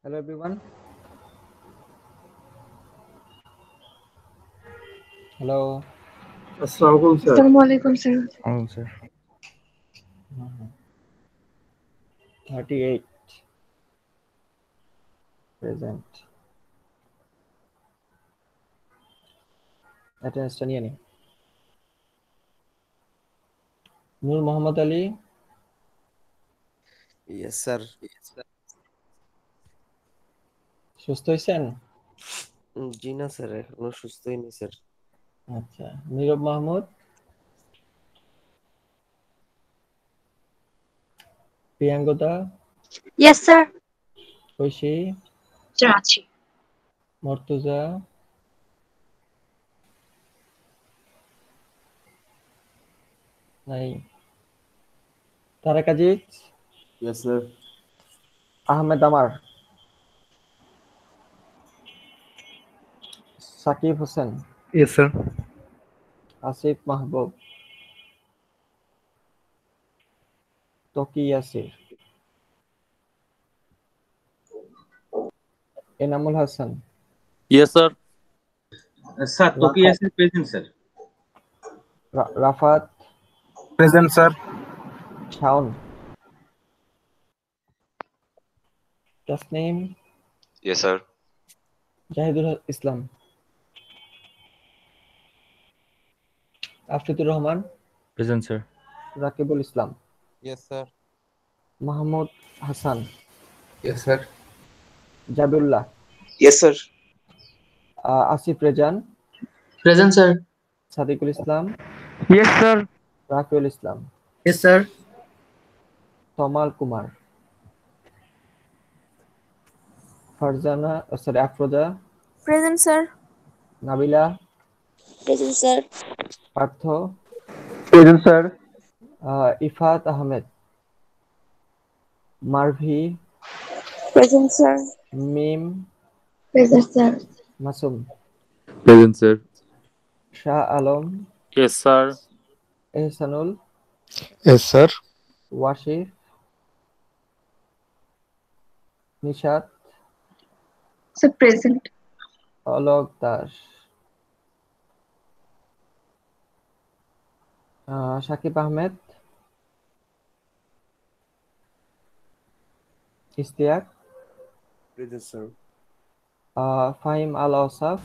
Hello everyone. Hello. Assalamualaikum sir. Assalamualaikum, sir. Sir. 38 present. Attendance টা নিয়ে নি। নূর Mohammad Ali. Yes, sir. সুস্থ হয়েছেন? জি না স্যার, এখনো সুস্থ হয়নি স্যার। আচ্ছা। নীরব মাহমুদ। প্রিয়াঙ্গদা। Yes, sir. ঐশী। Sir, আছি। মর্তুজা। নাই। তারেক আজিজ। Yes sir. আহমেদ আমার। Sakib Hossain. Yes sir. Asif Mahbub. Toki Yasir. Enamul Hasan. Yes, sir. Sir, Toki Rafat. is present, sir. Rafat. Present sir. Shawon. Tasnim. Yes, sir. Zahidul Islam. Afridur Rahman. Present, sir. Rakibul Islam. Yes, sir. Mahmud Hasan. Yes sir. Zabiullah. Yes, sir. Asif Rezan. Present, sir. Sadikul Islam. Yes, sir. Rafiul Islam. Yes, sir. Tamal Kumar. Farzana Afroza. Present, sir. Nabila. Present, sir. Partha. Present sir. Ifat Ahmed. Marvi. Present, sir. Mim. Present, sir. Masum. Present, sir. Shah Alam. Yes, sir. Ehsanul. Yes sir. Wasif. Nishat. Sir, present. Alok Das. Sakib Ahmed. Ishtiaq. Present, sir. Fahim Al Asaf.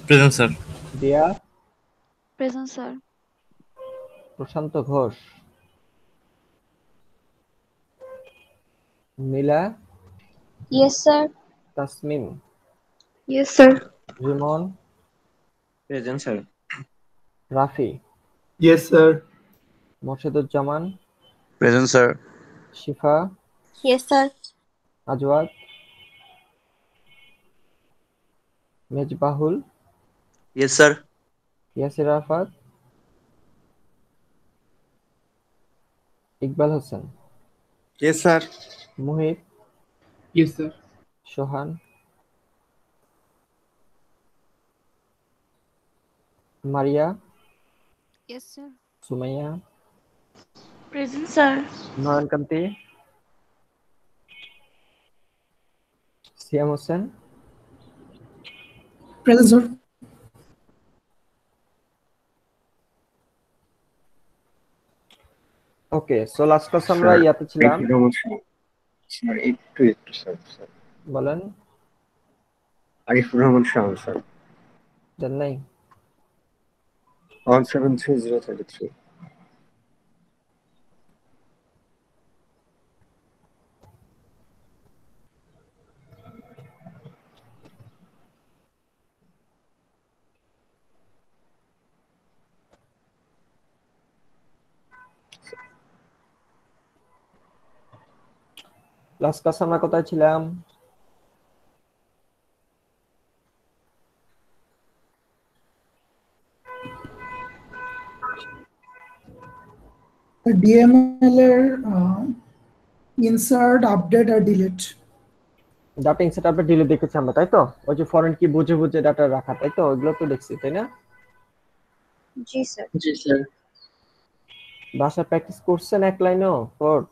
Present, sir. Diya. Present, sir. Prashanta Ghosh. Nila. Yes, sir. Tasmim. Yes, sir. Rimon. Present, sir. Rafi. Yes sir. Morsheduzzaman. Present, sir. Shifa. Yes, sir. Azwad. Mezbahul. Yes, sir. Yasir Arafat. Iqbal Hossain. Yes, sir. Muhit. Yes, sir. Sohan. Maria. Yes, sir. Sumaiya. Present, sir. Nayankanti. Siam Hossain. Present, sir. Okay, so last class আমরা ইয়াতে ছিলাম। Sir, একটু sir sir বলেন। Arifur Rahman Shawon sir দেন নাই। 173033 last class আমরা কোথায় ছিলাম? DML এর insert, update আর delete. Data insert update delete দেখেছি আমরা, তাই তো? ওই যে ফরেন কি বুঝে বুঝে ডাটা রাখা, তাই তো? ওইগুলো তো দেখছি, তাই না? Ji, sir. Yes, sir. ভাষা প্র্যাকটিস করছেন এক লাইনও কোড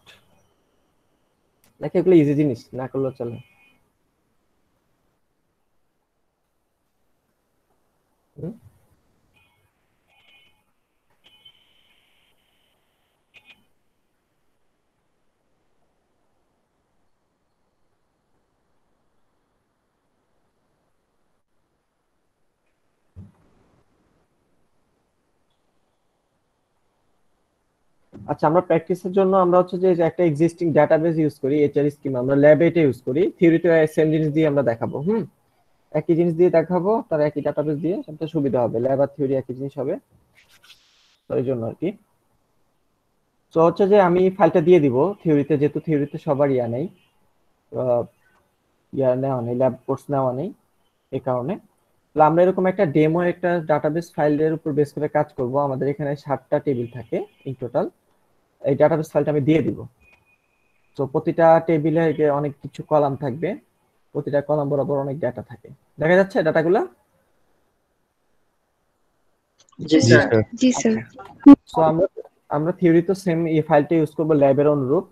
নাকি এগুলো ইজি জিনিস না করলেও চলে? আচ্ছা, আমরা প্র্যাকটিসের জন্য আমরা হচ্ছে যে একটা এক্সিস্টিং ডাটাবেস ইউজ করি, এইচআর স্কিম আমরা ল্যাবে এটা ইউজ করি, থিওরিতে সেম জিনিস দিয়ে আমরা দেখাবো। একই জিনিস দিয়ে দেখাবো, তার একই ডাটাবেস দিয়ে, সবটা সুবিধা হবে, ল্যাব আর থিওরি একই জিনিস হবে, তো এই জন্য আর কি। তো হচ্ছে যে আমি ফাইলটা দিয়ে দিব থিওরিতে, যেহেতু থিওরিতে সবার নেই, নেওয়া নেই, ল্যাব কোর্স নেওয়া নেই, এই কারণে তাহলে আমরা এরকম একটা ডেমো একটা ডাটাবেস ফাইলের উপর বেস করে কাজ করব। আমাদের এখানে 7টা টেবিল থাকে ইন টোটাল। এই ডাটাবেস ফাইলটা আমি দিয়ে দিব। তো প্রতিটা টেবিলে অনেক কিছু কলাম থাকবে, প্রতিটা কলাম বরাবর অনেক ডাটা থাকে। দেখা যাচ্ছে ডাটাগুলো? জি স্যার। জি স্যার। সো আমরা থিওরিতে সেম এই ফাইলটা ইউজ করব ল্যাবের অনুরূপ।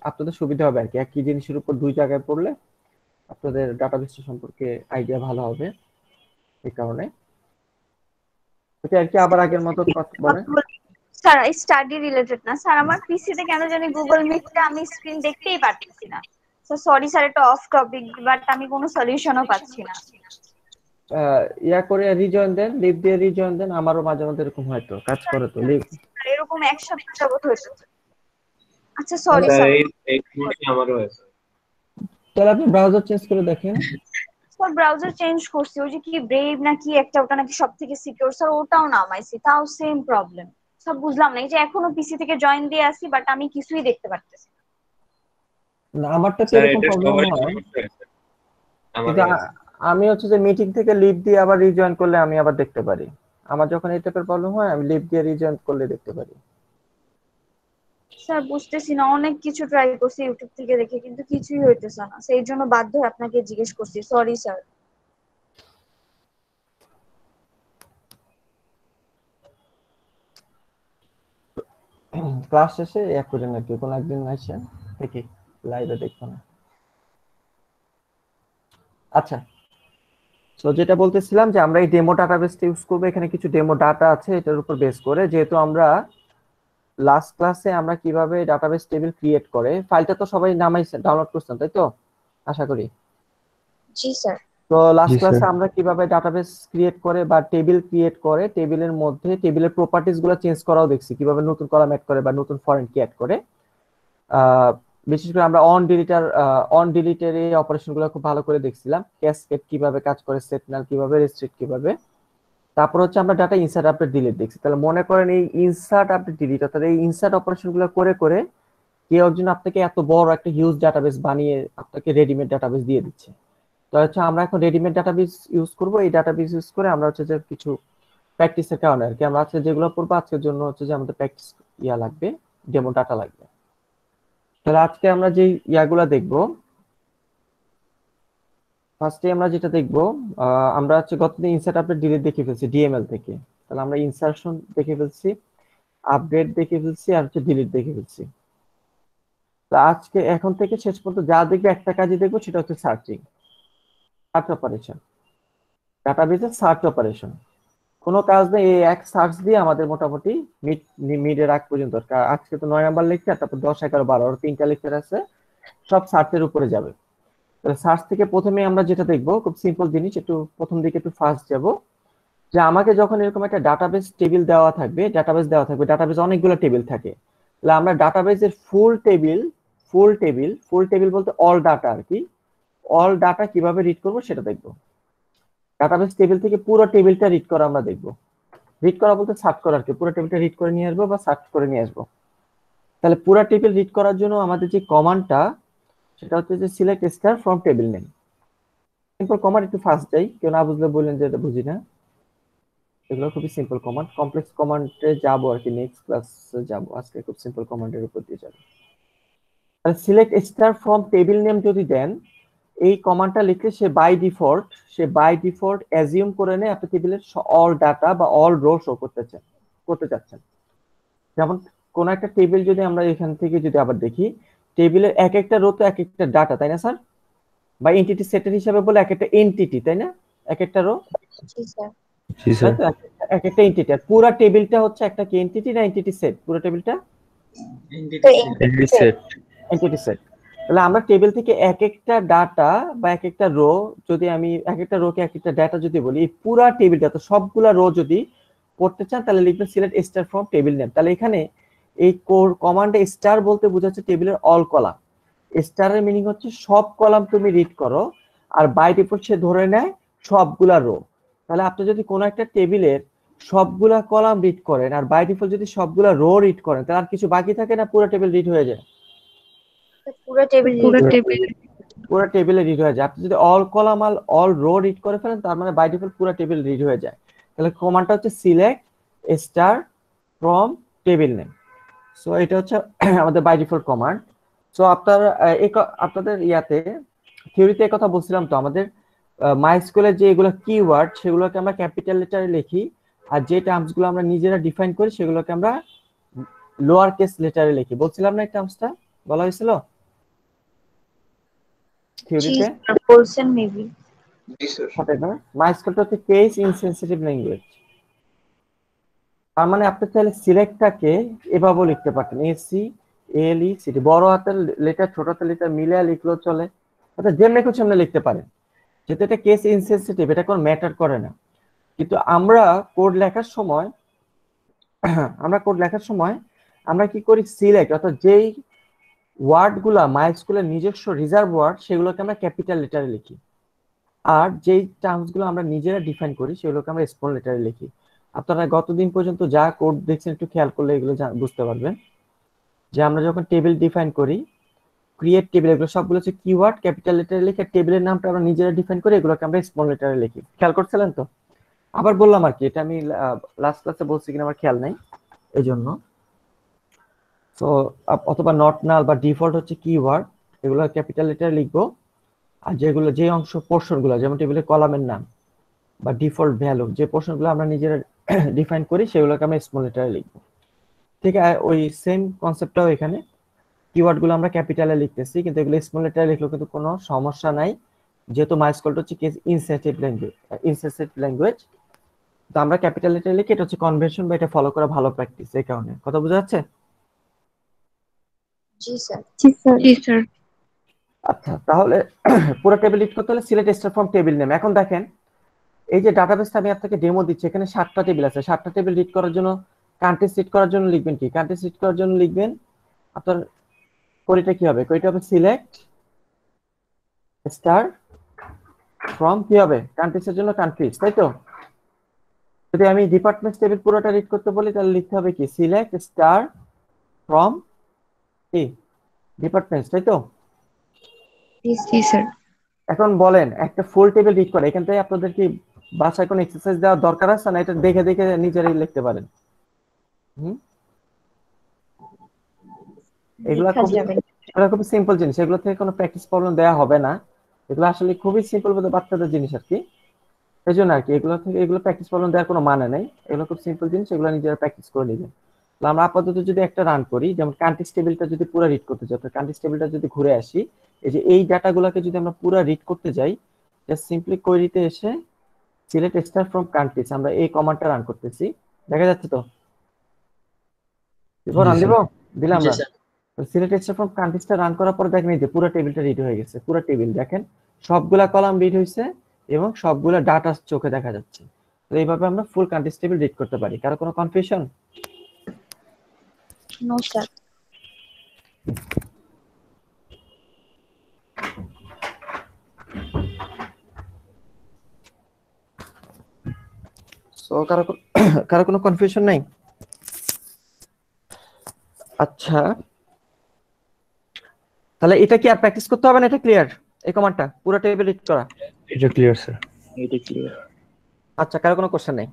আপনাদের সুবিধা হবে আর কি, একই জিনিসের উপর দুই জায়গায় পড়লে আপনাদের ডাটাবেসটা সম্পর্কে আইডিয়া ভালো হবে, এই কারণে ওকে আর কি। আবার আগের মতো কথা বলেন স্যার। স্টাডি রিলেটেড না স্যার, আমার পিসিতে কেন জানি গুগল মিটটা আমি স্ক্রিন দেখতেই পারতেছি না। স্যার সরি স্যার, এটা অফ টপিক, বাট আমি কোনো সলিউশনও পাচ্ছি না। ইয়া করে রিজয়েন দেন, লিভ দিয়ে রিজয়েন দেন। আমারও মাঝে মধ্যে এরকম হয়তো কাজ করে, তো লিভ এরকম এক সপ্তাহ যাবত হয়েছে। আচ্ছা সরি স্যার। এই সমস্যা আমারও হয়েছে। তাহলে আপনি ব্রাউজার চেঞ্জ করে দেখেন। স্যার ব্রাউজার চেঞ্জ করছি, ওই যে কি ব্রেভ না কি একটা, ওটা নাকি সবথেকে সিকিউর স্যার, ওটাও নামাইছি, তাও সেম প্রবলেম। সব বুঝলাম না, এই যে এখনো পিসি থেকে জয়েন দিয়ে আসি, বাট আমি কিছুই দেখতে পারতেছি না, আমারটা তো এরকম প্রবলেম হয়। কিন্তু আমি হচ্ছে যে মিটিং থেকে লিভ দিয়ে আবার রিজয়েন করলে আমি আবার দেখতে পারি। আমার যখন এই টাইপের প্রবলেম হয় আমি লিভ দিয়ে রিজয়েন করলে দেখতে পারি। স্যার বুঝতেছি না, অনেক কিছু ট্রাই করছি ইউটিউব থেকে দেখে, কিন্তু কিছুই হইতেছে না, সেই জন্য বাধ্য হয়ে আপনাকে জিজ্ঞেস করছি। Sorry sir. ক্লাস শেষে এক করে নাকি কোন একদিন আসেন দেখি, লাইভে দেখবো না। আচ্ছা, তো যেটা বলতেছিলাম যে আমরা এই ডেমো ডাটাবেসটা ইউজ করব। এখানে কিছু ডেমো ডাটা আছে, এটার উপর বেস করে, যেহেতু আমরা লাস্ট ক্লাসে আমরা কিভাবে ডাটাবেস টেবিল ক্রিয়েট করে, ফাইলটা তো সবাই নামাইছেন, ডাউনলোড করছেন তাই তো, আশা করি। জি স্যার। তো লাস্ট ক্লাসে আমরা কিভাবে ডাটাবেস ক্রিয়েট করে বা টেবিল ক্রিয়েট করে, টেবিলের মধ্যে টেবিলের প্রপার্টিজ গুলো চেঞ্জ করাও দেখছি, কিভাবে নতুন কলাম অ্যাড করে বা নতুন ফরেন কি অ্যাড করে। বিশেষ করে আমরা অন ডিলিটের এই অপারেশনগুলো খুব ভালো করে দেখছিলাম, ক্যাসকেড কিভাবে কাজ করে, সেটনাল কিভাবে, রেস্ট্রিক্ট কিভাবে। তারপর হচ্ছে আমরা ডাটা ইনসার্ট আপডেট ডিলিট দেখছি। তাহলে মনে করেন এই ইনসার্ট আপডেট ডিলিট, অর্থাৎ এই ইনসার্ট অপারেশনগুলো করে করে কেউ একজন আপনাকে এত বড় একটা হিউজ ডাটাবেস বানিয়ে আপনাকে রেডিমেড ডাটাবেস দিয়ে দিচ্ছে। তো হচ্ছে আমরা এখন রেডিমেড ডাটাবেস ইউজ করব। এই ডাটাবেস ইউজ করে আমরা হচ্ছে যে কিছু প্র্যাকটিসের কারণে আর কি, আমরা আজকে যেগুলো পড়বো আজকের জন্য হচ্ছে যে আমাদের প্র্যাকটিস লাগবে, ডেমো ডাটা লাগবে। তাহলে আজকে আমরা যে ইয়াগুলা দেখবো, ফার্স্টে আমরা যেটা দেখবো, আমরা হচ্ছে গতদিন ইনসার্ট আপডেট ডিলিট দেখে ফেলছি ডিএমএল থেকে। তাহলে আমরা ইনসার্শন দেখে ফেলছি, আপডেট দেখে ফেলছি, আর হচ্ছে ডিলিট দেখে ফেলছি। তো আজকে এখন থেকে শেষ পর্যন্ত যা দেখবে একটা কাজই দেখবো, সেটা হচ্ছে সার্চিং, সার্চ অপারেশন, ডাটাবেসের সার্চ অপারেশন। কোনো কাজ নেই, এই এক সার্চ দিয়ে আমাদের মোটামুটি মিডের আগ পর্যন্ত, আজকে তো 9 নাম্বার লেকচার, তারপর 10, 11, 12 আর 3টা লেকচার আছে, সব সার্চের উপরে যাবে। তাহলে সার্চ থেকে প্রথমে আমরা যেটা দেখবো, খুব সিম্পল জিনিস, একটু প্রথম দিকে একটু ফাস্ট যাব, যে আমাকে যখন এরকম একটা ডাটাবেস টেবিল দেওয়া থাকবে, ডাটাবেস অনেকগুলো টেবিল থাকে, তাহলে আমরা ডাটাবেসের ফুল টেবিল বলতে অল ডাটা আর কি, অল ডাটা কিভাবে রিড করবো সেটা দেখবো। ডাটাবেস টেবিল থেকে পুরো টেবিলটা রিড করা আমরা দেখবো। রিড করা বলতে সার্চ করা আর কি, পুরো টেবিলটা রিড করে নিয়ে আসবো বা সার্চ করে নিয়ে আসবো। তাহলে পুরো টেবিল রিড করার জন্য আমাদের যে কমান্ডটা, সেটা হচ্ছে যে select star from table name. Simple command, একটু ফাস্ট যাই, কেউ না বুঝলে বললেন যে এটা বুঝি না। এগুলো খুবই সিম্পল কমান্ড, কমপ্লেক্স কমান্ডে যাবো আর কি, নেক্সট ক্লাসে যাবো, আজকে খুব সিম্পল কমান্ডের উপর দিয়ে যাবো। তাহলে select star from table name যদি দেন, এই কমান্ডটা লিখলে সে বাই ডিফল্ট অ্যাজিউম করে নেয় আপনি টেবিলের অল ডাটা বা অল রো শো করতে চাচ্ছেন। যেমন কোন একটা টেবিল যদি আমরা এখান থেকে যদি আবার দেখি, টেবিলের এক একটা রো তো এক একটা ডাটা, তাই না স্যার? বা এন্টিটি সেটের হিসাবে বলে এক একটা এন্টিটি, তাই না? এক একটা রো। জি তাই তো? এক একটা এন্টিটি। আর পুরো টেবিলটা হচ্ছে একটা কি এন্টিটি না এন্টিটি সেট? পুরো টেবিলটা সেট। Entity set. তাহলে আমরা টেবিল থেকে এক একটা ডাটা বা এক একটা রো, যদি আমি এক একটা রোকে এক একটা ডাটা যদি বলি, এই পুরো টেবিলটা তো সবগুলা রো যদি পড়তে চান তাহলে লিখবেন select star from table name. তাহলে এখানে এই কমান্ডে স্টার বলতে বোঝাচ্ছে টেবিলের অল কলাম। স্টারের মিনিং হচ্ছে সব কলাম তুমি রিড করো, আর বাই ডিফল্ট সে ধরে নেয় সবগুলা রো। তাহলে আপনি যদি কোনো একটা টেবিলের সবগুলা কলাম রিড করেন আর বাই ডিফল্ট যদি সবগুলা রো রিড করেন, তাহলে আর কিছু বাকি থাকে না, পুরো টেবিল রিড হয়ে যায়। পুরো টেবিল পুরো টেবিলে রিড হয়ে যায়। আপনি যদি অল কলাম আর অল রো রিড করে ফেলেন, তার মানে বাই ডিফল্ট পুরো টেবিল রিড হয়ে যায়। তাহলে কমান্ডটা হচ্ছে select star from table name. So এটা হচ্ছে আমাদের বাই ডিফল্ট কমান্ড। সো আপনাদের ইয়াতে থিওরিতে কথা বলছিলাম তো, আমাদের মাইস্কুলের যে এগুলো কিওয়ার্ড সেগুলোকে আমরা ক্যাপিটাল লেটারে লিখি, আর যে টার্মস গুলো আমরা নিজেরা ডিফাইন করি সেগুলোকে আমরা লোয়ার কেস লেটারে লিখি। বলছিলাম না এই টার্মসটা, বলা হয়েছিল থিওরিতে? বলছেন মেবি। মাইস্কুলটা হচ্ছে কেস ইনসেনসিটিভ ল্যাঙ্গুয়েজ। তার মানে আপনি চাইলে সিলেক্টটাকে এভাবেও লিখতে পারতেন, এসি এল ই সিটি, বড় হাতের লেটার ছোট হাতের লেটার মিলে লিখলেও চলে, অর্থাৎ যেমনি খুশি সামনে লিখতে পারেন, যেহেতু এটা কেস ইনসেনসিটিভ, এটা কোনো ম্যাটার করে না। কিন্তু আমরা কোড লেখার সময় আমরা কি করি, সিলেক্ট অর্থাৎ যেই ওয়ার্ড গুলা মাইস্কুলের নিজস্ব রিজার্ভ ওয়ার্ড সেগুলোকে আমরা ক্যাপিটাল লেটারে লিখি, আর যেই টার্মস গুলো আমরা নিজেরা ডিফাইন করি সেগুলোকে আমরা স্মল লেটারে লিখি। আপনারা গতদিন পর্যন্ত যা কোড দেখছেন একটু খেয়াল করলে এগুলো বুঝতে পারবেন যে আমরা যখন টেবিল ডিফাইন করি, ক্রিয়েট টেবিল, এগুলো সবগুলো হচ্ছে কিওয়ার্ড ক্যাপিটাল লেটারে লিখে, টেবিলের নামটা আমরা নিজেরা ডিফাইন করি, এগুলোকে আমরা স্মল লেটারে লিখি। খেয়াল করছিলেন তো? আবার বললাম আর কি, এটা আমি লাস্ট ক্লাসে বলছি কিনা আমার খেয়াল নাই, এই জন্য। তো অথবা নট নাল বা ডিফল্ট হচ্ছে কিওয়ার্ড, এগুলো ক্যাপিটাল লেটারে লিখবো। আর যেগুলো যে অংশ পোর্শন গুলো, যেমন টেবিলের কলামের নাম বা ডিফল্ট ভ্যালু, যে পোর্শন গুলো আমরা নিজেরা ডিফাইন করি সেগুলোকে আমরা স্মল লেটারে লিখবো। ঠিক আছে, ওই সেম কনসেপ্টটাও এখানে, কিওয়ার্ড গুলো আমরা ক্যাপিটালে লিখতেছি, কিন্তু এগুলো স্মল লেটারে লিখলেও কিন্তু কোনো সমস্যা নাই, যেহেতু মাইস্কুলটা হচ্ছে ইনসেনসিটিভ ল্যাঙ্গুয়েজ। তো আমরা ক্যাপিটাল লেটারে লিখি, এটা হচ্ছে কনভেনশন বা এটা ফলো করা ভালো প্র্যাকটিস, এই কারণে। কথা বোঝা যাচ্ছে? জি স্যার। জি স্যার। আচ্ছা, তাহলে পুরো টেবিল লিড করতে হলে select star from table name. এখন দেখেন, এই যে ডাটাবেসটা আমি আপনাকে ডেমো দিচ্ছি, এখানে 7টা টেবিল আছে। 7টা টেবিল রিড করার জন্য, কান্ট্রি সিট করার জন্য লিখবেন কি? কান্ট্রি সিট করার জন্য লিখবেন আপনার কোডটা কি হবে? কোডটা হবে সিলেক্ট স্টার ফ্রম কি হবে? কান্ট্রিজের জন্য কান্ট্রিজ, তাই তো? যদি আমি ডিপার্টমেন্ট টেবিল পুরোটা রিড করতে বলি তাহলে লিখতে হবে কি? সিলেক্ট স্টার ফ্রম কি? ডিপার্টমেন্টস, তাই তো? জি স্যার। এখন বলেন, একটা ফুল টেবিল রিড করে এখান থেকে আপনাদের কি বাসায় কোনো এক্সারসাইজ দেওয়ার দরকার আছে না? এটা দেখে দেখে নিজেরাই লিখতে পারেন। এগুলো খুব সিম্পল জিনিস, এগুলো থেকে কোনো প্র্যাকটিস প্রবলেম দেওয়া হবে না। এগুলো আসলে খুবই সিম্পল বাচ্চাদের জিনিস আর কি, এই জন্য আর কি এগুলো প্র্যাকটিস প্রবলেম দেওয়ার কোনো মানে নাই। এগুলো খুব সিম্পল জিনিস, এগুলো নিজেরা প্র্যাকটিস করে নেবেন। আমরা আপাতত যদি একটা রান করি, যেমন কান্ট্রি টেবিলটা যদি পুরো রিড করতে চাই, কান্ট্রি টেবিলটা যদি ঘুরে আসি, এই যে এই ডাটাগুলোকে যদি আমরা পুরো রিড করতে যাই, জাস্ট সিম্পলি কোয়েরিতে এসে সিলেক্ট স্টার ফ্রম কান্ট্রিজ, আমরা এই কমান্ডটা রান করতেছি, দেখা যাচ্ছে তো? রান দিব, দিলাম আমরা সিলেক্ট স্টার ফ্রম কান্ট্রিজটা রান করার পর দেখেন এই যে পুরো টেবিলটা রিড হয়ে গেছে। পুরো টেবিল দেখেন, সবগুলা কলাম রিড হয়েছে এবং সবগুলা ডাটা চোখে দেখা যাচ্ছে। তো এইভাবে আমরা ফুল কান্ট্রি টেবিল রিড করতে পারি। কারো কোনো কনফিউশন? No sir. সো কারো কোনো কনফিউশন নাই? আচ্ছা, তাহলে এটা কি আর প্র্যাকটিস করতে হবে না? এটা ক্লিয়ার? এই কমান্ডটা পুরো টেবিল রিড করা এটা ক্লিয়ার স্যার। এটা ক্লিয়ার। আচ্ছা, কারো কোনো কোশ্চেন নেই?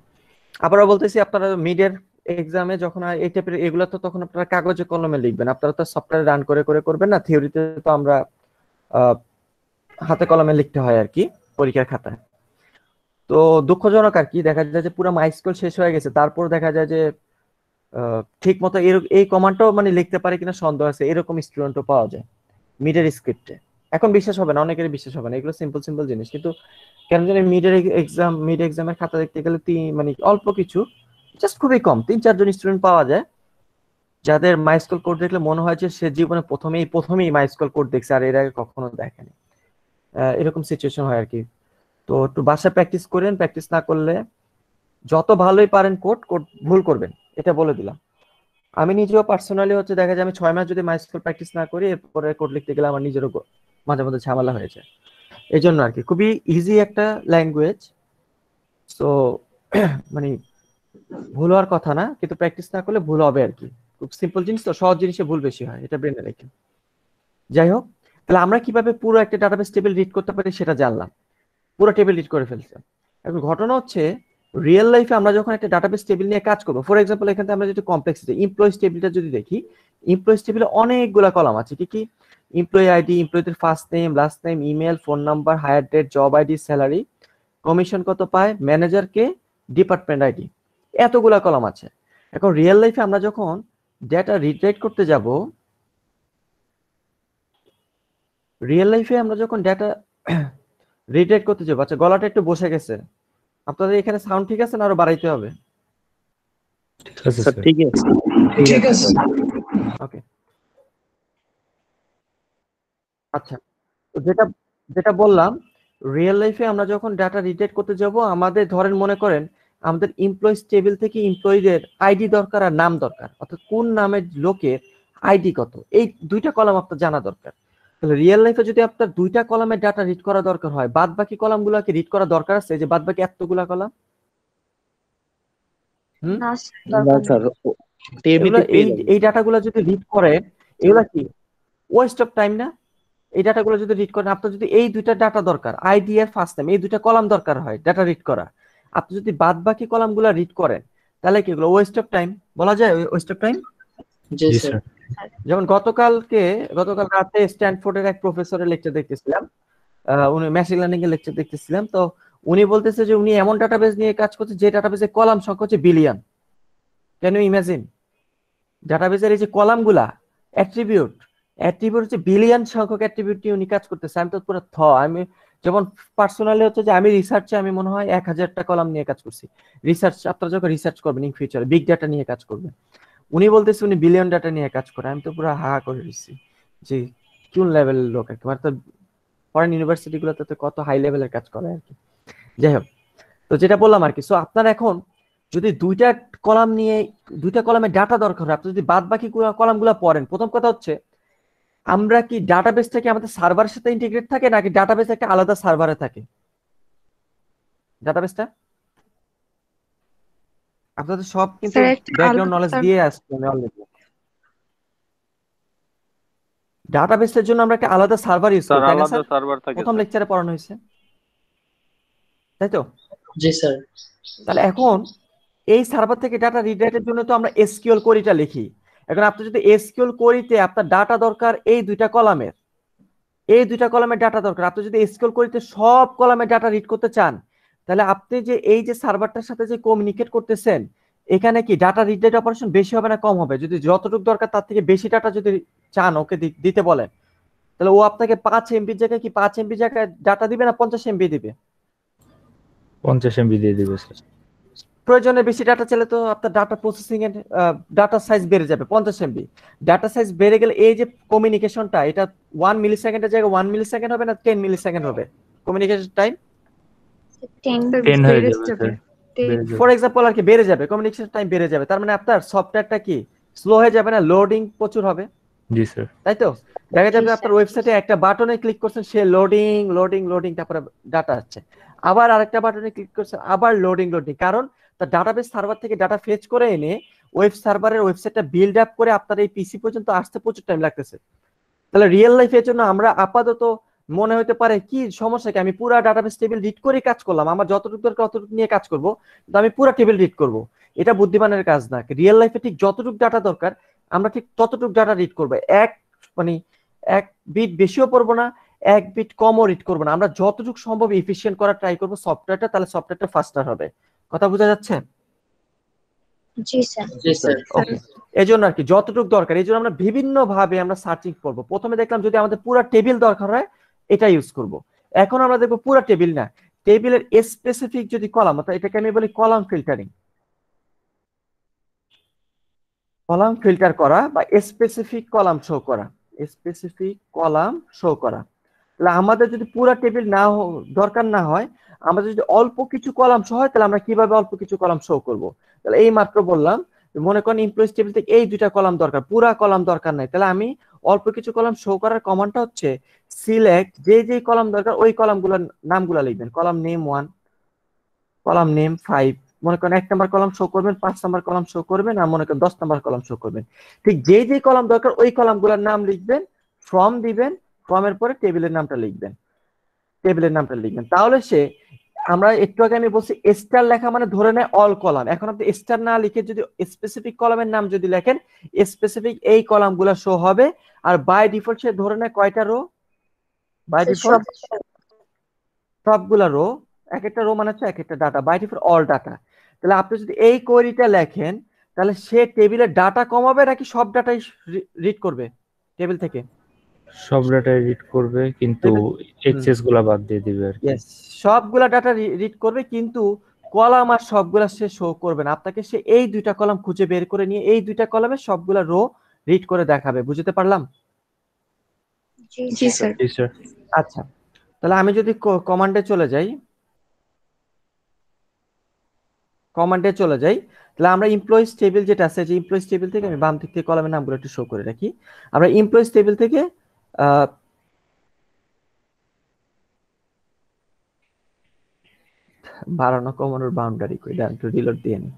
আবারও বলতেছি, আপনারা মিডের এক্সামে যখন এই টাইপের এগুলো তো তখন আপনারা কাগজে কলমে লিখবেন, আপনারা তো সফটওয়্যারে রান করে করে করবেন না। থিওরিতে তো আমরা হাতে কলমে লিখতে হয় আর কি পরীক্ষার খাতায়। তো দুঃখজনক আর কি, দেখা যায় যে পুরো মাইস্কুল শেষ হয়ে গেছে, তারপর দেখা যায় যে ঠিক মতো এই কমান্ডটাও মানে লিখতে পারে কিনা সন্দেহ আছে, এরকম স্টুডেন্টও পাওয়া যায় মিডের স্ক্রিপ্টে। এখন বিশ্বাস হবে না, অনেকেরই বিশ্বাস হবে না, এগুলো সিম্পল সিম্পল জিনিস, কিন্তু কেন জানি মিড এক্সামের খাতা দেখতে গেলে মানে অল্প কিছু, জাস্ট খুবই কম 3-4 জন স্টুডেন্ট পাওয়া যায় যাদের মাইস্কুল কোড দেখলে মনে হয় যে সে জীবনে প্রথমেই মাইস্কুল কোড দেখছে আর এর আগে কখনো দেখেনি। এরকম সিচুয়েশন হয় আর কি। তো একটু বাসায় প্র্যাকটিস করেন, প্র্যাকটিস না করলে যত ভালোই পারেন কোড ভুল করবেন, এটা বলে দিলাম। আমি নিজেও পার্সোনালি হচ্ছে দেখা যায় আমি 6 মাস যদি মাইস্কুল প্র্যাকটিস না করি এরপরে কোড লিখতে গেলে আমার নিজেরও মাঝে মধ্যে ঝামেলা হয়ে যায়। এই জন্য আর কি খুবই ইজি একটা ল্যাঙ্গুয়েজ। সো মানে ভুল হওয়ার কথা না, কিন্তু প্র্যাকটিস না করলে ভুল হবে আর কি। খুব সিম্পল জিনিস তো, সহজ জিনিসে ভুল বেশি হয়, এটা ব্রেনে রেখে। যাই হোক, তাহলে আমরা কিভাবে পুরো একটা ডাটাবেস টেবিল রিড করতে পারি সেটা জানলাম, পুরো টেবিল রিড করে ফেলছিলাম। এখন ঘটনা হচ্ছে রিয়েল লাইফে আমরা যখন একটা ডাটাবেস টেবিল নিয়ে কাজ করবো, ফর এক্সাম্পল এখানে আমরা যেটা কমপ্লেক্সিটি এমপ্লয়িজ টেবিলটা যদি দেখি, এমপ্লয়িজ টেবিলে অনেকগুলা কলাম আছে। কি কি? এমপ্লয়ি আইডি, এমপ্লয়িদের first name, last name, email, phone number, hire date, job ID, salary, commission কত পায়, ম্যানেজার কে, ডিপার্টমেন্ট আইডি, এতগুলা কলাম আছে। এখন রিয়েল লাইফে আমরা যখন ডেটা রিড করতে যাব, আচ্ছা গলাটা একটু বসে গেছে, আপনাদের এখানে সাউন্ড ঠিক আছে না আরো বাড়াইতে হবে? ঠিক আছে। ওকে, আচ্ছা, তো যেটা বললাম, রিয়েল লাইফে আমরা যখন ডাটা রিড করতে যাব, আমাদের ধরেন মনে করেন আমাদের এমপ্লয়িজ টেবিল থেকে এমপ্লয়ীদের আইডি দরকার আর নাম দরকার, অর্থাৎ কোন নামের লোকের আইডি কত, এই দুইটা কলাম আপনার জানা দরকার। তাহলে রিয়েল লাইফে যদি আপনার দুইটা কলামের ডাটা রিড করা দরকার হয়, বাদ বাকি কলামগুলোকে রিড করা দরকার আছে? যে বাদ বাকি এতগুলা কলাম, না স্যার, এই ডাটাগুলো যদি রিড করে, এগুলা কি ওয়েস্ট অফ টাইম না? এই ডাটাগুলো যদি রিড করেন, আপনার যদি এই দুইটা ডাটা দরকার, আইডি আর ফার্স্ট নেম, এই দুইটা কলাম দরকার হয় ডাটা রিড করা, আপনি যদি বাদ বাকি কলামগুলো রিড করেন, তাহলে কি এগুলো ওয়েস্ট অফ টাইম বলা যায়? West of time. G sir. যেমন গতকাল রাতে স্ট্যানফোর্ডের এক প্রফেসরের লেকচার দেখতেছিলাম, উনি মেশিন লার্নিং এর লেকচার দেখতেছিলাম, তো উনি বলতেছে যে উনি এমন ডাটাবেস নিয়ে কাজ করছে যে ডাটাবেসের কলাম সংখ্যা হচ্ছে বিলিয়ন। Can you imagine? ডাটাবেসের এই যে কলামগুলা, অ্যাট্রিবিউট হচ্ছে বিলিয়ন সংখ্যক অ্যাট্রিবিউট নিয়ে উনি কাজ করতেছে। আমি তো পুরো আমি যেমন পার্সোনালি হচ্ছে যে আমি রিসার্চে আমি মনে হয় 1000টা কলাম নিয়ে কাজ করছি। রিসার্চ আপনারা যখন রিসার্চ করবেন ইন ফিউচারে বিগ ডাটা নিয়ে কাজ করবেন, উনি বলতেছে উনি বিলিয়ন ডাটা নিয়ে কাজ করে। আমি তো পুরো হা করে দিচ্ছি যে কোন লেভেলের লোক আর কি, মানে তো ফরেন ইউনিভার্সিটি গুলোতে তো কত হাই লেভেলের কাজ করে আর কি। যাই হোক, তো যেটা বললাম আর কি, সো আপনারা এখন যদি দুইটা কলামের ডাটা দরকার হয়, আপনি যদি বাদ বাকি কলামগুলো পড়েন, প্রথম কথা হচ্ছে আমরা কি ডাটাবেসটা কি আমাদের সার্ভারের সাথে ইন্টিগ্রেট থাকে নাকি ডাটাবেস একটা আলাদা সার্ভারে থাকে? ডাটাবেসটা আপনাদের সব কিন্তু ব্যাকগ্রাউন্ড নলেজ দিয়ে আসছে অলরেডি। ডাটাবেসের জন্য আমরা একটা আলাদা সার্ভার ইউজ করি, তাই না স্যার? প্রথম লেকচারে পড়ানো হয়েছে, তাই তো? জি স্যার। তাহলে এখন এই সার্ভার থেকে ডাটা রিড রাইটের জন্য তো আমরা এসকিউএল কোয়েরিটা লিখি। এখন আপনি যদি এসকিউএল কোয়েরিতে আপনার ডাটা দরকার এই দুইটা কলামের ডাটা দরকার, আপনি যদি এসকিউএল কোয়েরিতে সব কলামের ডাটা রিড করতে চান, তাহলে আপনি যে এই যে সার্ভারটার সাথে যে কমিউনিকেট করতেছেন, এখানে কি ডাটা রিড রাইট অপারেশন বেশি হবে না কম হবে? যদি যতটুকু দরকার তার থেকে বেশি ডাটা যদি চান ওকে দিতে বলেন, তাহলে ও আপনাকে 5 MB জায়গায় কি 5 MB জায়গায় ডাটা দিবে না 50 MB দিবে? 50 MB দিয়ে দিবে স্যার। প্রয়োজনে বেশি ডাটা চাইলে তো আপনার ডাটা প্রসেসিং এর ডাটা সাইজ বেড়ে যাবে 50 MB। ডাটা সাইজ বেড়ে গেলে এই যে কমিউনিকেশনটা, এটা 1 মিলিসেকেন্ডের জায়গায় 1 মিলিসেকেন্ড হবে না 10 মিলিসেকেন্ড হবে কমিউনিকেশন টাইম? 10 হয়ে যাবে স্যার। ফর এক্সাম্পল আর কি বেড়ে যাবে, কমিউনিকেশন টাইম বেড়ে যাবে, তার মানে আপনার সফটওয়্যারটা কি স্লো হয়ে যাবে না? লোডিং প্রচুর হবে। জি স্যার। তাই তো? দেখা যাবে আপনার ওয়েবসাইটে একটা বাটনে ক্লিক করছেন, সে লোডিং তারপরে ডাটা আসছে, আবার আরেকটা বাটনে ক্লিক করছেন, আবার লোডিং, কারণ তার ডাটাবেস সার্ভার থেকে ডাটা ফেচ করে এনে ওয়েব সার্ভারের ওয়েবসাইটটা বিল্ড আপ করে আপনার এই পিসি পর্যন্ত আসতে প্রচুর টাইম লাগতেছে। তাহলে রিয়েল লাইফের জন্য আমরা আপাতত মনে হতে পারে কি সমস্যা কি, আমি পুরো ডাটাবেস টেবিল রিড করে কাজ করলাম, আমার যতটুকু দরকার ততটুকু নিয়ে কাজ করব, কিন্তু আমি পুরো টেবিল রিড করব, এটা বুদ্ধিমানের কাজ না। রিয়েল লাইফে ঠিক যতটুকু ডাটা দরকার আমরা ঠিক ততটুকু ডাটা রিড করবো, এক বিট বেশিও পড়বো না, এক বিট কমও রিড করবো না, আমরা যতটুকু সম্ভব এফিশিয়েন্ট করার ট্রাই করবো সফটওয়্যারটা, তাহলে সফটওয়্যারটা ফাস্টার হবে। কথা বোঝা যাচ্ছে? জি স্যার। জি স্যার। ওকে, এজন্য আর কি যতটুকু দরকার, এই জন্য আমরা বিভিন্ন ভাবে আমরা সার্চিং করবো। প্রথমে দেখলাম যদি আমাদের পুরো টেবিল দরকার হয় এটা ইউজ করব। এখন আমরা দেখবো পুরো টেবিল না, টেবিলের স্পেসিফিক যদি কলাম, অর্থাৎ এটাকে আমি বলি কলাম ফিল্টারিং, কলাম ফিল্টার করা বা স্পেসিফিক কলাম শো করা, স্পেসিফিক কলাম শো করা। তাহলে আমাদের যদি পুরো টেবিল না দরকার না হয়, আমাদের যদি অল্প কিছু কলাম শো হয়, তাহলে আমরা কিভাবে অল্প কিছু কলাম শো করব? তাহলে এই মাত্র বললাম, মনে করেন এমপ্লয়িজ টেবিল থেকে এই দুইটা কলাম দরকার, পুরা কলাম দরকার নাই, তাহলে আমি অল্প কিছু কলাম শো করার কমান্ডটা হচ্ছে সিলেক্ট, যে কলাম দরকার ওই কলামগুলোর নামগুলো লিখবেন, কলাম নেম 1, কলাম নেম 5, মনে করেন 1 নাম্বার কলাম শো করবেন, 5 নাম্বার কলাম শো করবেন, আর মনে করেন 10 নাম্বার কলাম শো করবেন। ঠিক যে কলাম দরকার ওই কলামগুলোর নাম লিখবেন, ফ্রম দিবেন, ফর্মের পরে টেবিলের নামটা লিখবেন, টেবিলের নামটা লিখবেন। তাহলে সে, আমরা একটু আগে আমি বলছি স্টার লেখা মানে ধরে নেয় অল কলাম। এখন আপনি স্টার না লিখে যদি স্পেসিফিক কলামের নাম যদি লেখেন, স্পেসিফিক এই কলামগুলো শো হবে। আর বাই ডিফল্ট সে ধরে নেয় কয়টা রো? বাই ডিফল্ট সবগুলা রো, এক একটা রো মানে হচ্ছে এক একটা data, by default all data. তাহলে আপনি যদি এই কোয়েরিটা লেখেন, তাহলে সে টেবিলের ডাটা কমাবে নাকি সব ডাটাই রিড করবে টেবিল থেকে? সব ডাটা রিড করবে, কিন্তু এক্সেস গুলা বাদ দিয়ে দিবে আর কি। সবগুলা ডাটা রিড করবে, কিন্তু কলাম আর সবগুলা সে শো করবে না। আপনাকে সে এই দুইটা কলাম খুঁজে বের করে নিয়ে এই দুইটা কলামে সবগুলা রো রিড করে দেখাবে। বুঝতে পারলাম? জি স্যার। জি স্যার। আচ্ছা, তাহলে আমি যদি কমান্ডে চলে যাই, তাহলে আমরা এমপ্লয়িজ টেবিল যেটা আছে, যে এমপ্লয়িজ টেবিল থেকে আমি বাম দিক থেকে কলামের নামগুলো একটু শো করে রাখি। আমরা এমপ্লয়িজ টেবিল থেকে বাড়ানো কমানোর বাউন্ডারি কই, একটু রিলোড দিয়ে নি।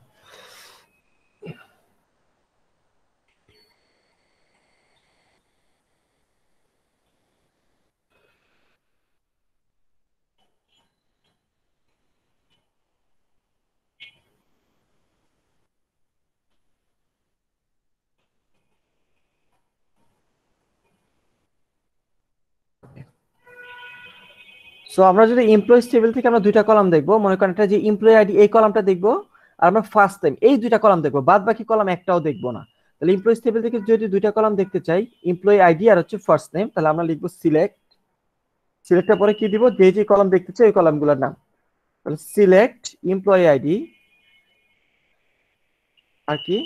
সো আমরা যদি এমপ্লয়িজ টেবিল থেকে আমরা দুইটা কলাম দেখবো, মনে করেন একটা যে এমপ্লয়ি আইডি এই কলামটা দেখবো, আর আমরা ফার্স্ট টাইম এই দুইটা কলাম দেখবো, বাদ বাকি কলাম একটাও দেখবো না। তাহলে এমপ্লয়িজ টেবিল থেকে যদি দুইটা কলাম দেখতে চাই, এমপ্লয়ি আইডি আর হচ্ছে ফার্স্ট নেম, তাহলে আমরা লিখবো সিলেক্ট, সিলেক্টের পরে কি দিব, যে কলাম দেখতে চাই ওই কলামগুলোর নাম। তাহলে সিলেক্ট এমপ্লয়ি আইডি আর কি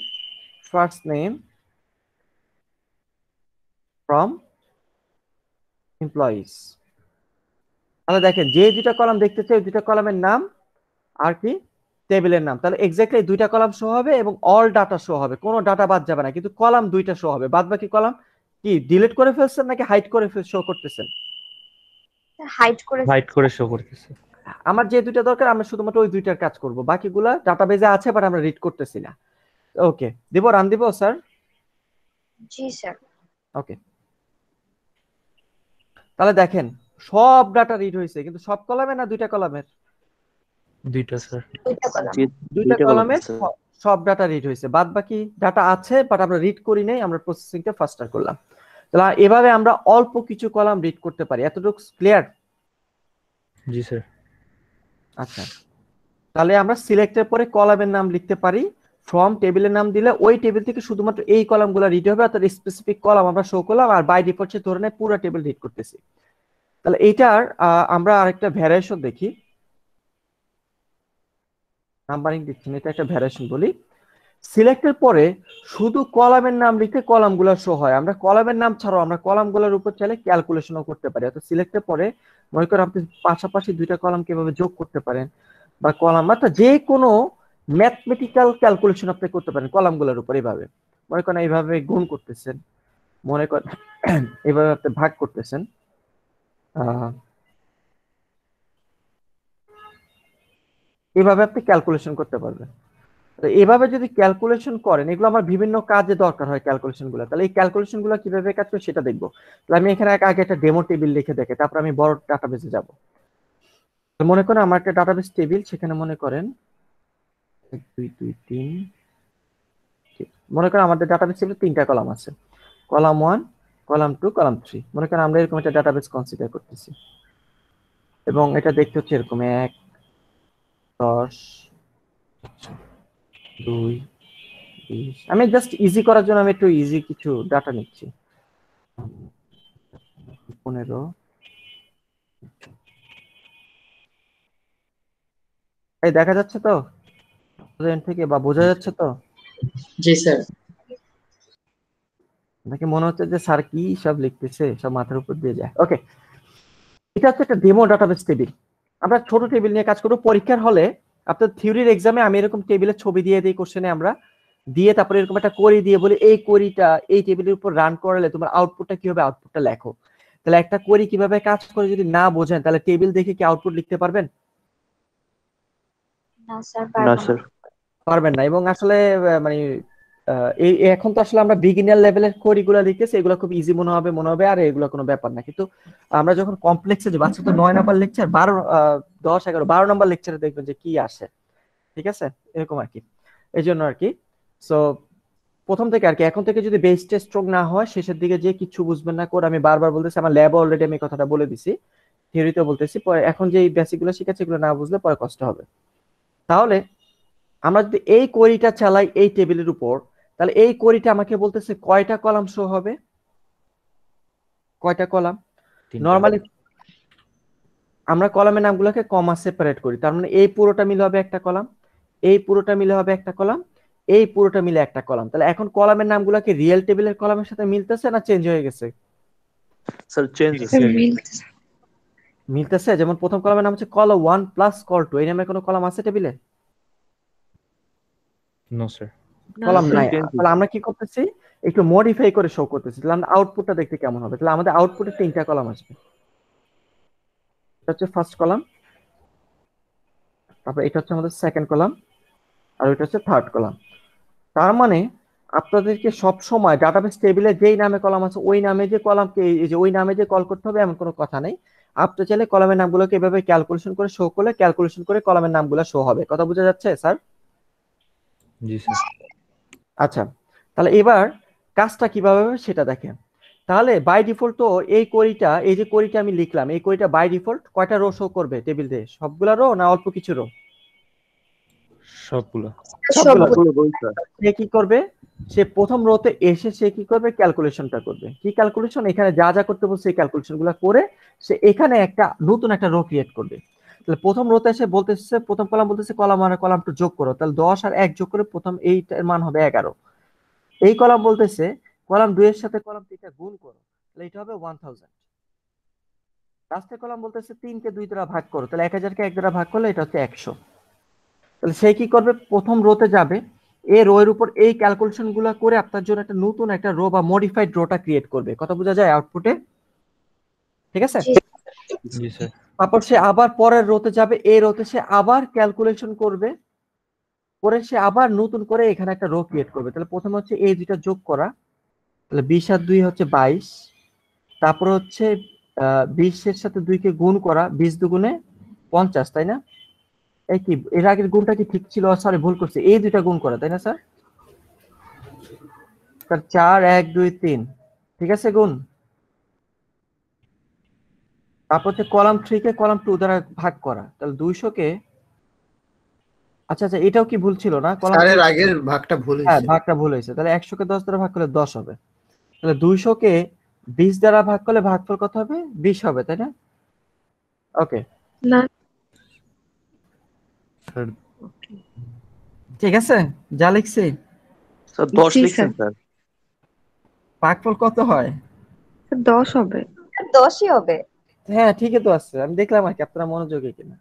ফার্স্ট নেম ফ্রম এমপ্লয়িজ। তাহলে দেখেন যে দুইটা কলাম দেখতে চাই ওই দুইটা কলামের নাম আর কি টেবিলের নাম। তাহলে এক্স্যাক্টলি দুইটা কলাম শো হবে এবং অল ডাটা শো হবে, কোনো ডাটা বাদ যাবে না, কিন্তু কলাম দুইটা শো হবে, বাদ বাকি কলাম কি ডিলিট করে ফেলছেন নাকি হাইড করে শো করতেছেন? হাইড করে শো করতেছে। আমার যে দুইটা দরকার আমরা শুধুমাত্র ওই দুইটার কাজ করব, বাকিগুলা ডাটাবেজে আছে বাট আমরা রিড করতেছি না। ওকে, দিব, রান দিব স্যার? জি স্যার। ওকে, তাহলে দেখেন সব ডাটা রিড হয়েছে, কিন্তু সব কলামে না দুইটা কলামের? দুইটা স্যার। দুইটা কলামে সব ডাটা রিড হয়েছে, বাদ বাকি ডাটা আছে বাট আমরা রিড করি নাই, আমরা প্রসেসিংটা ফাস্টার করলাম। তাহলে এভাবে আমরা অল্প কিছু কলাম রিড করতে পারি। এতটুকু ক্লিয়ার? জি স্যার। আচ্ছা, তাহলে আমরা সিলেক্টের পরে কলামের নাম লিখতে পারি, ফ্রম টেবিলের নাম দিলে ওই টেবিল থেকে শুধুমাত্র এই কলামগুলো রিড হবে, অর্থাৎ স্পেসিফিক কলাম আমরা শো করলাম, আর বাই ডিফল্ট সে ধরে নেয় পুরো টেবিল রিড করতেছি। তাহলে এইটার আমরা আরেকটা ভ্যারিয়েশন দেখি, নাম্বারিং দিচ্ছি না, এটা একটা ভ্যারিয়েশন বলি। সিলেক্টের পরে শুধু কলামের নাম লিখে কলামগুলো শো হয়, আমরা কলামের নাম ছাড়াও আমরা কলামগুলোর উপর চাইলে ক্যালকুলেশনও করতে পারি। অর্থাৎ সিলেক্টের পরে মনে করেন আপনি পাশাপাশি দুইটা কলাম কিভাবে যোগ করতে পারেন, বা কলাম অর্থাৎ যে কোনো ম্যাথমেটিক্যাল ক্যালকুলেশন আপনি করতে পারেন কলামগুলোর উপর। এইভাবে মনে করেন এইভাবে গুণ করতেছেন, মনে করেন এইভাবে আপনি ভাগ করতেছেন, এইভাবে আপনি ক্যালকুলেশন করতে পারবেন। তো এইভাবে যদি ক্যালকুলেশন করেন, এগুলো আমার বিভিন্ন কাজে দরকার হয় ক্যালকুলেশন গুলো, তাহলে এই ক্যালকুলেশন গুলো কিভাবে কাজ করে সেটা দেখবো। তাহলে আমি এখানে আগে একটা ডেমো টেবিল লিখে দেখে তারপর আমি বড় ডাটাবেসে যাব। মনে করেন আমার একটা ডাটাবেস টেবিল, সেখানে মনে করেন 1 2 2 3, মনে করেন আমাদের ডাটাবেস টেবিলে 3টা কলাম আছে, কলাম 1, কলাম 2, কলাম 3। মনে করেন আমরা এরকম একটা ডাটাবেস কনসিডার করতেছি এবং এটা দেখতে হচ্ছে এরকম 1 10 2 20। আমি জাস্ট ইজি করার জন্য আমি একটু ইজি কিছু ডাটা নিচ্ছি, 15 এই দেখা যাচ্ছে তো এন্ড থেকে, বা বোঝা যাচ্ছে তো? জি স্যার। নাকি মনে হচ্ছে যে স্যার কি সব লিখতেছে, সব মাথার উপর দিয়ে যায়? ওকে, এটা হচ্ছে একটা ডেমো ডাটাবেস টেবিল। আমরা ছোট টেবিল নিয়ে কাজ করব। পরীক্ষার হলে আপনার থিওরির এক্সামে আমি এরকম টেবিলের ছবি দিয়ে দিই কোশ্চেনে, আমরা দিয়ে তারপরে এরকম একটা কোয়েরি দিয়ে বলি এই কোয়েরিটা এই টেবিলের উপর রান করালে তোমার আউটপুটটা কি হবে, আউটপুটটা লেখো। তাহলে একটা কোয়েরি কিভাবে কাজ করে যদি না বোঝেন তাহলে টেবিল দেখে কি আউটপুট লিখতে পারবেন? না স্যার, না পারবো স্যার। না। পারবেন না। এবং আসলে মানে এখন তো আসলে আমরা বিগিনার লেভেলের কোয়েরি গুলো লিখতেছি, এগুলো খুব ইজি মনে হবে আর এগুলো কোনো ব্যাপার না। কিন্তু আমরা যখন কমপ্লেক্সে যাবো, আচ্ছা তো 9 নাম্বার লেকচার, 12 10 11 12 নাম্বার লেকচারে দেখবেন যে কি আসে, ঠিক আছে, এরকম আর কি। এই জন্য আর কি সো প্রথম থেকে আর কি, এখন থেকে যদি বেসটা স্ট্রং না হয় শেষের দিকে যে কিছু বুঝবেন না। করে আমি বারবার বলতেছি, আমার ল্যাবে অলরেডি আমি কথাটা বলে দিছি, থিওরিতেও বলতেছি, পরে এখন যে বেসিক গুলো শিখাচ্ছি এগুলো না বুঝলে পরে কষ্ট হবে। তাহলে আমরা যদি এই কোয়েরিটা চালাই এই টেবিলের উপর, তাহলে এই কোয়েরিটা আমাকে বলতেছে কয়টা কলাম শো হবে, কয়টা কলাম। নরমালি আমরা কলামের নামগুলোকে কমা সেপারেট করি, তার মানে এই পুরোটা মিলে হবে একটা কলাম, এই পুরোটা মিলে হবে একটা কলাম, এই পুরোটা মিলে একটা কলাম। তাহলে এখন কলামের নামগুলোকে রিয়েল টেবিলের কলামের সাথে মিলতেছে না চেঞ্জ হয়ে গেছে? Sir change. মিলতেছে। যেমন প্রথম কলামের নাম হচ্ছে কল 1 প্লাস কল 2, এই নামে কোনো কলাম আছে টেবিলে? No sir. কলাম নাই। তাহলে আমরা কি করতেছি, একটু মডিফাই করে শো করতেছি। তাহলে আমরা আউটপুটটা দেখতে কেমন হবে? তাহলে আমাদের আউটপুটে 3টা কলাম আসবে। এটা হচ্ছে ফার্স্ট কলাম, তারপর এটা হচ্ছে আমাদের সেকেন্ড কলাম, আর এটা হচ্ছে থার্ড কলাম। তার মানে আপনাদেরকে সব সময় ডাটাবেস টেবিলে যেই নামে কলাম আছে ওই নামে যে কলামকে এই যে ওই নামে যে কল করতে হবে এমন কোনো কথা নেই। আপনি চাইলে কলামের নামগুলোকে এভাবে ক্যালকুলেশন করে শো করলে ক্যালকুলেশন করে কলামের নামগুলো শো হবে। কথা বোঝা যাচ্ছে স্যার? জি স্যার। আচ্ছা, তাহলে এবার কাজটা কিভাবে হবে সেটা দেখেন। তাহলে বাই ডিফল্ট তো এই কোয়েরিটা, এই যে কোয়েরিটা আমি লিখলাম, এই কোয়েরিটা বাই ডিফল্ট কয়টা রো শো করবে টেবিল দিয়ে? সবগুলা রো না অল্প কিছু রো? সবগুলো। সে কি করবে, সে প্রথম রোতে এসে সে কি করবে, ক্যালকুলেশনটা করবে। কি ক্যালকুলেশন? এখানে যা যা করতে বলছে এই ক্যালকুলেশন গুলো করে সে এখানে একটা নতুন একটা রো ক্রিয়েট করবে। তাহলে প্রথম রোতে এসে বলতেছে, প্রথম কলাম বলতেছে কলাম আর কলাম টু যোগ করো, তাহলে 10 আর 1 যোগ করে প্রথম এইটার মান হবে 11। এই কলাম বলতেছে কলাম 2 এর সাথে কলাম 3টা গুণ করো, তাহলে এটা হবে 1000। লাস্টের কলাম বলতেছে 3 কে 2 দ্বারা ভাগ করো, তাহলে 1000 কে 1 দ্বারা ভাগ করলে এটা হচ্ছে 100। তাহলে সে কি করবে, প্রথম রোতে যাবে, এই রো এর উপর এই ক্যালকুলেশন গুলো করে আপনার জন্য একটা নতুন একটা রো বা মডিফাইড রোটা ক্রিয়েট করবে। কথা বোঝা যায় আউটপুটে? ঠিক আছে। জি স্যার। তারপর সে আবার পরের রোতে যাবে, এই রোতে সে আবার ক্যালকুলেশন করবে, করে সে আবার নতুন করে এখানে একটা রো ক্রিয়েট করবে। তাহলে প্রথমে হচ্ছে এই দুইটা যোগ করা, তাহলে 20 আর 2 হচ্ছে 22। তারপর হচ্ছে 20 এর সাথে 2 কে গুণ করা, 20 দুগুণে 50, তাই না? এই কি এর আগের গুণটা কি ঠিক ছিল? সরি, ভুল করছি, এই দুইটা গুণ করা, তাই না স্যার? 4 1 2 3, ঠিক আছে গুণ। তারপর হচ্ছে কলাম 3 কে কলাম 2 দ্বারা ভাগ করা, তাহলে 200 কে, আচ্ছা আচ্ছা এটাও কি ভুল ছিল না? কলাম স্যারের আগের ভাগটা ভুল হ্যাঁ হয়েছে। ভাগটা ভুল হয়েছে। তাহলে 100 কে 10 দ্বারা ভাগ করলে 10 হবে। তাহলে 200 কে 20 দ্বারা ভাগ করলে ভাগফল কত হবে? 20 হবে, তাই না? ওকে না ঠিক আছে, যা লিখছি স্যার 10 লিখছেন স্যার। ভাগফল কত হয়? 10 হবে। 10ই হবে। হ্যাঁ ঠিকই তো আছে, আমি দেখলাম আর কি আপনারা মনোযোগী কিনা।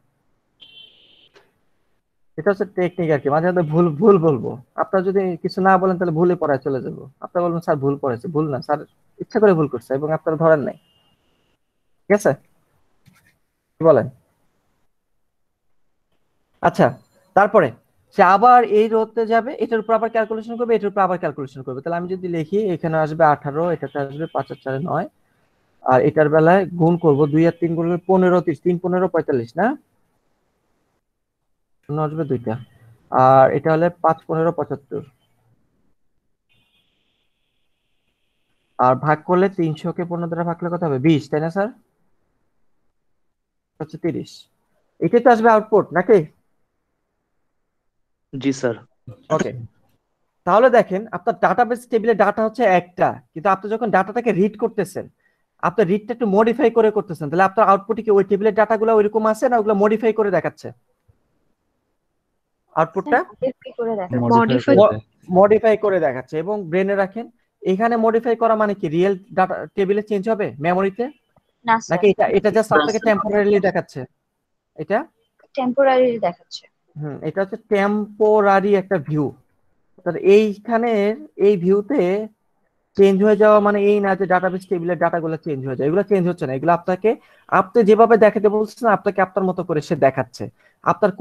এটা হচ্ছে টেকনিক আর কি, মাঝে মাঝে ভুল ভুল বলবো। আপনারা যদি কিছু না বলেন তাহলে ভুলে পড়ায় চলে যাবো। আপনারা বলবেন স্যার ভুল পড়েছে, ভুল না স্যার, ইচ্ছা করে ভুল করছে এবং আপনারা ধরেন নাই। ঠিক আছে, কি বলেন? আচ্ছা, তারপরে সে আবার এই রোতে যাবে, এটার উপর আবার ক্যালকুলেশন করবে, এটার উপর আবার ক্যালকুলেশন করবে। তাহলে আমি যদি লিখি, এখানে আসবে 18, এটাতে আসবে 5 আর 4 9, আর এটার বেলায় গুণ করব 2 আর 3 গুণ 15 30, 3 15 45 না, শূন্য আসবে 2টা, আর এটা হলে 5 15 75, আর ভাগ করলে 300 কে 15 দ্বারা ভাগ করলে কত হবে? 20, তাই না স্যার? হচ্ছে 30। এটাই তো আসবে আউটপুট নাকি? জি স্যার। ওকে, তাহলে দেখেন আপনার ডাটাবেস টেবিলে ডাটা হচ্ছে একটা, কিন্তু আপনি যখন ডাটাটাকে রিড করতেছেন আপনার রিডটা একটু মডিফাই করে করতেছেন, তাহলে আপনার আউটপুটে কি ওই টেবিলের ডাটাগুলো ওইরকম আছে না ওগুলো মডিফাই করে দেখাচ্ছে? আউটপুটটা মডিফাই মডিফাই করে দেখাচ্ছে। এবং ব্রেনে রাখেন, এখানে মডিফাই করা মানে কি রিয়েল ডাটা টেবিলে চেঞ্জ হবে মেমোরিতে, না স্যার, নাকি এটা জাস্ট আপনাকে টেম্পোরারিলি দেখাচ্ছে? এটা টেম্পোরারি দেখাচ্ছে। এটা হচ্ছে টেম্পোরারি একটা ভিউ। তাহলে এইখানে এই ভিউতে চেঞ্জ হয়ে যাওয়া মানে এই না যে ডাটাবেস টেবিলের ডাটাগুলো চেঞ্জ হয়ে যায়, এগুলো চেঞ্জ হচ্ছে না, এগুলো আপনাকে আপনি যেভাবে দেখাতে বলছেন আপনাকে আপনার মতো করে সে দেখাচ্ছে। আপনার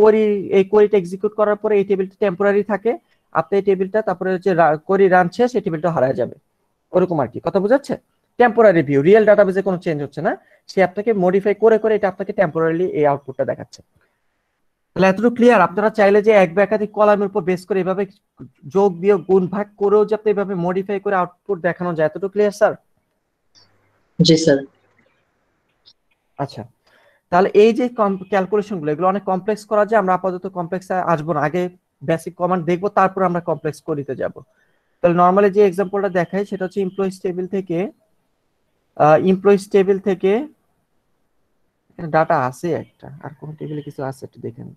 এই কোয়েরিটা এক্সিকিউট করার পরে এই টেবিলটা টেম্পোরারি থাকে, আপনি এই টেবিলটা তারপরে হচ্ছে কোয়েরি রান শেষ এই টেবিলটা হারিয়ে যাবে, ওরকম আর কি। কথা বোঝাচ্ছে? টেম্পোরারি ভিউ, রিয়েল ডাটাবেসে কোনো চেঞ্জ হচ্ছে না, সে আপনাকে মডিফাই করে করে এটা আপনাকে টেম্পোরারিলি এই আউটপুটটা দেখাচ্ছে। তাহলে এতটুকু ক্লিয়ার? আপনারা চাইলে যে এক বা একাধিক কলামের উপর বেস করে এভাবে যোগ বিয়োগ গুণ ভাগ করেও যাতে এভাবে মডিফাই করে আউটপুট দেখানো যায়, এতটুকু ক্লিয়ার স্যার? জি স্যার। আচ্ছা, তাহলে এই যে ক্যালকুলেশন গুলো এগুলো অনেক কমপ্লেক্স করা যায়, আমরা আপাতত কমপ্লেক্সে আসবো না, আগে বেসিক কমান্ড দেখবো তারপর আমরা কমপ্লেক্স করিতে যাব। তাহলে নরমালি যে এক্সাম্পলটা দেখাই সেটা হচ্ছে এমপ্লয়িজ টেবিল থেকে ডাটা আছে একটা, আর কোন টেবিলে কিছু আছে একটু দেখেন।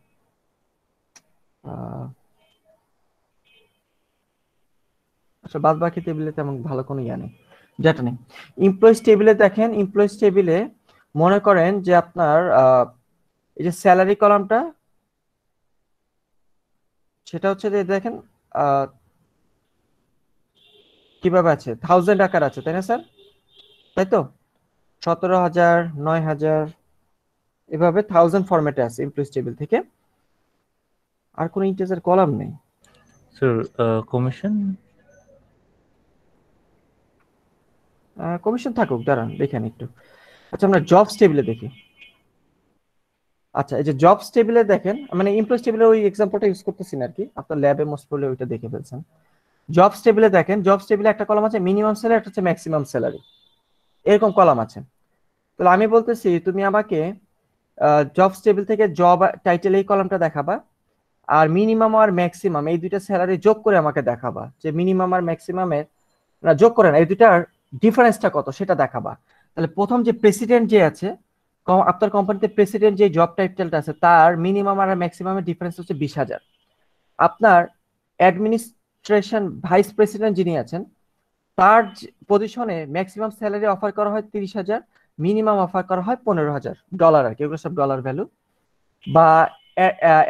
আচ্ছা, বাদ বাকি টেবিলে তেমন ভালো কোনো ইয়া নেই, যেটা নেই। এমপ্লয়িজ টেবিলে দেখেন, এমপ্লয়িজ টেবিলে মনে করেন যে আপনার এই যে স্যালারি কলামটা সেটা হচ্ছে যে দেখেন কিভাবে আছে, 1000 আকার আছে, তাই না স্যার? তাই তো 17,000 9,000 এভাবে 1000 ফরম্যাটে আছে এমপ্লয়িজ টেবিল থেকে, আর কোনো ইন্টিজার কলাম নেই। স্যার কমিশন থাকুক, দাঁড়ান দেখেন একটু। আচ্ছা, আমরা জবস টেবিলে দেখি। আচ্ছা, এই যে জবস টেবিলে দেখেন, মানে এমপ্লয়িজ টেবিলে ওই এক্সাম্পলটা ইউজ করতেছি না আর কি, আপনার ল্যাবে মোস্ট প্রবলি ওইটা দেখে ফেলছেন। জবস টেবিলে দেখেন, জবস টেবিলে একটা কলাম আছে মিনিমাম স্যালারি, একটা হচ্ছে ম্যাক্সিমাম স্যালারি, এরকম কলাম আছে। তাহলে আমি বলতেছি তুমি আমাকে জবস টেবিল থেকে জব টাইটেল এই কলামটা দেখাবা, আর মিনিমাম আর ম্যাক্সিমাম এই দুইটা স্যালারি যোগ করে আমাকে দেখাবা, যে মিনিমাম আর ম্যাক্সিমামের যোগ করে না এই দুইটার ডিফারেন্সটা কত সেটা দেখাবা। তাহলে প্রথম যে প্রেসিডেন্ট যে আছে আপনার কোম্পানিতে, প্রেসিডেন্ট যে জব টাইটেলটা আছে তার মিনিমাম আর ম্যাক্সিমামের ডিফারেন্স হচ্ছে 20,000। আপনার অ্যাডমিনিস্ট্রেশন ভাইস প্রেসিডেন্ট যিনি আছেন তার পজিশনে ম্যাক্সিমাম স্যালারি অফার করা হয় 30,000, মিনিমাম অফার করা হয় $15,000 আর কি, এগুলো সব ডলার ভ্যালু। বা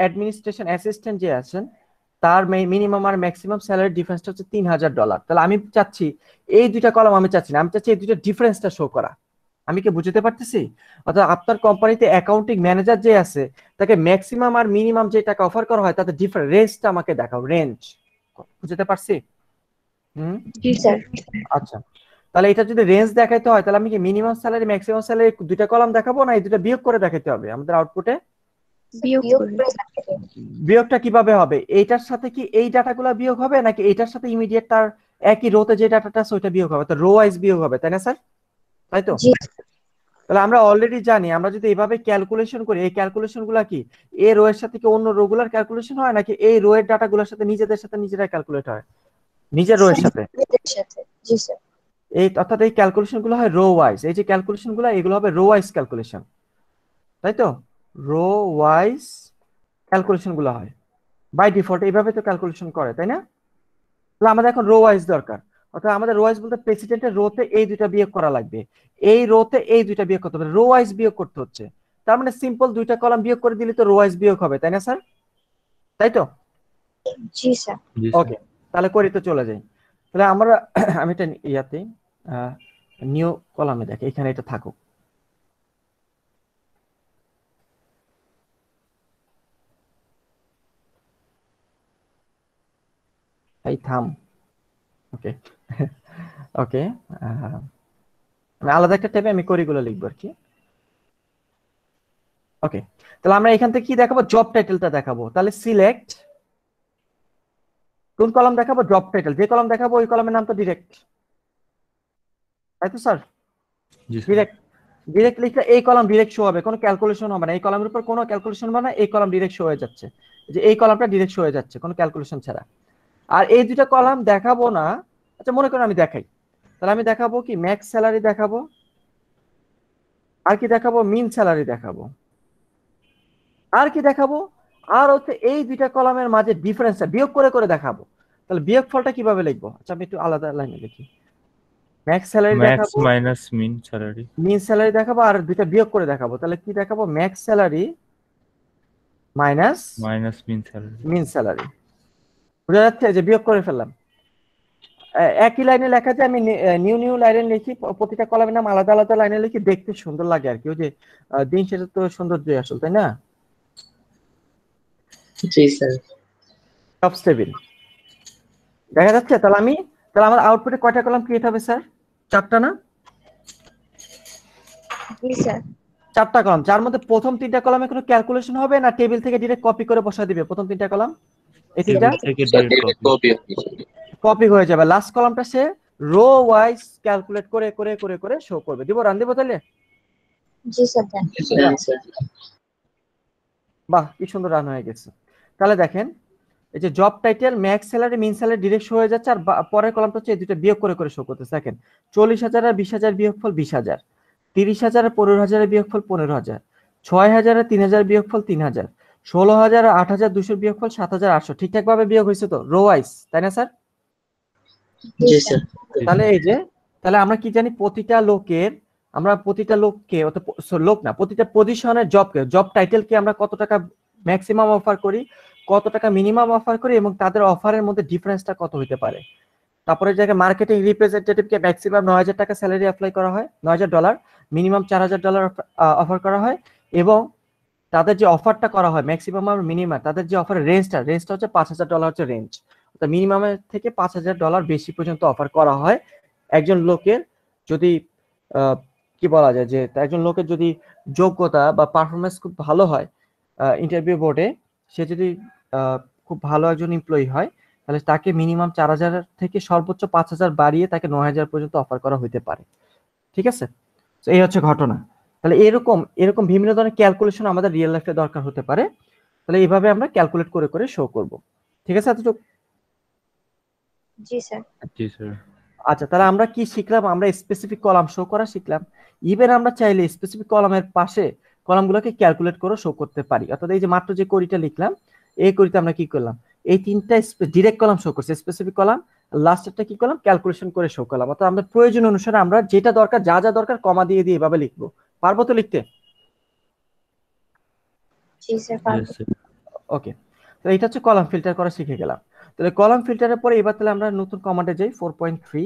অ্যাডমিনিস্ট্রেশন অ্যাসিস্ট্যান্ট যে আছেন তার মিনিমাম আর ম্যাক্সিমাম স্যালারি ডিফারেন্সটা হচ্ছে $3,000। তাহলে আমি চাচ্ছি এই দুইটা কলাম আমি চাচ্ছি না, আমি চাচ্ছি এই দুইটা ডিফারেন্সটা শো করা। আমি কি বুঝতে পারতেছি? অর্থাৎ আপনার কোম্পানিতে অ্যাকাউন্টিং ম্যানেজার যে আছে তাকে ম্যাক্সিমাম আর মিনিমাম যে টাকা অফার করা হয় তাতে ডিফারেন্ট রেঞ্জটা আমাকে দেখাও, রেঞ্জ। বুঝতে পারছি? জি স্যার। আচ্ছা, তাহলে এটা যদি রেঞ্জ দেখাইতে হয় তাহলে আমি কি মিনিমাম স্যালারি ম্যাক্সিমাম স্যালারি দুইটা কলাম দেখাবো না এই দুটো বিয়োগ করে দেখাইতে হবে আমাদের আউটপুটে? বিয়োগটা কিভাবে হবে? এইটার সাথে কি এই ডাটাগুলো বিয়োগ হবে, নাকি এইটার সাথে ইমিডিয়েট তার একই রোতে যে ডাটাটা আছে ওইটা বিয়োগ হবে? তো রো ওয়াইজ বিয়োগ হবে, তাই না স্যার? তাই তো? তাহলে আমরা অলরেডি জানি আমরা যদি এইভাবে ক্যালকুলেশন করি, এই ক্যালকুলেশন গুলা কি এই রো এর সাথে কি অন্য রো গুলার ক্যালকুলেশন হয়, নাকি এই রো এর ডাটাগুলোর সাথে নিজেদের সাথে নিজেরা ক্যালকুলেট হয় নিজের রো এর সাথে? জি স্যার। এই অর্থাৎ এই ক্যালকুলেশন গুলো হয় রো ওয়াইজ, এই যে ক্যালকুলেশন গুলো এগুলো হবে রো ওয়াইজ ক্যালকুলেশন, তাই তো? রো ওয়াইজ ক্যালকুলেশন গুলো হয় বাই ডিফল্ট, এইভাবে তো ক্যালকুলেশন করে, তাই না? তাহলে আমাদের এখন রো ওয়াইজ দরকার, অর্থাৎ আমাদের রো ওয়াইজ বলতে প্রেসিডেন্টের রোতে এই দুইটা বিয়োগ করা লাগবে, এই রোতে এই দুইটা বিয়োগ করতে হবে, রো ওয়াইজ বিয়োগ করতে হচ্ছে। তার মানে সিম্পল দুইটা কলাম বিয়োগ করে দিলে তো রো ওয়াইজ বিয়োগ হবে, তাই না স্যার? তাই তো? জি স্যার। ওকে, তাহলে করি তো চলে যাই। তাহলে আমরা আমি এটা ইয়াতে নিউ কলামে দেখি, এখানে এটা থাকুক। এই থাম। ওকে ওকে, আমি আলাদা একটা ট্যাবে আমি কোরিগুলো লিখবো আর কি। ওকে, তাহলে আমরা এখান থেকে কি দেখাবো? জব টাইটেলটা দেখাবো। তাহলে সিলেক্ট কোন কলাম দেখাবো? Job title. যে কলাম দেখাবো ওই কলামের নাম তো ডিরেক্ট, তাই তো স্যার? ডিরেক্ট লিখলে এই কলাম ডিরেক্ট শো হবে, কোনো ক্যালকুলেশন হবে না, এই কলামের উপর কোনো ক্যালকুলেশন হবে না, এই কলাম ডিরেক্ট শো হয়ে যাচ্ছে, যে এই কলামটা ডিরেক্ট শো হয়ে যাচ্ছে কোনো ক্যালকুলেশন ছাড়া। আর এই দুইটা কলাম দেখাবো না, আচ্ছা মনে করেন আমি দেখাই, তাহলে আমি দেখাবো কি ম্যাক্স স্যালারি দেখাবো, আর কি দেখাবো, মিন স্যালারি দেখাবো। আর কি দেখাবো, আর হচ্ছে এই দুইটা কলামের মাঝে ডিফারেন্সটা বিয়োগ করে করে দেখাবো। তাহলে বিয়োগফলটা কিভাবে লিখবো, আচ্ছা আমি একটু আলাদা লাইনে লিখি। ম্যাক্স স্যালারি ম্যাক্স দেখাবো, মাইনাস মিন স্যালারি। মিন স্যালারি দেখাবো, আর দুইটা বিয়োগ করে দেখাবো। তাহলে কি দেখাবো, ম্যাক্স স্যালারি মাইনাস মাইনাস মিন স্যালারি। মিন স্যালারি। বুঝা যাচ্ছে যে বিয়োগ করে ফেললাম। একই লাইনে লেখা যায়, আমি নিউ নিউ লাইনে লিখি, প্রতিটা কলামের নাম আলাদা আলাদা লাইনে লিখি, দেখতে সুন্দর লাগে আর কি। ওই যে দিন শেষে তো সৌন্দর্য আসল, তাই না? জি স্যার। টপস টেবিল দেখা যাচ্ছে। তাহলে আমার আউটপুটে কয়টা কলাম ক্রিয়েট হবে স্যার? 4টা না? জি স্যার। 4টা কলাম, যার মধ্যে প্রথম 3টা কলামে কোনো ক্যালকুলেশন হবে না, টেবিল থেকে ডিরেক্ট কপি করে বসা দিবে। প্রথম 3টা কলাম এই 3টা কপি হয়ে যাবে, লাস্ট কলামটা সে রো ওয়াইজ ক্যালকুলেট করে করে করে করে শো করবে। দিব, রান দিব তাহলে? জি স্যার। বাহ, কি সুন্দর রান হয়ে গেছে। তাহলে দেখেন, এই যে জব টাইটেল, ম্যাক্স স্যালারি, মিন স্যালারি ডিরেক্ট শো হয়ে যাচ্ছে, আর পরের কলামটা হচ্ছে এই দুটো বিয়োগ করে করে শো করতেছে। দেখেন 40,000 আর 20,000 বিয়োগফল 20,000, 30,000 আর 15,000 বিয়োগফল 15,000, 6,000 আর 3,000 বিয়োগফল 3,000, 16,000 আর 8,200 বিয়োগফল 7,800। ঠিকঠাক ভাবে বিয়োগ হয়েছে তো, রো ওয়াইজ, তাই না স্যার? জি স্যার। তাহলে এই যে, তাহলে আমরা কি জানি, প্রতিটা লোককে লোক না, প্রতিটা পজিশনের জব টাইটেলকে আমরা কত টাকা ম্যাক্সিমাম অফার করি, কত টাকা মিনিমাম অফার করি, এবং তাদের অফারের মধ্যে ডিফারেন্সটা কত হতে পারে। তারপরে জায়গায় মার্কেটিং রিপ্রেজেন্টেটিভকে ম্যাক্সিমাম 9,000 টাকা স্যালারি অ্যাপ্লাই করা হয়, $9,000, মিনিমাম $4,000 অফার করা হয়, এবং তাদের যে অফারটা করা হয় ম্যাক্সিমাম আর মিনিমাম, তাদের যে অফারের রেঞ্জটা হচ্ছে $5,000 হচ্ছে রেঞ্জ। অর্থাৎ মিনিমামের থেকে $5,000 বেশি পর্যন্ত অফার করা হয় একজন লোকের যদি কি বলা যায়, যে একজন লোকের যদি যোগ্যতা বা পারফরমেন্স খুব ভালো হয় ইন্টারভিউ বোর্ডে, সে যদি খুব ভালো একজন এমপ্লয়ি হয়, তাহলে তাকে মিনিমাম 4,000 থেকে সর্বোচ্চ 5,000 বাড়িয়ে তাকে 9,000 পর্যন্ত অফার করা হতে পারে। ঠিক আছে, তো এই হচ্ছে ঘটনা। তাহলে এরকম বিভিন্ন ধরনের ক্যালকুলেশন আমাদের রিয়েল লাইফে দরকার হতে পারে। তাহলে এইভাবে আমরা ক্যালকুলেট করে করে শো করব। ঠিক আছে এতটুকু? জি স্যার। জি স্যার। আচ্ছা, তাহলে আমরা কি শিখলাম? আমরা স্পেসিফিক কলাম শো করা শিখলাম। ইভেন আমরা চাইলে স্পেসিফিক কলামের পাশে কলামগুলোকে ক্যালকুলেট করে শো করতে পারি। অর্থাৎ এই যে মাত্র যে কোরিটা লিখলাম, এই কোরিতে আমরা কি করলাম, এই 3টা ডিরেক্ট কলাম শো করছে, স্পেসিফিক কলাম, লাস্টেরটা কি করলাম, ক্যালকুলেশন করে শো করলাম। অর্থাৎ আমরা প্রয়োজন অনুসারে আমরা যেটা দরকার, যা যা দরকার কমা দিয়ে দিয়ে এভাবে লিখবো। পারবো তো লিখতে? জি স্যার পারবো। ওকে, তো এটা হচ্ছে কলাম ফিল্টার করা শিখে গেলাম। তাহলে কলাম ফিল্টারের পরে এবার তাহলে আমরা নতুন কমান্ডে যাই, 4.3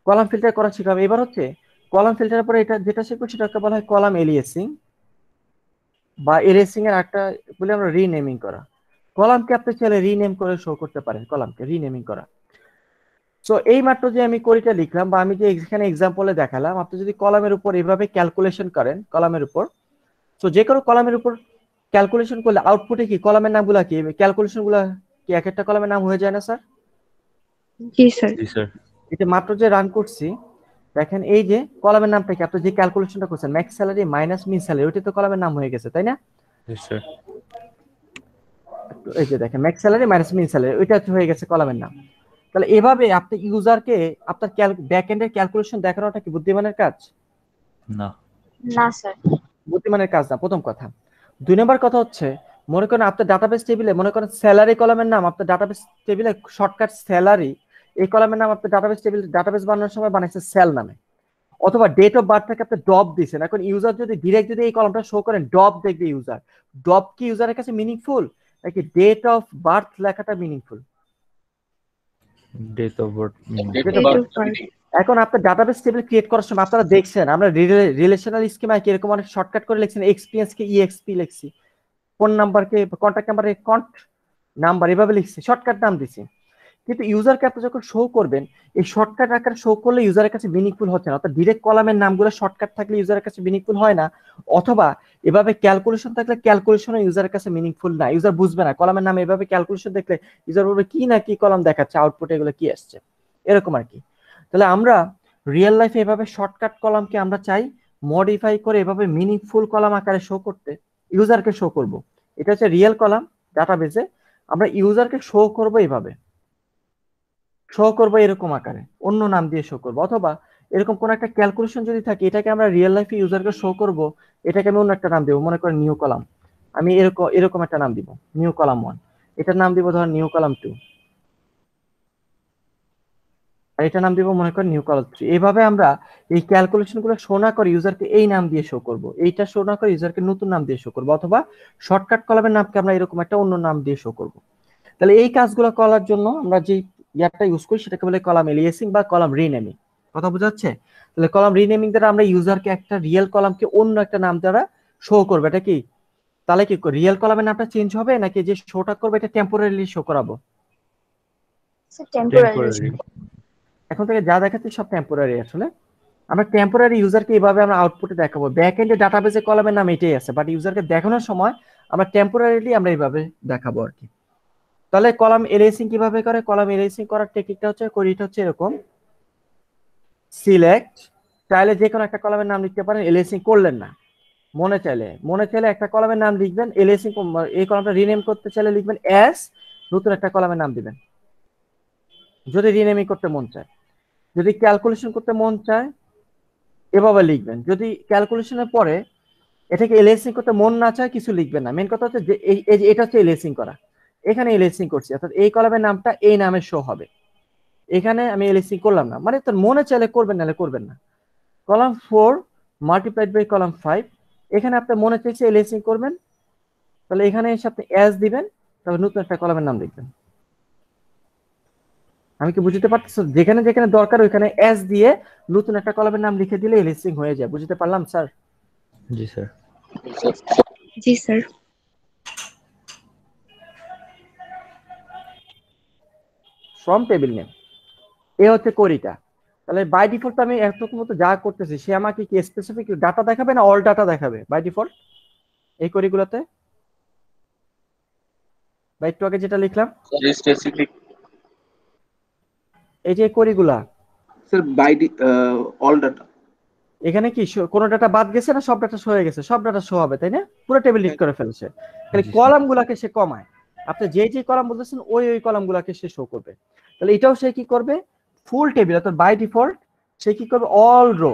কলাম ফিল্টার করা শিখলাম। এবার হচ্ছে কলাম ফিল্টারের পরে এটা যেটা শিখবো সেটাকে বলা হয় কলাম এলিয়াসিং, বা এলিয়াসিং এর একটা বলে আমরা রিনেমিং করা। কলামকে আপনি চাইলে রিনেম করে শো করতে পারেন, কলামকে রিনেমিং করা। সো এই মাত্র যে আমি কোরিটা লিখলাম, বা আমি যে এখানে এক্সাম্পলে দেখালাম, আপনি যদি কলামের উপর এভাবে ক্যালকুলেশন করেন, কলামের উপর, সো যে কোনো কলামের উপর ক্যালকুলেশন করলে আউটপুটে কি কলামের নামগুলো কি, ক্যালকুলেশন গুলা কি এক একটা কলামের নাম হয়ে যায় না স্যার? জি স্যার। জি স্যার। এটা মাত্র যে রান করছি, দেখেন এই যে কলামের নামটা কি, আপনি যে ক্যালকুলেশনটা করছেন ম্যাক্স স্যালারি মাইনাস মিন স্যালারি, ওইটা তো কলামের নাম হয়ে গেছে, তাই না? জি স্যার। এই যে দেখেন ম্যাক্স স্যালারি মাইনাস মিন স্যালারি, ওইটা হয়ে গেছে কলামের নাম। তাহলে এভাবে আপনি ইউজারকে আপনার ব্যাক এন্ডের ক্যালকুলেশন দেখানোটা কি বুদ্ধিমানের কাজ? না। না স্যার। বুদ্ধিমানের কাজ না, প্রথম কথা। 2 নম্বর কথা হচ্ছে, মনে করেন আপনার ডাটাবেস টেবিলে, মনে করেন স্যালারি কলামের নাম, আপনার ডাটাবেস টেবিলে শর্টকাট স্যালারি, এই কলামের নাম আপনার ডাটাবেস বানানোর সময় বানাইছে সেল নামে, অথবা ডেট অফ বার্থ থেকে আপনি ডব দিয়েছেন। এখন ইউজার যদি ডিরেক্ট যদি এই কলামটা শো করেন, ডব দেখবে ইউজার। ডব কি ইউজারের কাছে মিনিংফুল, নাকি ডেট অফ বার্থ লেখাটা মিনিংফুল? Date of birth. এখন আপনার ডাটাবেস টেবিল ক্রিয়েট করার সময় আপনারা দেখছেন, আমরা রিলেশনাল স্কিমায় কি এরকম অনেক শর্টকাট করে লিখছেন, এক্সপিরিয়েন্স কে ইএক্সপি লিখছি, ফোন নাম্বারকে কন্ট্যাক্ট নাম্বারে কন্ট নাম্বার এভাবে লিখছি, শর্টকাট নাম দিছি। কিন্তু ইউজারকে আপনি যখন শো করবেন, এই শর্টকাট আকারে শো করলে ইউজারের কাছে মিনিংফুল হচ্ছে না। অর্থাৎ ডিরেক্ট কলামের নামগুলো শর্টকাট থাকলে ইউজারের কাছে মিনিংফুল হয় না, অথবা এভাবে ক্যালকুলেশন থাকলে ক্যালকুলেশনও ইউজারের কাছে মিনিংফুল না, ইউজার বুঝবে না। কলামের নামে এভাবে ক্যালকুলেশন দেখলে ইউজার বলবে কি না কি কলাম দেখাচ্ছে, আউটপুটে এগুলো কি আসছে, এরকম আর কি। তাহলে আমরা রিয়েল লাইফে এভাবে শর্টকাট কলামকে আমরা চাই মডিফাই করে এভাবে মিনিংফুল কলাম আকারে শো করতে, ইউজারকে শো করব। এটা হচ্ছে রিয়েল কলাম ডাটাবেসে, আমরা ইউজারকে শো করব, এইভাবে শো করব এরকম আকারে, অন্য নাম দিয়ে শো করব, অথবা এরকম কোন একটা ক্যালকুলেশন যদি থাকে, এটাকে আমরা রিয়েল লাইফে ইউজারকে শো করব, এটাকে আমি অন্য একটা নাম দেবো, মনে করেন নিউ কলাম। আমি এরকম একটা নাম দিব, নিউ কলাম 1, এটার নাম দিব ধর নিউ কলাম 2, আর এটার নাম দিব মনে করেন নিউ কলাম 3। এইভাবে আমরা এই ক্যালকুলেশন গুলো শো না করে ইউজারকে এই নাম দিয়ে শো করব, এইটা শো না করে ইউজারকে নতুন নাম দিয়ে শো করব, অথবা শর্টকাট কলামের নামকে আমরা এরকম একটা অন্য নাম দিয়ে শো করব। তাহলে এই কাজগুলো করার জন্য আমরা যে ইয়ারটা ইউজ করি সেটাকে বলে কলাম এলিয়াসিং বা কলাম রিনেমিং। কথা বোঝা যাচ্ছে? তাহলে কলাম রিনেমিং দ্বারা আমরা ইউজারকে একটা রিয়েল কলামকে অন্য একটা নাম দ্বারা শো করবে। এটা কি তাহলে কি রিয়েল কলামের নামটা চেঞ্জ হবে নাকি যে শোটা করবে এটা টেম্পোরারিলি শো করাবো? টেম্পোরারি। এখন থেকে যা দেখাচ্ছি সব টেম্পোরারি। আসলে আমরা টেম্পোরারি ইউজারকে এইভাবে আমরা আউটপুটে দেখাবো। ব্যাক এন্ডে ডাটাবেসে কলামের নাম এটাই আছে, বাট ইউজারকে দেখানোর সময় আমরা টেম্পোরারিলি আমরা এইভাবে দেখাবো আর কি। তাহলে কলাম এলিয়াসিং কিভাবে করে? কলাম এলিয়াসিং করার টেকনিকটা হচ্ছে কোডিটা হচ্ছে এরকম, সিলেক্ট, চাইলে যে কোনো একটা কলামের নাম লিখতে পারেন, এলিয়াসিং করলেন না, মনে চাইলে একটা কলামের নাম লিখবেন, এলিয়াসিং এই কলামটা রিনেম করতে চাইলে লিখবেন এস, নতুন একটা কলামের নাম দিবেন যদি রিনেমিং করতে মন চায়। যদি ক্যালকুলেশন করতে মন চায় এভাবে লিখবেন। যদি ক্যালকুলেশনের পরে এটাকে এলিয়াসিং করতে মন না চায় কিছু লিখবেন না। মেন কথা হচ্ছে যে এটা হচ্ছে এলিয়াসিং করা, এখানে এলিয়াসিং করছি, অর্থাৎ এই কলামের নামটা এই নামে শো হবে, এখানে আমি এলিয়াসিং করলাম না, মানে তোর মনে চাইলে করবেন নাহলে করবেন না। কলাম 4 মাল্টিপ্লাইড বাই কলাম 5, এখানে আপনি মনে চাইছে এলিয়াসিং করবেন, তাহলে এখানে এসে আপনি এস দিবেন, তারপর নতুন একটা কলামের নাম লিখবেন। আমি কি বুঝতে পারতেছি? যেখানে যেখানে দরকার ওইখানে এস দিয়ে নতুন একটা কলামের নাম লিখে দিলে এলিয়াসিং হয়ে যায়। বুঝতে পারলাম স্যার? জি স্যার। জি স্যার। ফ্রম টেবিল নেম এ হচ্ছে কোরিটা। তাহলে বাই ডিফল্ট আমি এতটুকু মতো যা করতেছি সে আমাকে কি স্পেসিফিক ডাটা দেখাবে না অল ডাটা দেখাবে বাই ডিফল্ট এই কোরিগুলোতে? বা একটু আগে যেটা লিখলাম স্পেসিফিক এই যে কোরিগুলা স্যার বাই অল ডাটা, এখানে কি কোন ডাটা বাদ গেছে না সব ডাটা শো হয়ে গেছে? সব ডাটা শো হবে, তাই না? পুরো টেবিল লিড করে ফেলছে। তাহলে কলাম গুলাকে সে কমায়, আপনি যে কলাম বলতেছেন ওই কলাম গুলাকে সে শো করবে। তাহলে এটাও সে কি করবে? ফুল টেবিল অর্থাৎ বাই ডিফল্ট সে কি করবে? অল রো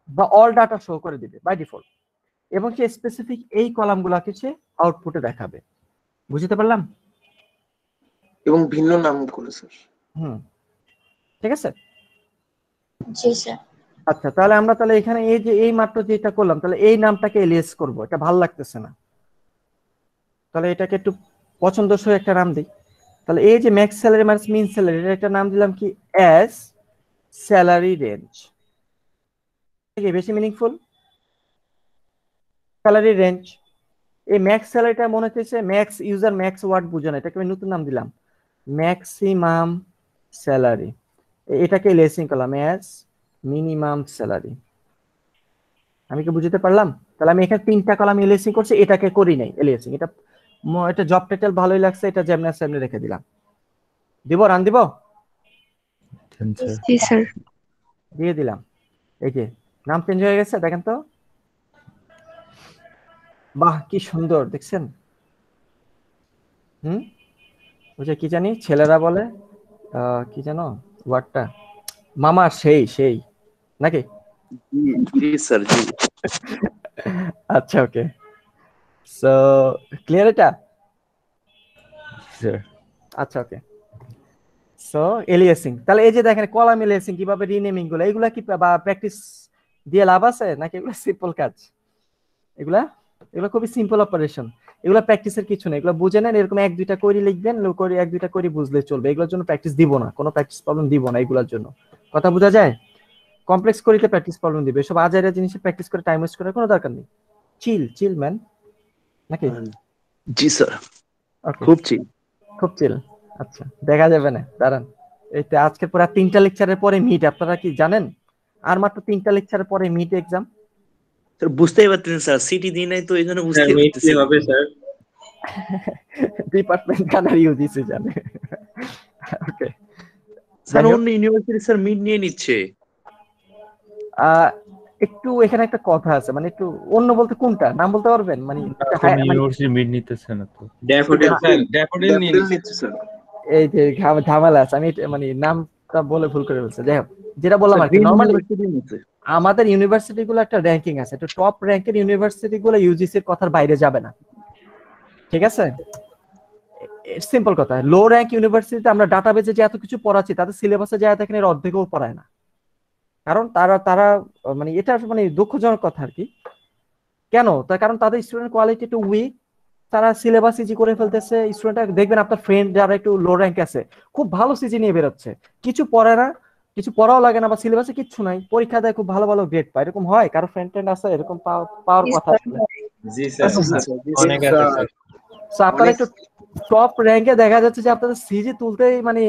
বা অল ডাটা শো করে দিবে বাই ডিফল্ট, এবং সে স্পেসিফিক এই কলাম গুলাকে সে আউটপুটে দেখাবে। বুঝতে পারলাম? এবং ভিন্ন নাম করে স্যার। ঠিক আছে। জি স্যার। আচ্ছা, তাহলে আমরা তাহলে এখানে এই যে এই মাত্র যেটা করলাম, তাহলে এই নামটাকে এলিয়াস করব, এটা ভালো লাগতেছে না, তাহলে এটাকে একটু পছন্দসই একটা নাম দিই। তাহলে এই যে ম্যাক্স স্যালারি মাইনাস মিন স্যালারি, এর একটা নাম দিলাম কি এস স্যালারি রেঞ্জ। ঠিক আছে, বেশি মিনিংফুল স্যালারি রেঞ্জ। এই ম্যাক্স স্যালারিটা মনে হচ্ছে ম্যাক্স ইউজার ম্যাক্স ওয়ার্ড বুঝে না, এটাকে আমি নতুন নাম দিলাম ম্যাক্সিমাম স্যালারি। এটাকে এলিয়াসিং করলাম এস মিনিমাম স্যালারি। আমি কি বুঝতে পারলাম? তাহলে আমি এখানে 3টা কলাম এলিয়াসিং করছি, এটাকে করি নাই এলিয়াসিং। এটা জব টাইটেল ভালোই লাগছে, এটা যেমন সেমনি রেখে দিলাম। দিব রান দিব? জি স্যার। দিয়ে দিলাম। এই যে নাম চেঞ্জ হয়ে গেছে, দেখেন তো, বাহ কি সুন্দর দেখছেন। ওই যে কি জানি ছেলেরা বলে কি জানো ওয়ার্ডটা, মামা সেই সেই নাকি? জি স্যার জি। আচ্ছা ওকে, সো ক্লিয়ার এটা? স্যার আচ্ছা ওকে, সো এলিয়াসিং। তাহলে এই যে দেখেন কলাম এলিয়াসিং কিভাবে রিনেমিং গুলো, এগুলা কি বা প্র্যাকটিস দিয়ে লাভ আছে নাকি এগুলো সিম্পল কাজ? এগুলা খুবই সিম্পল অপারেশন, এগুলা প্র্যাকটিসের কিছু নেই, এগুলো বুঝে নেন। এরকম 1-2টা কোয়েরি লিখবেন, কোয়েরি 1-2টা কোয়েরি বুঝলে চলবে, এগুলোর জন্য প্র্যাকটিস দিব না, কোনো প্র্যাকটিস প্রবলেম দিব না এগুলোর জন্য। কথা বোঝা যায়? কমপ্লেক্স কোয়েরিতে প্র্যাকটিস প্রবলেম দিবে, সব আজাইরা জিনিসে প্র্যাকটিস করে টাইম ওয়েস্ট করার কোনো দরকার নেই। চিল ম্যান নাকি? জি স্যার, ওকে খুব চিল। খুব চিল। আচ্ছা দেখা যাবে না, দাঁড়ান। এইটা আজকে পুরো 3টা লেকচারের পরে মিড, আপনারা কি জানেন? আর মাত্র 3টা লেকচারের পরে মিড এক্সাম। স্যার বুঝতেই পারতেছেন স্যার, সিটি দিই নাই তো এইজন্য বুঝতেই পারতেছি। হবে স্যার, ডিপার্টমেন্ট কানার ইউজিসি জানে। ওকে স্যার অন্য ইউনিভার্সিটি স্যার মিড নিয়ে নিচ্ছে। একটু এখানে একটা কথা আছে, মানে একটু অন্য বলতে কোনটা নাম বলতে পারবেন? মানে ইউনিভার্সিটি মিড নিতেছে না তো। ড্যাফোডিল স্যার, ড্যাফোডিল নিয়ে নিচ্ছে স্যার। এই যে ঝামেলা আছে, আমি মানে নামটা বলে ভুল করে ফেলছি। যাই হোক যেটা বললাম আর কি নরমাল ইউনিভার্সিটি নিচ্ছে আমাদের ইউনিভার্সিটি গুলো একটা র্যাঙ্কিং আছে, তো টপ র্যাঙ্কের ইউনিভার্সিটি গুলো ইউজিসির কথার বাইরে যাবে না, ঠিক আছে? সিম্পল কথা। লো র্যাঙ্ক ইউনিভার্সিটিতে আমরা ডাটাবেজে যে এত কিছু পড়াচ্ছি তাদের সিলেবাসে যায় দেখেন এর অর্ধেকও পড়ায় না, কারণ তারা তারা মানে এটা মানে দুঃখজনক কথা আর কি। কেন? তার কারণ তাদের স্টুডেন্ট কোয়ালিটি একটু উইক, তারা সিলেবাস ইজি করে ফেলতেছে। স্টুডেন্ট দেখবেন আপনার ফ্রেন্ড যারা একটু লো র্যাঙ্ক আছে খুব ভালো সিজি নিয়ে বেরোচ্ছে, কিছু পড়ে না, কিছু পড়াও লাগে না, বা সিলেবাসে কিচ্ছু নাই, পরীক্ষা দেয় খুব ভালো ভালো গ্রেড পায়। এরকম হয় কারো ফ্রেন্ড আছে এরকম পাওয়ার কথা আসলে? জি স্যার, অনেক আছে স্যার। সো আপনারা একটু টপ র্যাঙ্কে দেখা যাচ্ছে যে আপনাদের সিজি তুলতেই মানে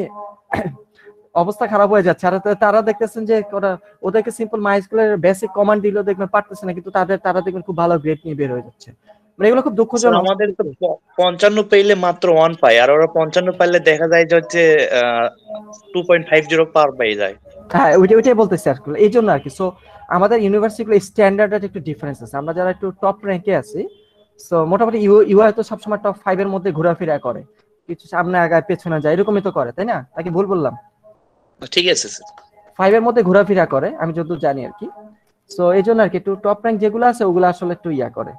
অবস্থা খারাপ হয়ে যাচ্ছে, আর তারা দেখতেছেন যে ওদেরকে সিম্পল মাইস্কুলের বেসিক কমান্ড দিলেও দেখবেন পারতেছে না, কিন্তু তারা দেখবেন খুব ভালো গ্রেড নিয়ে বের হয়ে যাচ্ছে। মানে এগুলো খুব দুঃখজনক। আমাদের তো 55 পাইলে মাত্র 1 পায়, আর ওরা 55 পাইলে দেখা যায় যে হচ্ছে 2.50 পার পেয়ে যায়। হ্যাঁ ওইটাই বলতেছি আর কি, এই জন্য আর কি। সো আমাদের ইউনিভার্সিটিগুলো স্ট্যান্ডার্ডের একটু ডিফারেন্স আছে। আমরা যারা একটু টপ র্যাঙ্কে আছি, সো মোটামুটি ইউআই তো সবসময় টপ 5 এর মধ্যে ঘোরাফেরা করে, কিছু সামনে আগায় পেছনে যায় এরকমই তো করে, তাই না? নাকি ভুল বললাম? ঠিক আছে স্যার, 5 এর মধ্যে ঘোরাফেরা করে আমি যতদূর জানি আর কি। সো এই জন্য আর কি একটু টপ র্যাঙ্ক যেগুলো আছে ওগুলো আসলে একটু করে,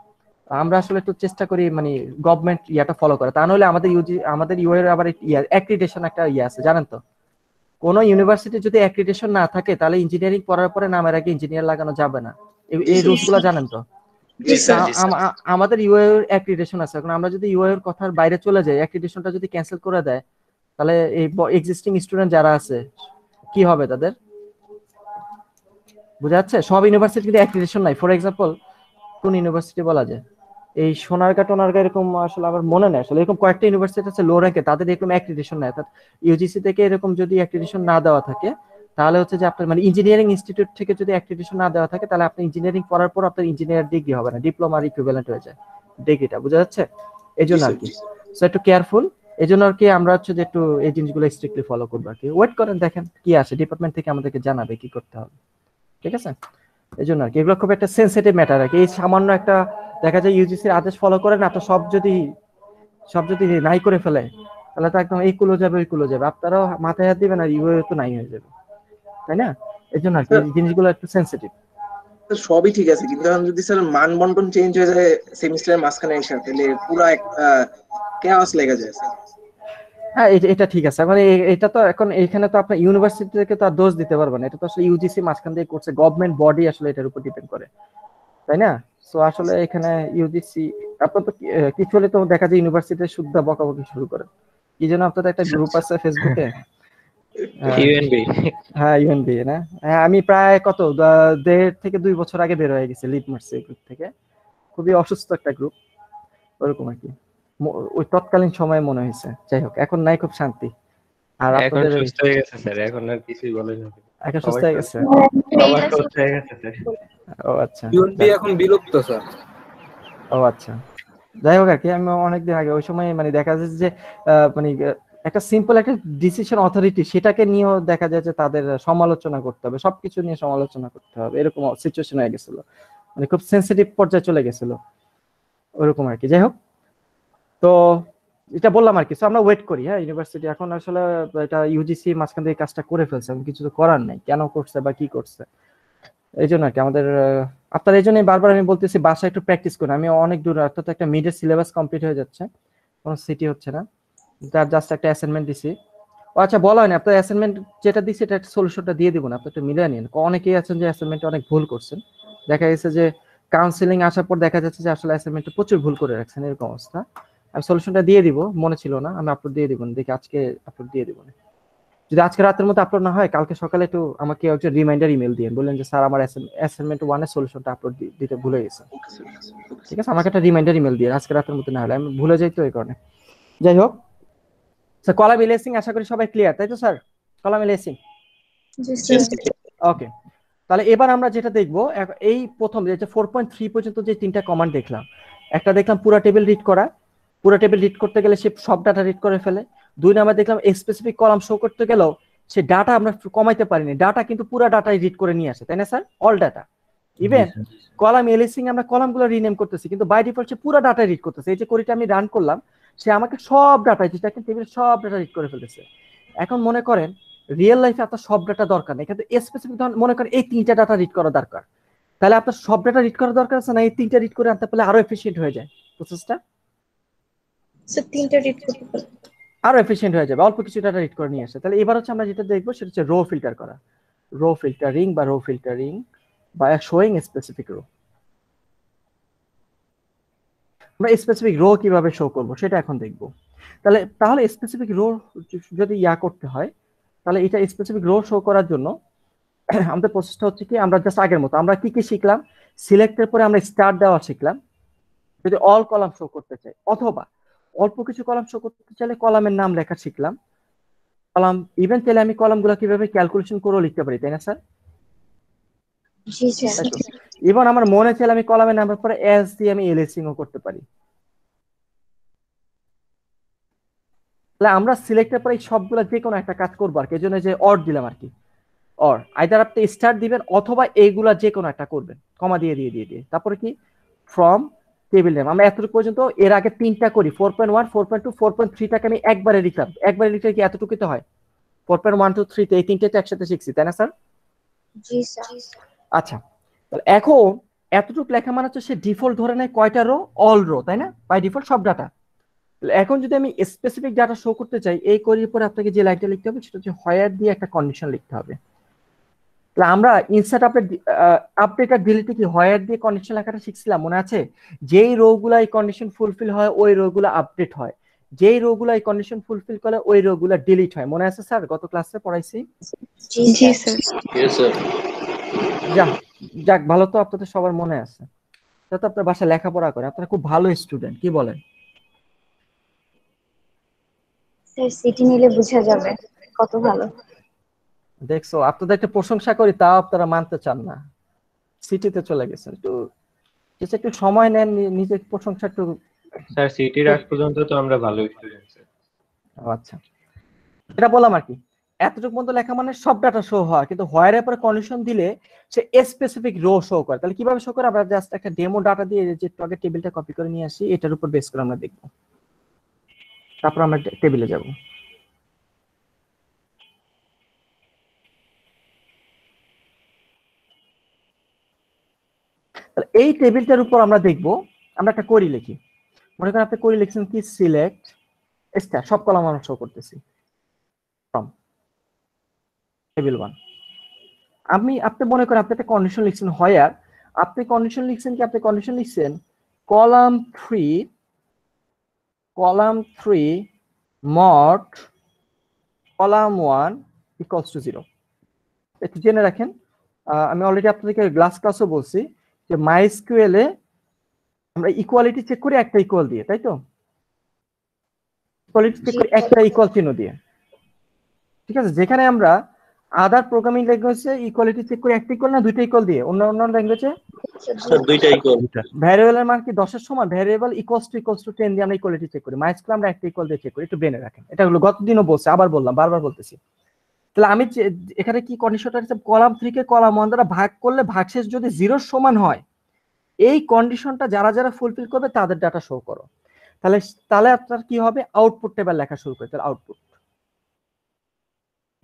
আমরা আসলে একটু চেষ্টা করি মানে গভর্নমেন্ট ইয়াটা ফলো করে, তা নাহলে আমাদের ইউআই এর আবার অ্যাক্রিডিটেশন একটা আছে জানেন তো? কোন ইউনিভার্সিটি যদি অ্যাক্রিডিটেশন না থাকে তাহলে ইঞ্জিনিয়ারিং পড়ার পরে নামের আগে ইঞ্জিনিয়ার লাগানো যাবে না। এই রুলস গুলো জানেন তো? আমাদের ইউআই এর অ্যাক্রিডিটেশন আছে, এখন আমরা যদি ইউআই এর কথার বাইরে চলে যাই, অ্যাক্রিডিটেশনটা যদি ক্যান্সেল করে দেয়, তাহলে এই এক্সিস্টিং স্টুডেন্ট যারা আছে কি হবে তাদের? বুঝা যাচ্ছে? সব ইউনিভার্সিটি কিন্তু অ্যাক্রিডিটেশন নাই। ফর এক্সাম্পল কোন ইউনিভার্সিটি বলা যায়, এই সোনারগাঁ এরকম আসলে আমার মনে নেই, আসলে এরকম কয়েকটা ইউনিভার্সিটি আছে লো র্যাঙ্কে, তাদের এরকম অ্যাক্রিডিটেশন নাই। অর্থাৎ ইউজিসি থেকে এরকম যদি অ্যাক্রিডিটেশন না দেওয়া থাকে তাহলে হচ্ছে যে আপনার মানে ইঞ্জিনিয়ারিং ইনস্টিটিউট থেকে যদি অ্যাক্রিডিটেশন না দেওয়া থাকে তাহলে আপনি ইঞ্জিনিয়ারিং পড়ার পর আপনার ইঞ্জিনিয়ার ডিগ্রি হবে না, ডিপ্লোমার ইকুইভ্যালেন্ট হয়ে যায় ডিগ্রিটা। বুঝা যাচ্ছে? এই জন্য আর কি সো একটু কেয়ারফুল। এই জন্য আর কি আমরা হচ্ছে যে একটু এই জিনিসগুলো স্ট্রিক্টলি ফলো করবো আর কি। ওয়েট করেন, দেখেন কি আসে, ডিপার্টমেন্ট থেকে আমাদেরকে জানাবে কি করতে হবে, ঠিক আছে? এই জন্য আর কি এগুলো খুব একটা সেন্সিটিভ ম্যাটার আর কি। এই সামান্য একটা দেখা যায় ইউজিসির আদেশ ফলো করে না, তো সব যদি নাই করে ফেলে তাহলে তো একদম এই কুলো যাবে ওই কুলো যাবে, আপনারাও মাথায় হাত দিবেন আর ইউএ তো নাই হয়ে যাবে, তাই না? এই জন্য আর কি জিনিসগুলো একটু সেন্সিটিভ। সবই ঠিক আছে, কিন্তু এখন যদি স্যার মান বন্টন চেঞ্জ হয়ে যায় সেমিস্টারের মাঝখানে এসে, তাহলে পুরো কেওয়াস লেগে যায় স্যার। হ্যাঁ এটা ঠিক আছে, মানে এটা তো এখন এখানে তো আপনার ইউনিভার্সিটি থেকে তো আর দোষ দিতে পারবেন না, এটা তো আসলে ইউজিসি মাঝখান দিয়ে করছে, গভর্নমেন্ট বডি আসলে এটার উপর ডিপেন্ড করে, তাই না? সো আসলে এখানে ইউজিসি আপনার তো কিছু হলে তো দেখা যায় ইউনিভার্সিটির শুদ্ধ বকাবকি শুরু করে। কি যেন আপনাদের একটা গ্রুপ আছে ফেসবুকে, ইউএনবি। হ্যাঁ ইউএনবি না? হ্যাঁ আমি প্রায় 1.5 থেকে 2 বছর আগে বের হয়ে গেছি, লিভ মারছি এই গ্রুপ থেকে। খুবই অসুস্থ একটা গ্রুপ, ওরকম আর কি ওই তৎকালীন সময়ে মনে হয়েছে। যাই হোক, এখন নাই, খুব শান্তি। আর এখন আপনাদের সুস্থ হয়ে গেছে স্যার, এখন আর কিছুই বলে না। এখন সুস্থ হয়ে গেছে? সবাই সুস্থ হয়ে গেছে স্যার। ও আচ্ছা, ইউএনবি এখন বিলুপ্ত স্যার। ও আচ্ছা, যাই হোক আর কি। আমি অনেকদিন আগে ওই সময় মানে দেখা যাচ্ছে যে মানে একটা সিম্পল একটা ডিসিশন অথরিটি, সেটাকে নিয়েও দেখা যায় যে তাদের সমালোচনা করতে হবে, সবকিছু নিয়ে সমালোচনা করতে হবে, এরকম সিচুয়েশন হয়ে গেছিল, মানে খুব সেন্সিটিভ পর্যায়ে চলে গেছিল ওরকম আর কি। যাই হোক, তো এটা বললাম আর কি। আমরা ওয়েট করি, হ্যাঁ ইউনিভার্সিটি এখন আসলে এটা ইউজিসি মাঝখান থেকে কাজটা করে ফেলছে, এখন কিছু তো করার নাই, কেন করছে বা কি করছে এই জন্য আর কি আমাদের আপনার এই জন্যই বারবার আমি বলতেছি বাসায় একটু প্র্যাকটিস করুন। আমি অনেক দূর, অর্থাৎ একটা মিডের সিলেবাস কমপ্লিট হয়ে যাচ্ছে, কোনো সিটি হচ্ছে না, তার জাস্ট একটা অ্যাসাইনমেন্ট দিছি। ও আচ্ছা, বলা হয়নি আপনার অ্যাসাইনমেন্ট যেটা দিছি এটা সলিউশনটা দিয়ে দিব না, আপনি একটু মিলিয়ে নিন। অনেকেই আছেন যে অ্যাসাইনমেন্টে অনেক ভুল করছেন, দেখা গেছে যে কাউন্সিলিং আসার পর দেখা যাচ্ছে যে আসলে অ্যাসাইনমেন্টে প্রচুর ভুল করে রাখছেন, এরকম অবস্থা। আমি সলিউশনটা দিয়ে দিব, মনে ছিল না, আমি আপলোড দিয়ে দিব, দেখি আজকে আপলোড দিয়ে দিব। যদি আজকে রাতের মধ্যে আপলোড না হয়, কালকে সকালে একটু আমাকে একটা রিমাইন্ডার ইমেল দিয়ে বললেন যে স্যার আমার অ্যাসাইনমেন্ট 1 এর সলিউশনটা আপলোড দিতে ভুলে গেছে, ঠিক আছে? আমাকে একটা রিমাইন্ডার ইমেল দিয়ে, আজকে রাতের মধ্যে না হলে আমি ভুলে যাই তো এই কারণে। যাই হোক স্যার, কলাম ইলেসিং আশা করি সবাই ক্লিয়ার, তাই তো স্যার? কলাম ইলেসিং, ওকে। তাহলে এবার আমরা যেটা দেখবো, এই প্রথম যে 4.3 পর্যন্ত যে 3টা কমান্ড দেখলাম, একটা দেখলাম পুরো টেবিল রিড করা, পুরো টেবিল রিড করতে গেলে সে সব ডাটা রিড করে ফেলে। 2 নাম্বার দেখলাম স্পেসিফিক কলাম শো করতে গেলেও সে ডাটা আমরা কমাইতে পারিনি, ডাটা কিন্তু পুরো ডাটাই রিড করে নিয়ে আসে, তাই না sir? All data. Even column aliasing আমরা কলামগুলো রিনেম করতেছি, কিন্তু বাই ডিফল্ট সে পুরো ডাটা রিড করতেছে। এই যে কোরিটা আমি রান করলাম, সে আমাকে সব ডাটা, যেটা টেবিল সব ডাটা রিড করে ফেলতেছে। এখন মনে করেন রিয়েল লাইফে আপনার সব ডাটা দরকার নেই, কিন্তু স্পেসিফিক মনে করেন এই 3টা ডাটা রিড করা দরকার, তাহলে আপনার সব ডাটা রিড করা দরকার আছে না, এই 3টা রিড করে আনতে পারলে আরো এফিশিয়েন্ট হয়ে যায় প্রসেসটা, স্যার 3টা রিড করতে পারবো। আরো এফিশিয়েন্ট হয়ে যাবে অল্প কিছু ডাটা রিড করে নিয়ে আসে। তাহলে এবার হচ্ছে আমরা যেটা দেখবো সেটা হচ্ছে রো ফিল্টার করা, রো ফিল্টারিং বা রো ফিল্টারিং বা শোয়িং স্পেসিফিক রো। আমরা স্পেসিফিক রো কিভাবে শো করব সেটা এখন দেখবো। তাহলে স্পেসিফিক রো যদি করতে হয়, তাহলে এটা স্পেসিফিক রো শো করার জন্য আমাদের প্রসেসটা হচ্ছে কি, আমরা জাস্ট আগের মতো আমরা কি কি শিখলাম, সিলেক্টের পরে আমরা স্টার দেওয়া শিখলাম যদি অল কলাম শো করতে চাই, অথবা অল্প কিছু কলাম শো করতে চাইলে কলামের নাম লেখা শিখলাম। কলাম ইভেন চাইলে আমি কলামগুলো কিভাবে ক্যালকুলেশন করেও লিখতে পারি, তাই না স্যার? জি স্যার। ইভেন আমার মনে চাইলে আমি কলামের নামের পরে এস দিয়ে আমি এলিসিং ও করতে পারি। তাহলে আমরা সিলেক্টের পরে সবগুলা যে কোনো একটা কাজ করবো আর কি, এই জন্য যে অর দিলাম আর কি, অর আইদার আপনি স্টার দিবেন অথবা এইগুলা যে কোনো একটা করবেন, কমা দিয়ে দিয়ে দিয়ে দিয়ে তারপরে কি ফ্রম টেবিল নেম। আমরা এতটুকু পর্যন্ত এর আগে 3টা করি, 4.1 4.2 4.3টাকে আমি একবারে লিখলাম, একবারে লিখলে কি এতটুকুই তো হয়? 4.1 2 3 তে এই 3টা তো একসাথে শিখছি, তাই না স্যার? জি স্যার। আচ্ছা, তাহলে এখন এতটুকু লেখা মানে হচ্ছে সে ডিফল্ট ধরে নেয় কয়টা রো, অল রো, তাই না? বাই ডিফল্ট সব ডাটা। এখন যদি আমি স্পেসিফিক ডাটা শো করতে চাই, এই কোয়েরির পরে আপনাকে যে লাইনটা লিখতে হবে সেটা হচ্ছে হোয়ার দিয়ে একটা কন্ডিশন লিখতে হবে। তাহলে আমরা ইনসার্ট আপডেট আর ডিলিটে কি হোয়ার দিয়ে কন্ডিশন লেখাটা শিখছিলাম, মনে আছে? যেই রো গুলা এই কন্ডিশন ফুলফিল হয় ওই রো গুলা আপডেট হয়, যেই রো গুলা এই কন্ডিশন ফুলফিল করে ওই রো গুলা ডিলিট হয়, মনে আছে স্যার? গত ক্লাসে পড়াইছি। জি স্যার। Yes sir. যাক ভালো, তো আপনাদের সবার মনে আছে, তো আপনার বাসায় লেখাপড়া করে, আপনারা খুব ভালো স্টুডেন্ট, কি বলেন? স্যার সিটি নিলে বোঝা যাবে কত ভালো। দেখছো, আপনাদের একটা প্রশংসা করি তাও আপনারা মানতে চান না, সিটিতে চলে গেছেন। একটু সময় নেন, নিজের প্রশংসা একটু। স্যার সিটির আগ পর্যন্ত তো আমরা ভালো স্টুডেন্ট স্যার। আচ্ছা, এটা বললাম আর কি, এতটুকু মতো লেখা মানে সব ডাটা শো হয়, কিন্তু হোয়ারের পরে কন্ডিশন দিলে সে স্পেসিফিক রো শো করে। তাহলে কিভাবে শো করে? আমরা জাস্ট একটা ডেমো ডাটা দিয়ে যে আগে টেবিলটা কপি করে নিয়ে আসি, এটার উপর বেস করে আমরা দেখবো, তারপর আমরা টেবিলে যাব। এই টেবিলটার উপর আমরা দেখব, আমরা একটা কোয়েরি লিখি। মনে করেন আপনি কোয়েরি লিখছেন কি, সিলেক্ট স্টার, সব কলাম আমরা শো করতেছি ফ্রম টেবিল 1। আপনি মনে করেন আপনি একটা কন্ডিশন লিখছেন হোয়ার, আপনি কন্ডিশন লিখছেন কি, আপনি কন্ডিশন লিখছেন column 3 mod column 1 equals to 0। একটু জেনে রাখেন, আমি অলরেডি আপনাদেরকে গ্লাস ক্লাসও বলছি যে মাইএসকিউএল এ আমরা ইকুয়ালিটি চেক করি একটা ইকুয়াল দিয়ে, তাই তো? ইকুয়ালিটি চেক করি একটা ইকুয়াল চিহ্ন দিয়ে, ঠিক আছে? যেখানে আমরা আদার প্রোগ্রামিং ল্যাঙ্গুয়েজে ইকুয়ালিটি চেক করি একটা ইকুয়াল না দুইটা ইকুয়াল দিয়ে, অন্য ল্যাঙ্গুয়েজে স্যার দুইটা ইকুয়াল। ভ্যারিয়েবলের মান কি 10 এর সমান, ভ্যারিয়েবল ইকুয়ালস টু 10 দিয়ে আমরা ইকুয়ালিটি চেক করি। মাইএসকিউএল আমরা একটা ইকুয়াল দিয়ে চেক করি, একটু বেনে রাখেন। এটা হলো গতদিনও বলছি, আবার বললাম, বারবার বলতেছি। তাহলে আমি এখানে কি কন্ডিশনটা আছে, কলাম 3 কে কলাম 1 দ্বারা ভাগ করলে ভাগশেষ যদি 0 এর সমান হয়, এই কন্ডিশনটা যারা যারা ফুলফিল করবে তাদের ডাটা শো করো। তাহলে আপনার কি হবে, আউটপুট টেবিল লেখা শুরু করে। তাহলে আউটপুট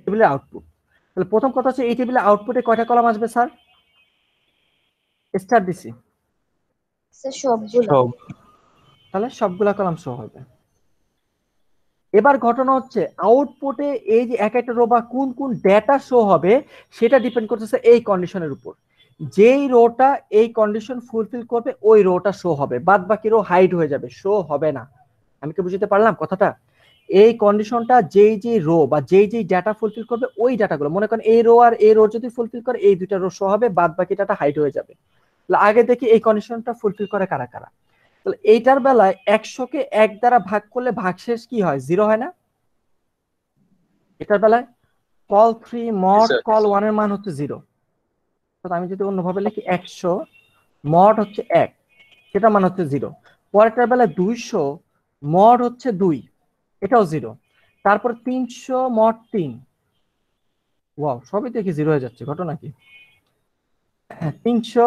টেবিলে আউটপুট, তাহলে প্রথম কথা হচ্ছে এই টেবিলে আউটপুটে কয়টা কলাম আসবে স্যার? স্টার দিছি স্যার সবগুলো। তাহলে সবগুলা কলাম শো হবে। এবার ঘটনা হচ্ছে আউটপুটে এই যে এক একটা রো বা কোন কোন ডেটা শো হবে সেটা ডিপেন্ড করতেছে এই কন্ডিশনের উপর। যেই রোটা এই কন্ডিশন ফুলফিল করবে ওই রোটা শো হবে, বাদ বাকি রো হাইড হয়ে যাবে, শো হবে না। আমি কি বুঝতে পারলাম কথাটা? এই কন্ডিশনটা যেই যেই রো বা যেই যেই ডেটা ফুলফিল করবে ওই ডাটাগুলো, মনে করেন এই রো আর এই রো যদি ফুলফিল করে এই দুইটা রো শো হবে, বাদ বাকি ডাটা হাইড হয়ে যাবে। আগে দেখি এই কন্ডিশনটা ফুলফিল করে কারা কারা। তাহলে এইটার বেলায় 100 কে 1 দ্বারা ভাগ করলে ভাগশেষ কি হয়, 0 হয় না? এটার বেলায় কল 3 মড কল 1 এর মান হচ্ছে 0। আমি যদি অন্যভাবে লিখি 100 মড হচ্ছে 1, সেটা মান হচ্ছে 0। পরেরটার বেলায় 200 মড হচ্ছে 2, এটাও 0। তারপর 300 মড 3, ওয়াও সবই দেখি 0 হয়ে যাচ্ছে, ঘটনা কি? 300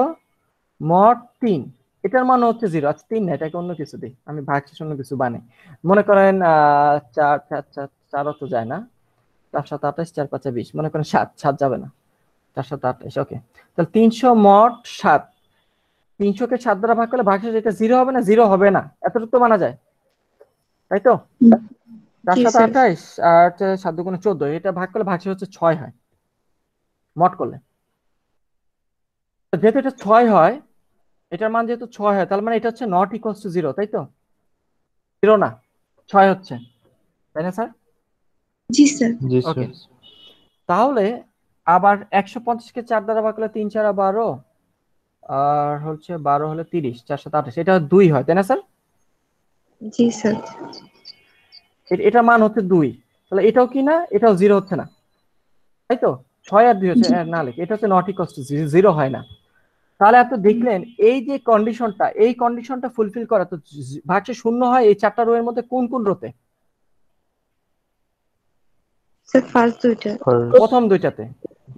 মড 3, এটার মান হচ্ছে 0। আচ্ছা 3 না, এটাকে অন্য কিছু দিই, আমি ভাগশেষ অন্য কিছু বানাই। মনে করেন 4 তো যায় না, 4 7 28 4 5 20 মনে করেন 7 যাবে না, 4 7 28 ওকে। তাহলে 300 মোট 7, 300 কে 7 দ্বারা ভাগ করলে ভাগশেষ এটা 0 হবে না? 0 হবে না, এতটুকু তো মানা যায়, তাই তো? 4 7 28 আর 7 দুগুণে 14, এটা ভাগ করলে ভাগশেষ হচ্ছে 6 হয় মোট করলে। যেহেতু এটা 6 হয়, এটার মান যেহেতু 6 হয়, তার মানে এটা হচ্ছে নট ইকুয়ালস টু 0, তাই তো? 0 না, 6 হচ্ছে, তাই না স্যার? জি স্যার। জি ওকে, স্যার। তাহলে আবার 150 কে 4 দ্বারা ভাগ করলে 3 4 12 আর হচ্ছে 12 হলে 30, 4 7 28, এটা 2 হয়, তাই না স্যার? জি স্যার। এটার মান হচ্ছে 2, তাহলে এটাও কি না, এটাও 0 হচ্ছে না, তাই তো? 6 আর 2 হচ্ছে না, লিখে এটা হচ্ছে নট ইকুয়ালস টু 0 হয় না। তাহলে আপনি দেখলেন এই যে কন্ডিশনটা, এই কন্ডিশনটা ফুলফিল করা তো ভাগশেষ 0 হয় এই 4টা রো এর মধ্যে কোন কোন রোতে? স্যার ফার্স্ট দুইটা। প্রথম দুইটাতে।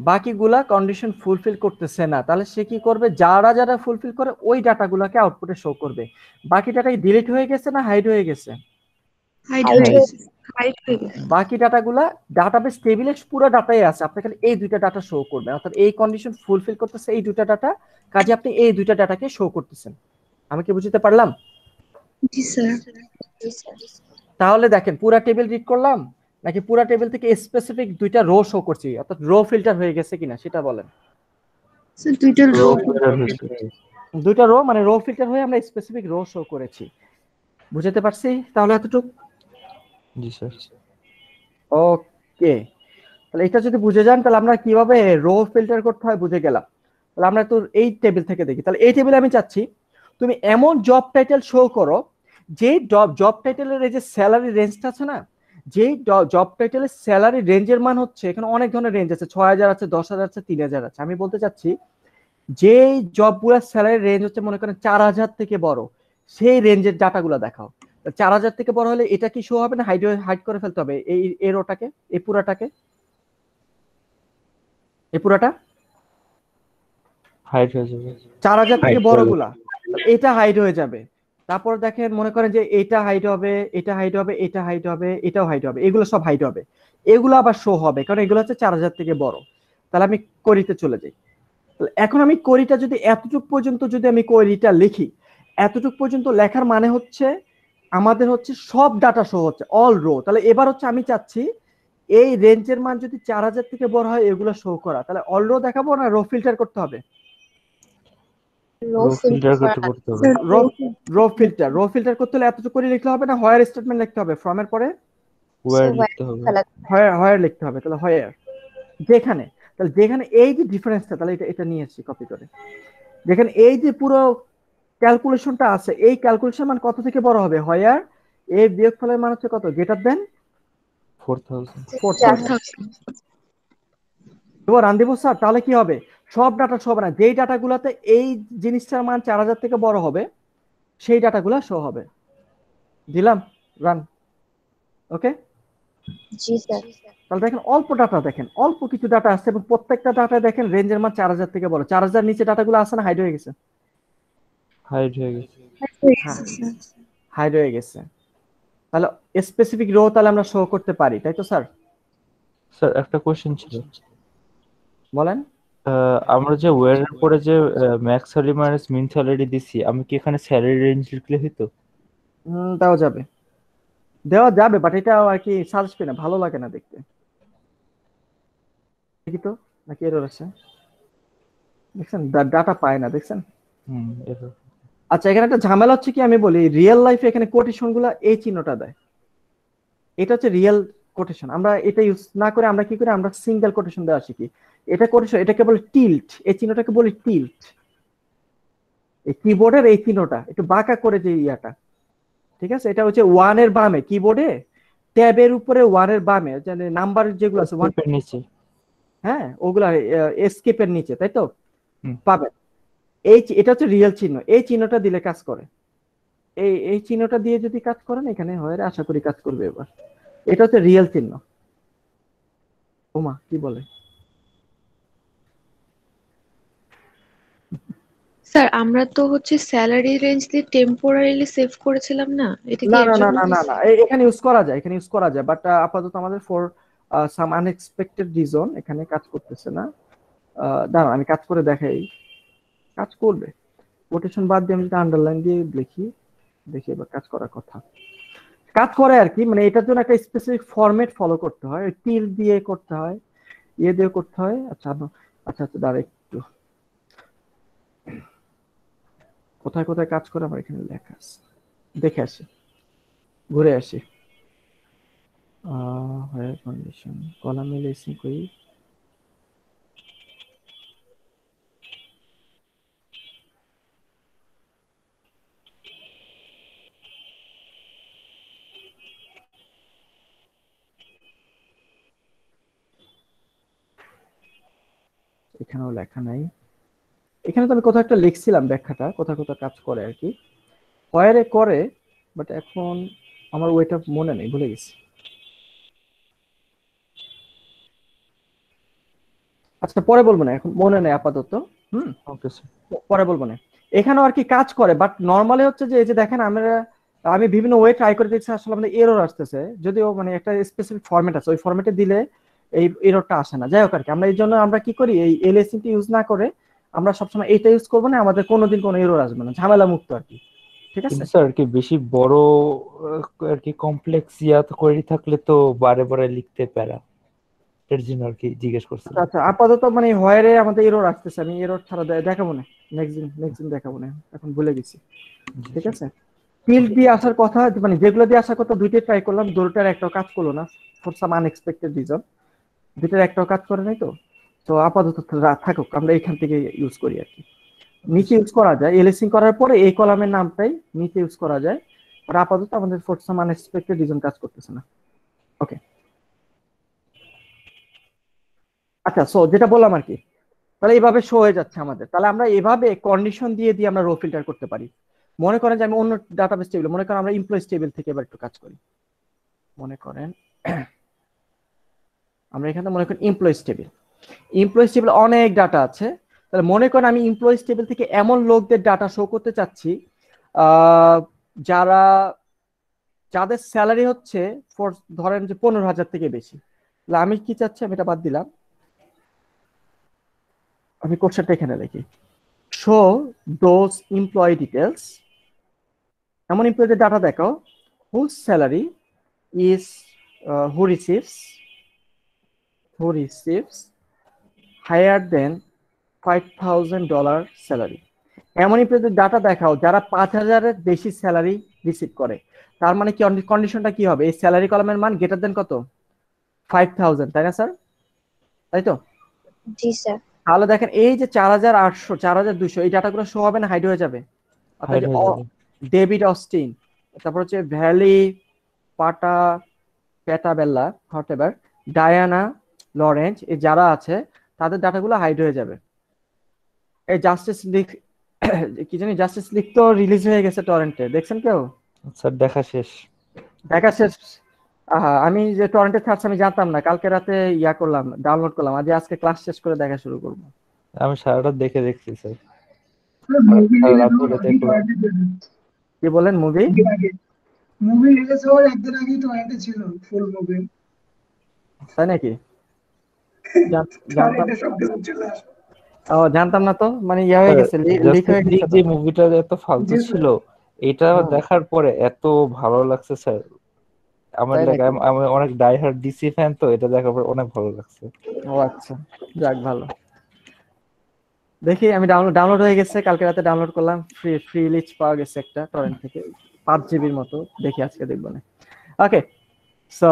বাকিগুলা কন্ডিশন ফুলফিল করতেছে না, তাহলে সে কি করবে? যারা যারা ফুলফিল করে ওই ডাটাগুলোকে আউটপুটে শো করবে। বাকি ডাটা কি ডিলিট হয়ে গেছে না হাইড হয়ে গেছে? হাইড হয়ে গেছে। হাইড হয়ে গেছে। বাকি ডাটাগুলা ডাটাবেস টেবিলে পুরো ডাটাই আছে, আপনি খালি এই দুইটা ডাটা শো করবে, অর্থাৎ এই কন্ডিশন ফুলফিল করতেছে এই দুইটা ডাটা, কাজে আপনি এই দুইটা ডাটাকে শো করতেছেন। আমি কি বুঝতে পারলাম? জি স্যার। তাহলে দেখেন পুরো টেবিল রিড করলাম নাকি পুরো টেবিল থেকে স্পেসিফিক দুইটা রো শো করছি, অর্থাৎ রো ফিল্টার হয়ে গেছে কিনা সেটা বলেন। স্যার দুইটা রো। দুইটা রো মানে রো ফিল্টার হয়ে আমরা স্পেসিফিক রো শো করেছি, বুঝতে পারছি? তাহলে এতটুকু। জি স্যার। ওকে, তাহলে এটা যদি বুঝে যান তাহলে আমরা কিভাবে রো ফিল্টার করতে হয় বুঝে গেলাম। তাহলে আমরা তো এই টেবিল থেকে দেখি, তাহলে এই টেবিলে আমি চাচ্ছি তুমি এমন জব টাইটেল শো করো যে জব টাইটেলের এই যে স্যালারি রেঞ্জটা আছে না, যে জব টাইটেলের স্যালারি রেঞ্জের মান হচ্ছে, এখানে অনেক ধরনের রেঞ্জ আছে, 6000 আছে, 10000 আছে, 3000 আছে। আমি বলতে চাচ্ছি যে জবগুলো স্যালারি রেঞ্জ হচ্ছে মনে করেন 4000 থেকে বড়, সেই রেঞ্জের ডাটাগুলো দেখাও। 4000 থেকে বড় হলে এটা কি শো হবে না হাইড করে ফেলতে হবে এই রোটাকে, এই পুরাটাকে, এই পুরাটা হাইড হয়ে যাবে। 4000 থেকে বড়গুলা এটা হাইড হয়ে যাবে। তারপর দেখেন মনে করেন যে এটা হাইড হবে, এটা হাইড হবে, এটা হাইড হবে, এটাও হাইড হবে, এগুলো সব হাইড হবে, এগুলো আবার শো হবে কারণ এগুলো হচ্ছে 4000 থেকে বড়। তাহলে আমি কোয়েরিতে চলে যাই। এখন আমি কোয়েরিটা যদি এতটুকু পর্যন্ত যদি আমি কোয়েরিটা লিখি, এতটুকু পর্যন্ত লেখার মানে হচ্ছে আমাদের হচ্ছে সব ডাটা শো হচ্ছে অল রো। তাহলে এবার হচ্ছে আমি চাচ্ছি এই রেঞ্জের মান যদি 4000 থেকে বড় হয় এগুলো শো করা, তাহলে অল রো দেখাবো না রো ফিল্টার করতে হবে? রো ফিল্টার করতে হবে। রো ফিল্টার করতে হলে এতটুকু করে লিখলে হবে না, হোয়ার স্টেটমেন্ট লিখতে হবে, ফ্রম এর পরে ওয়্যার লিখতে হবে। হোয়ার লিখতে হবে। তাহলে হোয়ার যেখানে, তাহলে যেখানে এই যে ডিফারেন্সটা, তাহলে এটা নিয়ে আসছি কপি করে, যেখানে এই যে পুরো ক্যালকুলেশনটা আছে, এই ক্যালকুলেশন মান কত থেকে বড় হবে? হোয়ার এই বিয়োগফলের মান হচ্ছে কত? Greater than 4000। এবার রান দিব স্যার, তাহলে কি হবে? সব ডাটা শো হবে না, যেই ডাটাগুলোতে এই জিনিসটার মান 4000 থেকে বড় হবে সেই ডাটাগুলো শো হবে। দিলাম রান। ওকে জি স্যার। তাহলে দেখেন অল্প ডাটা, দেখেন অল্প কিছু ডাটা আসছে এবং প্রত্যেকটা ডাটা দেখেন রেঞ্জের মান 4000 থেকে বড়। 4000 নিচে ডাটাগুলো আছে না হাইড হয়ে গেছে? হাইড হয়ে গেছে। হাইড হয়ে গেছে। তাহলে স্পেসিফিক রো তাহলে আমরা শো করতে পারি, তাই তো স্যার? স্যার একটা কোশ্চেন ছিল। বলেন। আমরা যে ওয়্যারের পরে যে ম্যাক্স স্যালারি মাইনাস মিন স্যালারি দিছি, আমি কি এখানে স্যালারি রেঞ্জ লিখলে হতো? দেওয়া যাবে বাট এটা আর কি সার্চ পেয়ে না, ভালো লাগে না দেখতে। দেখি তো নাকি এরর আছে, দেখছেন ডাটা পায় না, দেখছেন? এরর। আচ্ছা এখানে একটা ঝামেলা হচ্ছে কি আমি বলি, রিয়েল লাইফে এখানে কোটেশন গুলা এই চিহ্নটা দেয়, এটা হচ্ছে রিয়েল কোটেশন। আমরা এটা ইউজ না করে আমরা কি করি, আমরা সিঙ্গেল কোটেশন দেওয়া শিখি। এটা কোটেশন, এটাকে বলে টিল্ট, এই চিহ্নটাকে বলি টিল্ট। এই কিবোর্ডের এই চিহ্নটা একটু বাঁকা করে যে ইয়াটা, ঠিক আছে? এটা হচ্ছে 1 এর বামে, কিবোর্ডে ট্যাবের উপরে 1 এর বামে মানে নাম্বার যেগুলো আছে 1 এর নিচে, হ্যাঁ ওগুলা এসকেপের নিচে, তাই তো পাবেন। এটা হচ্ছে রিয়েল চিহ্ন, এই চিহ্নটা দিলে কাজ করে। এই চিহ্নটা দিয়ে যদি কাজ করেন এখানে হয়, আশা করি কাজ করবে এবার। এটা হচ্ছে রিয়েল চিহ্ন। ওমা কি বলে স্যার আমরা তো হচ্ছে স্যালারি রেঞ্জ দিয়ে টেম্পোরারিলি সেভ করেছিলাম না, এটা কি না এখানে ইউজ করা যায়, এখানে ইউজ করা যায়, বাট আপাতত আমাদের সাম আনএক্সপেক্টেড রিজন এখানে কাজ করতেছে না। দাঁড়ান আমি কাজ করে দেখাই, কাজ করবে। কোটেশন বাদ দিয়ে আমি যদি আন্ডারলাইন দিয়ে লিখি, দেখি এবার কাজ করার কথা, কাজ করে আর কি। মানে এটার জন্য একটা স্পেসিফিক ফরম্যাট ফলো করতে হয়, টিল দিয়ে করতে হয়, ইয়ে দিয়ে করতে হয়। আচ্ছা আচ্ছা দাঁড়া একটু, কোথায় কোথায় কাজ করে আমার এখানে লেখা আছে, দেখে আসি, ঘুরে আসি। হায়ার কন্ডিশন কলামে লেসিং করি, এখানেও লেখা নাই। এখানে তো আমি কোথাও একটা লিখছিলাম ব্যাখ্যাটা, কোথায় কোথায় কাজ করে আর কি, হোয়ারে করে, বাট এখন আমার ওইটা মনে নেই, ভুলে গেছি। আচ্ছা পরে বলবো না, এখন মনে নেই আপাতত। Okay sir. পরে বলবো না। এখানেও আর কি কাজ করে, বাট নর্মালি হচ্ছে যে এই যে দেখেন আমি বিভিন্ন ওয়ে ট্রাই করে দেখছি, আসলে আমাদের এরর আসতেছে, যদিও মানে একটা স্পেসিফিক ফরম্যাট আছে, ওই ফরম্যাটে দিলে এই এররটা আসে না। যাই হোক আর কি, আমরা এই জন্য আমরা কি করি, এই এলএসএনটি ইউজ না করে আমরা সবসময় এটা ইউজ করবো না, আমাদের কোনোদিন কোনো এরর আসবে না, ঝামেলা মুক্ত আর কি। ঠিক আছে কিন্তু স্যার কি বেশি বড় আর কি কমপ্লেক্স ইয়াত করে থাকলে তো বারে বারে লিখতে পারা, এর জন্য আর কি জিজ্ঞেস করছিলাম। আচ্ছা আপাতত মানে হোয়ারে আমাদের এরর আসতেছে, আমি এরর ছাড়া দেখাবো না, নেক্সট দিন দেখাবো না, এখন ভুলে গেছি। ঠিক আছে, টিল দিয়ে আসার কথা, মানে যেগুলো দিয়ে আসার কথা দুইটাই ট্রাই করলাম, দুটোটার একটাও কাজ করলো না ফর সাম আনএক্সপেক্টেড রিজন, দুটোর একটাও কাজ করে নাই। তো আপাতত থাকুক, আমরা এখান থেকে ইউজ করি আর কি। নিচে ইউজ করা যায়, এলএসিং করার পরে এই কলামের নামটাই নিচে ইউজ করা যায়, আর আপাতত আমাদের ফর সাম আনএক্সপেক্টেড রিজন কাজ করতেছে না। ওকে, আচ্ছা সো যেটা বললাম আর কি, তাহলে এইভাবে শো হয়ে যাচ্ছে আমাদের। তাহলে আমরা এভাবে কন্ডিশন দিয়ে আমরা রো ফিল্টার করতে পারি। মনে করেন যে আমি অন্য ডাটাবেস টেবিল, মনে করেন আমরা এমপ্লয়িজ টেবিল থেকে এবার একটু কাজ করি। মনে করেন আমরা এখানে মনে করেন এমপ্লয়িজ টেবিল অনেক ডাটা আছে। তাহলে মনে করেন আমি এমপ্লয়িজ টেবিল থেকে এমন লোকদের ডাটা শো করতে চাচ্ছি যাদের স্যালারি হচ্ছে ধরেন যে 15,000 থেকে বেশি। তাহলে আমি কি চাচ্ছি, আমি এটা বাদ দিলাম, আমি কোশ্চেনটা এখানে লিখি, শো দোজ এমপ্লয়ি ডিটেলস, এমন এমপ্লয়ীদের ডাটা দেখাও whose salary is who receives higher than $5,000 salary. এমন এমপ্লয়ীদের ডাটা দেখাও যারা 5,000-এর বেশি স্যালারি রিসিভ করে। তার মানে কি কন্ডিশনটা কি হবে, এই স্যালারি কলামের মান গ্রেটার দেন কত, 5,000, তাই না স্যার? তাই তো? জি স্যার। তাহলে দেখেন এই যে 4,800 4,200 এই ডাটাগুলো শো হবে না হাইড হয়ে যাবে? ডেভিড অস্টিন, তারপর হচ্ছে ভ্যালি প্যাটাবেল্লা, হোয়াটএভার, ডায়ানা লরেন্স, এই যারা আছে তাদের ডাটাগুলো হাইড হয়ে যাবে। এই জাস্টিস লিগ কি জানি, জাস্টিস লিগ তো রিলিজ হয়ে গেছে টরেন্টে, দেখছেন কেউ? স্যার দেখা শেষ। আমি যে টরেন্টে থাকছি আমি জানতাম না, কালকে রাতে করলাম, ডাউনলোড করলাম, আজকে ক্লাস শেষ করে দেখা শুরু করব। আমি সারাটা দেখছি স্যার। কি বলেন? মুভি রিলিজ হওয়ার একদিন আগেই টরেন্টে ছিল ফুল মুভি। তাই নাকি? জানতাম না তো, মানে হয়ে গেছে, লিক হয়ে গেছে। যে মুভিটা এত ফালতু ছিল, এটা দেখার পরে এত ভালো লাগছে স্যার আমার। আমি অনেক ডাই হার্ড ডিসি ফ্যান, তো এটা দেখার পর অনেক ভালো লাগছে। ও আচ্ছা, যাক ভালো। দেখি আমি ডাউনলোড হয়ে গেছে, কালকে রাতে ডাউনলোড করলাম, ফ্রি লিস্ট পাওয়া গেছে একটা টরেন্ট থেকে, 5 জিবির মতো। দেখি আজকে দেখবো না। ওকে, সো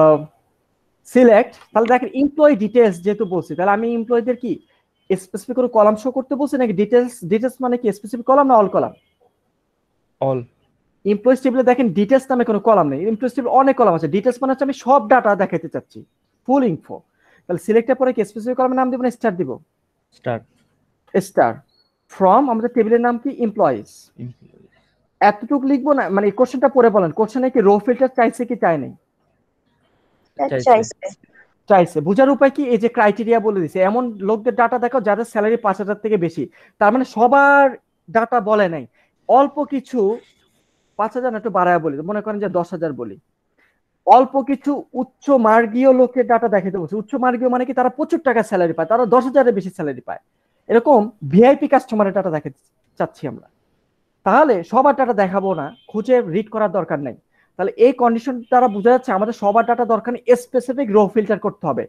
সিলেক্ট। তাহলে দেখেন এমপ্লয়ি ডিটেইলস যেহেতু বলছি, তাহলে আমি এমপ্লয়ীদের কি স্পেসিফিক করে কলাম শো করতে বলছি নাকি ডিটেইলস মানে কি স্পেসিফিক কলাম না অল কলাম? অল। এমপ্লয়িজ টেবিলে দেখেন ডিটেইলস নামে কোনো কলাম নেই, এমপ্লয়িজ টেবিলে অনেক কলাম আছে। ডিটেইলস মানে হচ্ছে আমি সব ডাটা দেখাতে চাচ্ছি, ফুল ইনফো। তাহলে সিলেক্টের পরে কি স্পেসিফিক কলামের নাম দিব না স্টার দিব? স্টার। ফ্রম আমাদের টেবিলের নাম কি এমপ্লয়িজ, এতটুকু লিখবো না? মানে এই কোশ্চেনটা পড়ে বলেন, কোশ্চেনে কি রো ফিল্টার চাইছে কি চাই নাই? চাইছে। বোঝার উপায় কি, এই যে ক্রাইটেরিয়া বলে দিছে, এমন লোকদের ডাটা দেখাও যাদের স্যালারি 5,000 থেকে বেশি। তার মানে সবার ডাটা বলে নাই, অল্প কিছু 5,000 একটু বাড়ায় বলি, মনে করেন যে 10,000 বলি। অল্প কিছু উচ্চ মার্গীয় লোকের ডাটা দেখাতে বলছে। উচ্চ মার্গীয় মানে কি, তারা প্রচুর টাকা স্যালারি পায়, তারা 10,000-এর বেশি স্যালারি পায়, এরকম ভিআইপি কাস্টমারের ডাটা দেখাতে চাচ্ছি আমরা। তাহলে সবার ডাটা দেখাবো না, খুঁজে রিড করার দরকার নাই। তাহলে এই কন্ডিশন দ্বারা বোঝা যাচ্ছে আমাদের সবার ডাটা দরকার নেই, স্পেসিফিক রো ফিল্টার করতে হবে।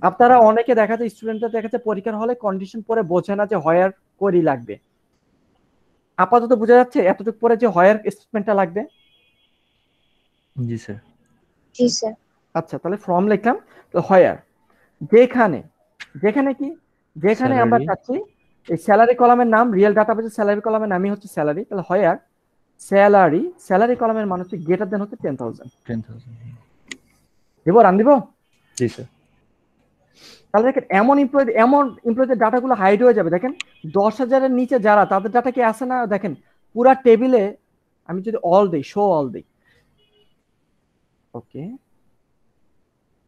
আপনারা অনেকে দেখা যায়, স্টুডেন্টরা দেখা যায় পরীক্ষার হলে কন্ডিশন পরে বোঝে না যে হয়ার কোয়েরি লাগবে। আপাতত বোঝা যাচ্ছে এতটুকু পরে যে হয়ার স্টেটমেন্টটা লাগবে। জি স্যার। জি স্যার। আচ্ছা, তাহলে ফর্ম লিখলাম তো হয়ার, যেখানে কি, যেখানে আমরা চাচ্ছি এই স্যালারি কলামের নাম, রিয়েল ডাটাবেসের স্যালারি কলামের নামই হচ্ছে স্যালারি, তাহলে হয়ার স্যালারি কলামের মান হচ্ছে গ্রেটার দেন হচ্ছে 10,000 দিব, রান দিব। জি স্যার। তাহলে দেখেন এমন এমপ্লয়ীদের ডাটাগুলো হাইড হয়ে যাবে। দেখেন 10,000-এর নিচে যারা, তাদের ডাটা কি আসে না, দেখেন পুরা টেবিলে আমি যদি অল দেই, শো অল দেই, ওকে,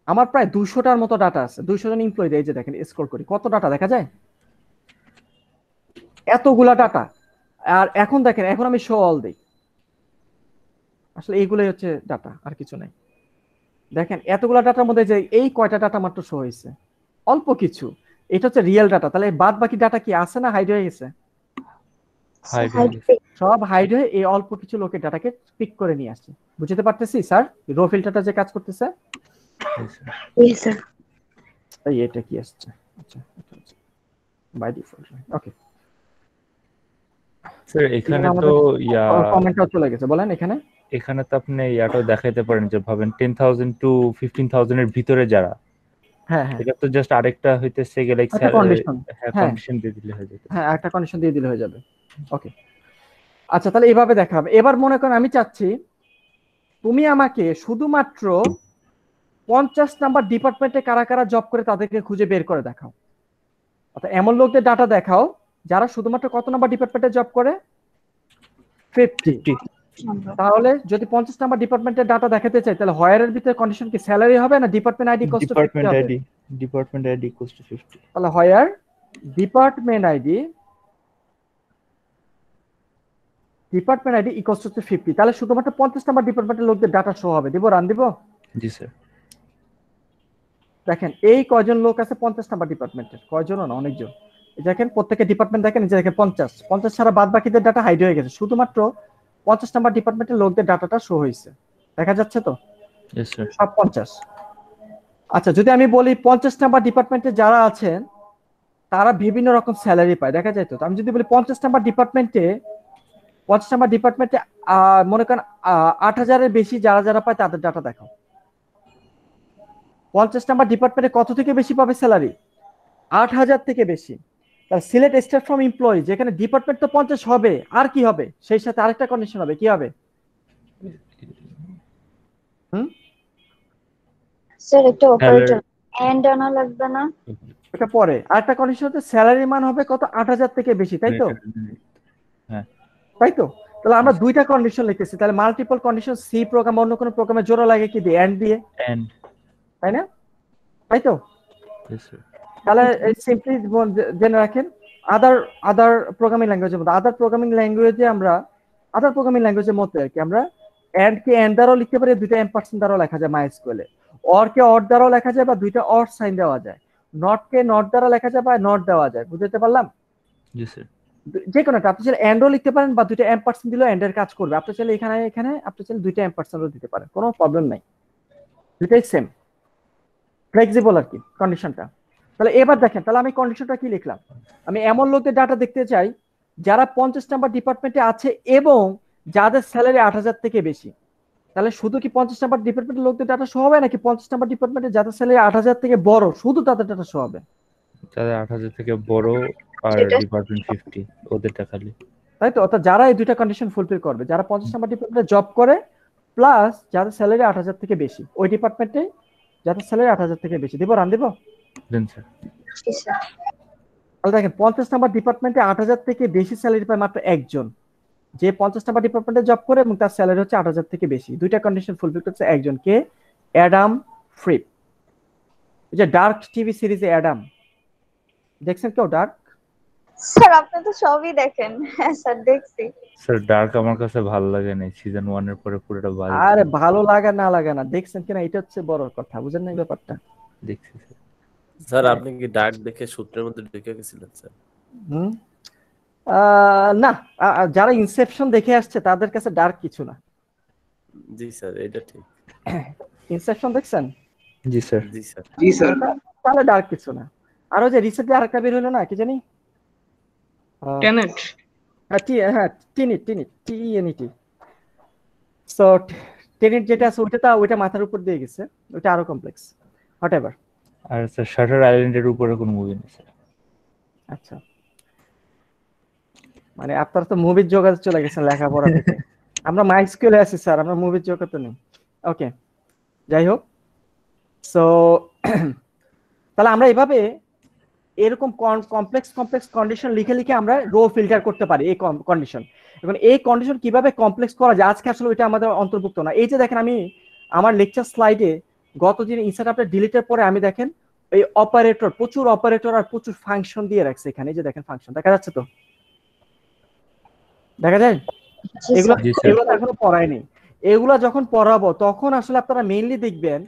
আমার প্রায় 200টার মতো ডাটা আছে, 200 জন এমপ্লয়ী। এই যে দেখেন স্ক্রল করি, কত ডাটা দেখা যায়, এতগুলা ডাটা। আর এখন দেখেন, এখন আমি শো অল দেই, আসলে এইগুলোই হচ্ছে ডাটা, আর কিছু নাই। দেখেন এতগুলা ডাটার মধ্যে যে এই কয়টা ডাটা মাত্র শো হয়েছে, অল্প কিছু, এটা হচ্ছে রিয়েল ডাটা। তাহলে বাদ বাকি ডাটা কি আছে না হাইড হয়ে গেছে? সব হাইড হয়ে এই অল্প কিছু লোকের ডাটাকে পিক করে নিয়ে আসছে। বুঝতে পারতেছি স্যার রো ফিল্টারটা যে কাজ করতেছে? এই এটা কি আসছে? আচ্ছা, বাই ডিফল্ট, ওকে স্যার। এখানে তো কমেন্টটাও চলে গেছে, বলেন। এখানে তো আপনি ইয়াটাও দেখাইতে পারেন যে ভাবেন 10,000 টু 15,000 এর ভিতরে যারা, হ্যাঁ হ্যাঁ, এটা তো জাস্ট আরেকটা হইতেছে গেলে কন্ডিশন দিয়ে দিলে হয়ে যাবে। হ্যাঁ, একটা কন্ডিশন দিয়ে দিলে হয়ে যাবে। ওকে, আচ্ছা, তাহলে এভাবে দেখাবে। এবার মনে করেন আমি চাচ্ছি তুমি আমাকে শুধুমাত্র 50 নাম্বার ডিপার্টমেন্টে কারা কারা জব করে তাদেরকে খুঁজে বের করে দেখাও। অর্থাৎ এমন লোকদের ডাটা দেখাও যারা শুধুমাত্র কত নাম্বার ডিপার্টমেন্টে জব করে, 50। তাহলে যদি 50 নাম্বার ডিপার্টমেন্টের ডাটা দেখাতে চাই, তাহলে হয়ারের ভিতরে কন্ডিশন কি স্যালারি হবে না ডিপার্টমেন্ট আইডি ইকুয়ালস টু 50 হবে? Department ID equals to 50। তাহলে হয়ার ডিপার্টমেন্ট আইডি ইকুয়ালস টু 50। তাহলে শুধুমাত্র 50 নাম্বার ডিপার্টমেন্টের লোকদের ডাটা শো হবে। দিব, রান দিব? জি স্যার। দেখেন এই কয়জন লোক আছে 50 নাম্বার ডিপার্টমেন্টের, কয়জনও না, অনেকজন। দেখেন প্রত্যেকটা ডিপার্টমেন্ট দেখেন, যে দেখেন 50 ছাড়া বাদ বাকিদের ডাটা হাইড হয়ে গেছে, শুধুমাত্র 50 নাম্বার ডিপার্টমেন্টের লোকদের ডাটাটা শো হয়েছে। দেখা যাচ্ছে তো? Yes sir. সব 50। আচ্ছা, যদি আমি বলি 50 নাম্বার ডিপার্টমেন্টে যারা আছেন তারা বিভিন্ন রকম স্যালারি পায়, দেখা যায় তো? আমি যদি বলি 50 নাম্বার ডিপার্টমেন্টে মনে করেন 8,000-এর বেশি যারা যারা পায় তাদের ডাটা দেখাও। 50 নাম্বার ডিপার্টমেন্টে কত থেকে বেশি পাবে স্যালারি? 8,000 থেকে বেশি। তাহলে সিলেক্ট স্টেট ফ্রম এমপ্লয়ি, যেখানে ডিপার্টমেন্ট তো 50 হবে, আর কি হবে? সেই সাথে আরেকটা কন্ডিশন হবে, কি হবে? স্যার একটা অপারেটর এন্ড আনা লাগবে না? এটা পরে। আরেকটা কন্ডিশন হচ্ছে স্যালারি মান হবে কত? 8,000 থেকে বেশি, তাই তো? হ্যাঁ, তাই তো? তাহলে আমরা দুইটা কন্ডিশন লিখতেছি, তাহলে মাল্টিপল কন্ডিশন সি প্রোগ্রাম অন্য কোনো প্রোগ্রামে জোড়া লাগে কি দিয়ে? এন্ড দিয়ে, তাই না? তাই তো? তাহলে সিম্পলি জেনে রাখেন, আদার প্রোগ্রামিং ল্যাঙ্গুয়েজের মধ্যে, আদার প্রোগ্রামিং ল্যাঙ্গুয়েজের মধ্যে আর কি, আমরা এন্ড কে এন্ড দ্বারাও লিখতে পারি, দুইটা এম্পারসেন্ট দ্বারাও লেখা যায় মাইস্কুয়েলে। অর কে অর দ্বারাও লেখা যায়, বা দুইটা অর সাইন দেওয়া যায়। নট কে নট দ্বারা লেখা যায়, বা নট দেওয়া যায়। বুঝতে পারলাম? জি স্যার। যে কোনো একটা, আপনি চাইলে এন্ডও লিখতে পারেন, বা দুইটা এম্পারসেন্ট দিলেও এন্ডের কাজ করবে। আপনি চাইলে এখানে আপনি চাইলে দুইটা এম্পারসেন্টও দিতে পারেন, কোনো প্রবলেম নাই, দুইটাই সেম, ফ্লেক্সিবল আর কি কন্ডিশনটা। তাহলে এবার দেখেন, তাহলে আমি কন্ডিশনটা কি লিখলাম? আমি এমন লোকদের ডাটা দেখতে চাই যারা 50 নাম্বার ডিপার্টমেন্টে আছে এবং যাদের স্যালারি 8,000 থেকে বেশি। তাহলে শুধু কি 50 নাম্বার ডিপার্টমেন্টের লোকদের ডাটা শো হবে, নাকি 50 নাম্বার ডিপার্টমেন্টে যাদের স্যালারি 8,000 থেকে বড় শুধু তাদের ডাটা শো হবে? যাদের 8,000 থেকে বড় আর ডিপার্টমেন্ট 50 ওদেরটা খালি, তাই তো? অর্থাৎ যারা এই দুইটা কন্ডিশন ফুলফিল করবে, যারা 50 নাম্বার ডিপার্টমেন্টে জব করে প্লাস যাদের স্যালারি 8,000 থেকে বেশি, ওই ডিপার্টমেন্টে যাদের স্যালারি 8,000 থেকে বেশি। দিব, রান দিব? দেন স্যার। তাহলে দেখেন 50 নাম্বার ডিপার্টমেন্টে 8,000 থেকে বেশি স্যালারি পায় মাত্র একজন, যে 50 নাম্বার ডিপার্টমেন্টে জব করে এবং তার স্যালারি হচ্ছে 8,000 থেকে বেশি। দুইটা কন্ডিশন ফুলফিল করছে একজন, কে? অ্যাডাম ফ্রিপ। এই যে ডার্ক টিভি সিরিজে অ্যাডাম দেখছেন কেউ? ডার্ক স্যার আপনি তো সবই দেখেন। হ্যাঁ স্যার দেখছি। স্যার ডার্ক আমার কাছে ভালো লাগে না, সিজন 1 এর পরে পুরোটা বাজে আরে ভালো লাগে না লাগে না, দেখছেন কিনা এটা হচ্ছে বড় কথা, বুঝেন না এই ব্যাপারটা? দেখছি স্যার। স্যার আপনি কি ডার্ক দেখে সূত্রের মধ্যে ঢুকে গেছিলেন স্যার? হুম না, যারা ইনসেপশন দেখে আসছে তাদের কাছে ডার্ক কিছু না। জি স্যার, এটা ঠিক। ইনসেপশন দেখছেন? জি স্যার। জি স্যার। জি স্যার। তাহলে ডার্ক কিছু না। আর ওই যে রিসেন্টলি আরেকটা বের হলো না, কি জানি? টেনেট। হ্যাঁ টিএনইটি। সো টেনেট যেটা আছে ওইটা মাথার উপর দিয়ে গেছে, ওইটা আরো কমপ্লেক্স। হোয়াটএভার। আর স্যার শাটার আইল্যান্ডের উপরে কোনো মুভি নেই স্যার। আচ্ছা, মানে আপনারা তো মুভির জগতে চলে গেছেন লেখাপড়া থেকে। আমরা মাই স্কুলে আছি স্যার, আমরা মুভির জগতে নেই। ওকে, যাই হোক। সো তাহলে আমরা এভাবে এরকম কমপ্লেক্স কন্ডিশন লিখে লিখে আমরা রো ফিল্টার করতে পারি এই কন্ডিশন। এখন এই কন্ডিশন কিভাবে কমপ্লেক্স করা যায় আজকে আসলে ওইটা আমাদের অন্তর্ভুক্ত না। এই যে দেখেন আমি আমার লেকচার স্লাইডে গত দিন ইনসার্ট আপনি ডিলিটের পরে আমি দেখেন এই অপারেটর, প্রচুর অপারেটর আর প্রচুর ফাংশন দিয়ে রাখছে এখানে। এই যে দেখেন ফাংশন দেখা যাচ্ছে তো, দেখা যায়? এগুলো এখনো পড়ায়নি। এগুলা যখন পড়াবো তখন আসলে আপনারা মেইনলি দেখবেন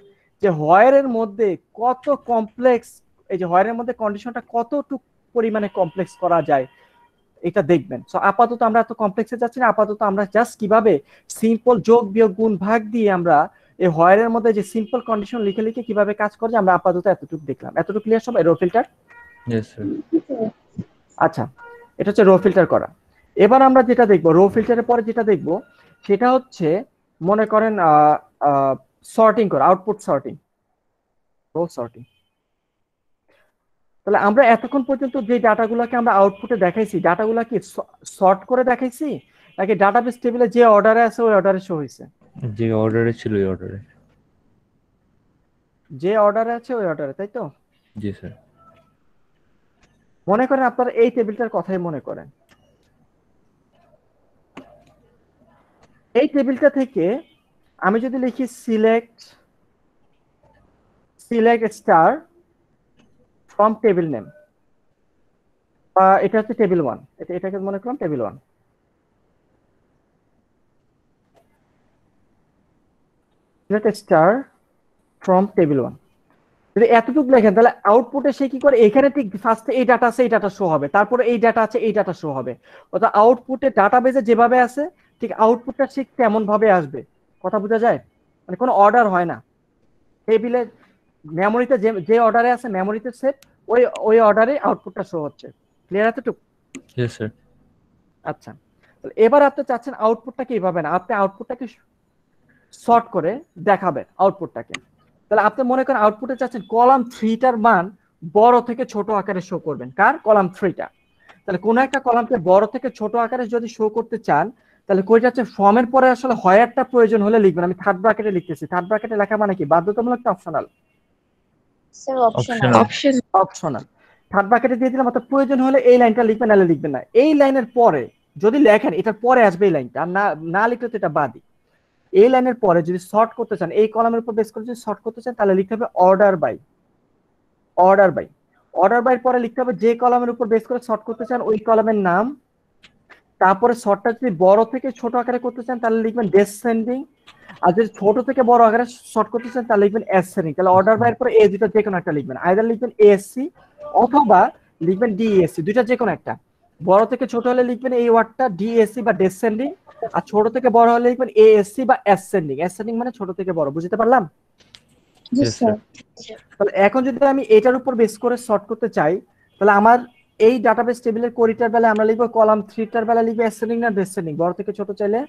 যে হোয়ারের মধ্যে কত কমপ্লেক্স, এই যে হোয়ারের মধ্যে কন্ডিশনটা কতটুকু পরিমাণে কমপ্লেক্স করা যায় এটা দেখবেন। সো আপাতত আমরা এত কমপ্লেক্সে যাচ্ছি না, আপাতত আমরা জাস্ট কিভাবে সিম্পল যোগ বিয়োগ গুণ ভাগ দিয়ে আমরা এই হোয়ারের মধ্যে যে সিম্পল কন্ডিশন লিখে লিখে কিভাবে কাজ করে আমরা আপাতত এতটুকু দেখলাম। এতটুকু ক্লিয়ার সব? Row filter. Yes sir. আচ্ছা, এটা হচ্ছে রো ফিল্টার করা। এবার আমরা যেটা দেখবো রো ফিল্টারের পরে যেটা দেখবো সেটা হচ্ছে মনে করেন সর্টিং করা, আউটপুট সর্টিং, রো সর্টিং। তাহলে আমরা এতক্ষণ পর্যন্ত যে ডাটাগুলোকে আমরা আউটপুটে দেখাইছি, ডাটাগুলো কি সর্ট করে দেখাইছি নাকি ডাটাবেস টেবিলে যে অর্ডারে আছে ওই অর্ডারে শো হইছে? যে অর্ডারে ছিল ওই অর্ডারে। যে অর্ডারে আছে ওই অর্ডারে, তাই তো? জি স্যার। মনে করেন আপনারা এই টেবিলটার কথাই মনে করেন। এই টেবিলটা থেকে আমি যদি লিখি select star from table name, এটা হচ্ছে টেবিল 1, এটাকে মনে করলাম table 1। Select star from table 1 যদি এতটুকু লেখেন তাহলে আউটপুটে সে কি করে, এখানে ঠিক ফার্স্টে এই ডাটা আছে এই ডাটা শো হবে, তারপরে এই ডাটা আছে এই ডাটা শো হবে। অর্থাৎ আউটপুটে ডাটাবেজে যেভাবে আছে ঠিক আউটপুটটা ঠিক তেমন ভাবে আসবে। কথা বোঝা যায়? মানে কোনো অর্ডার হয় না। টেবিলে মেমোরিতে যে অর্ডারে আছে মেমোরিতে সেট, ওই অর্ডারে আউটপুটটা শো হচ্ছে। ক্লিয়ার এতটুকু? Yes sir. আচ্ছা, তাহলে এবার আপনি চাচ্ছেন আউটপুটটা কিভাবে না, আপনি আউটপুটটাকে সর্ট করে দেখাবেন আউটপুটটাকে। তাহলে আপনি মনে করেন আউটপুটে চাচ্ছেন কলাম 3টার মান বড় থেকে ছোট আকারে শো করবেন। কার? কলাম 3টা। তাহলে কোন একটা কলামকে বড় থেকে ছোট আকারে যদি শো করতে চান তাহলে কইটা হচ্ছে ফর্মের পরে আসলে হোয়ারটা প্রয়োজন হলে লিখবেন। আমি থার্ড ব্র্যাকেটে লিখতেছি। থার্ড ব্র্যাকেটে লেখা মানে কি বাধ্যতামূলক না optional? Sir optional. Optional. Third ব্র্যাকেটে দিয়ে দিলাম, অর্থাৎ প্রয়োজন হলে এই লাইনটা লিখবেন নাহলে লিখবেন না। এই লাইনের পরে যদি লেখেন এটার পরে আসবে এই লাইনটা, আর না লিখলে তো এটা বাদই। এই লাইনের পরে যদি সর্ট করতে চান, এই কলামের উপর বেস করে যদি সর্ট করতে চান তাহলে লিখতে হবে অর্ডার বাই। অর্ডার বাই পরে লিখতে হবে যে কলামের উপর বেস করে সর্ট করতে চান ওই কলামের নাম, তারপরে সর্টটা যদি বড় থেকে ছোট আকারে করতে চান তাহলে লিখবেন ডেসেন্ডিং, আর যদি ছোট থেকে বড় আকারে শর্ট করতে চান তাহলে লিখবেন অ্যাসেন্ডিং। তাহলে অর্ডার বাইয়ের পরে এই দুটো যে কোনো একটা লিখবেন, আইদার লিখবেন এএসসি অথবা লিখবেন ডিএসসি, দুইটা যে কোনো একটা। বড় থেকে ছোট হলে লিখবেন এই ওয়ার্ডটা ডিএসসি বা ডেসেন্ডিং, আর ছোট থেকে বড় হলে লিখবেন এএসসি বা অ্যাসেন্ডিং। অ্যাসেন্ডিং মানে ছোট থেকে বড়, বুঝতে পারলাম? জি স্যার। তাহলে এখন যদি আমি এটার উপর বেস করে সর্ট করতে চাই তাহলে আমার এই ডাটাবেস টেবিলের কোরিটার বেলায় আমরা লিখবো কলাম 3টার বেলায় লিখবো অ্যাসেন্ডিং না ডেসেন্ডিং? বড় থেকে ছোট চাইলে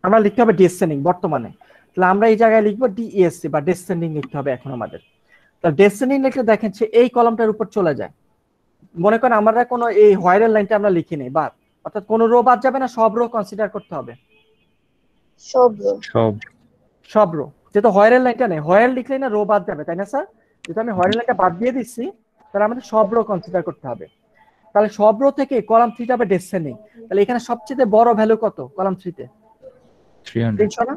আমরা লিখতে হবে ডেসেন্ডিং বর্তমানে। তাহলে আমরা এই জায়গায় লিখবো ডিএসসি বা ডেসেন্ডিং লিখতে হবে এখন আমাদের। তাহলে ডেসেন্ডিং লিখলে দেখেন সে এই কলামটার উপর চলে যায়। মনে করেন আমরা কোনো এই হোয়াইরের লাইনটা আমরা লিখি নেই বাদ, অর্থাৎ কোনো রো বাদ যাবে না, সব রো কনসিডার করতে হবে। সব রো, যেহেতু হোয়াইরের লাইনটা নেই, হোয়াইর লিখলেই না রো বাদ যাবে, তাই না স্যার? যেহেতু আমি হোয়াইরের লাইনটা বাদ দিয়ে দিচ্ছি তাহলে আমাদের সব রো কনসিডার করতে হবে। তাহলে সব রো থেকে কলাম 3টা হবে ডেসেন্ডিং। তাহলে এখানে সবচেয়ে বড় ভ্যালু কত কলাম 3 তে? 300 না?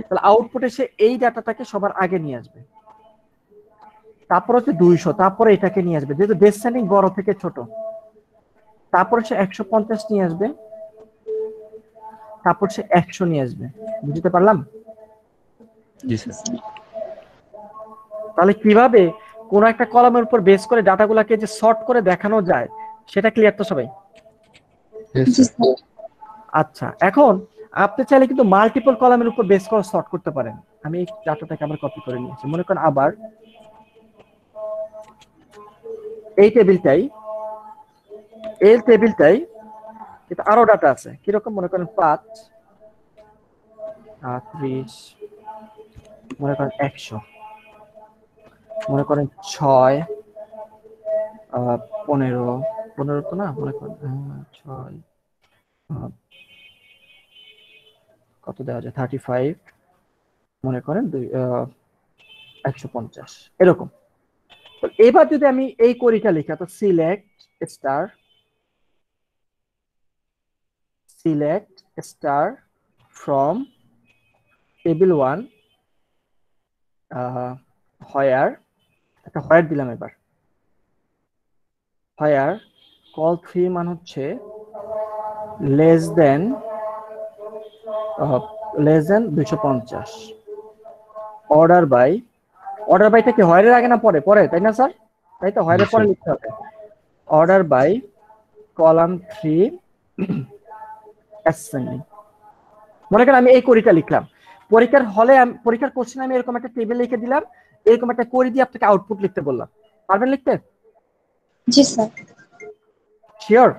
তাহলে আউটপুটে সে এই ডাটাটাকে সবার আগে নিয়ে আসবে। তারপর হচ্ছে 200, তারপরে এটাকে নিয়ে আসবে যেহেতু ডেসেন্ডিং বড় থেকে ছোট, তারপর হচ্ছে 150 নিয়ে আসবে, তারপর হচ্ছে 100 নিয়ে আসবে। বুঝতে পারলাম? জি স্যার। তাহলে কিভাবে কোন একটা কলামের উপর বেস করে ডাটাগুলোকে যে সর্ট করে দেখানো যায় সেটা ক্লিয়ার তো সবাই? আচ্ছা, এখন আপনি চাইলে কিন্তু মাল্টিপল কলামের উপর বেস করে সর্ট করতে পারেন। আমি এই ডাটাটাকে আবার কপি করে নিয়েছি। মনে করেন আবার এই টেবিলটাই কিন্তু আরো ডাটা আছে, কিরকম মনে করেন 5, 30, মনে করেন 100, মনে করেন 6, 15 তো না, মনে করেন 6, কত দেওয়া যায়, 35, মনে করেন 150 এরকম। তো এবার যদি আমি এই কোরিটা লিখি, তো সিলেক্ট স্টার ফ্রম টেবিল 1 হোয়ার, একটা হোয়ার দিলাম। এবার হোয়ার কল 3 মান হচ্ছে লেস দেন 250, অর্ডার বাইটা কি হোয়ারের আগে না পরে, তাই না স্যার? তাই তো, হোয়ারের পরে লিখতে হবে। Order by column 3 ascending. মনে করেন আমি এই কোরিটা লিখলাম, পরীক্ষার কোশ্চেনে আমি এরকম একটা টেবিল লিখে দিলাম, এরকম একটা কোরি দিয়ে আপনাকে আউটপুট লিখতে বললাম, পারবেন লিখতে? জি স্যার। শিওর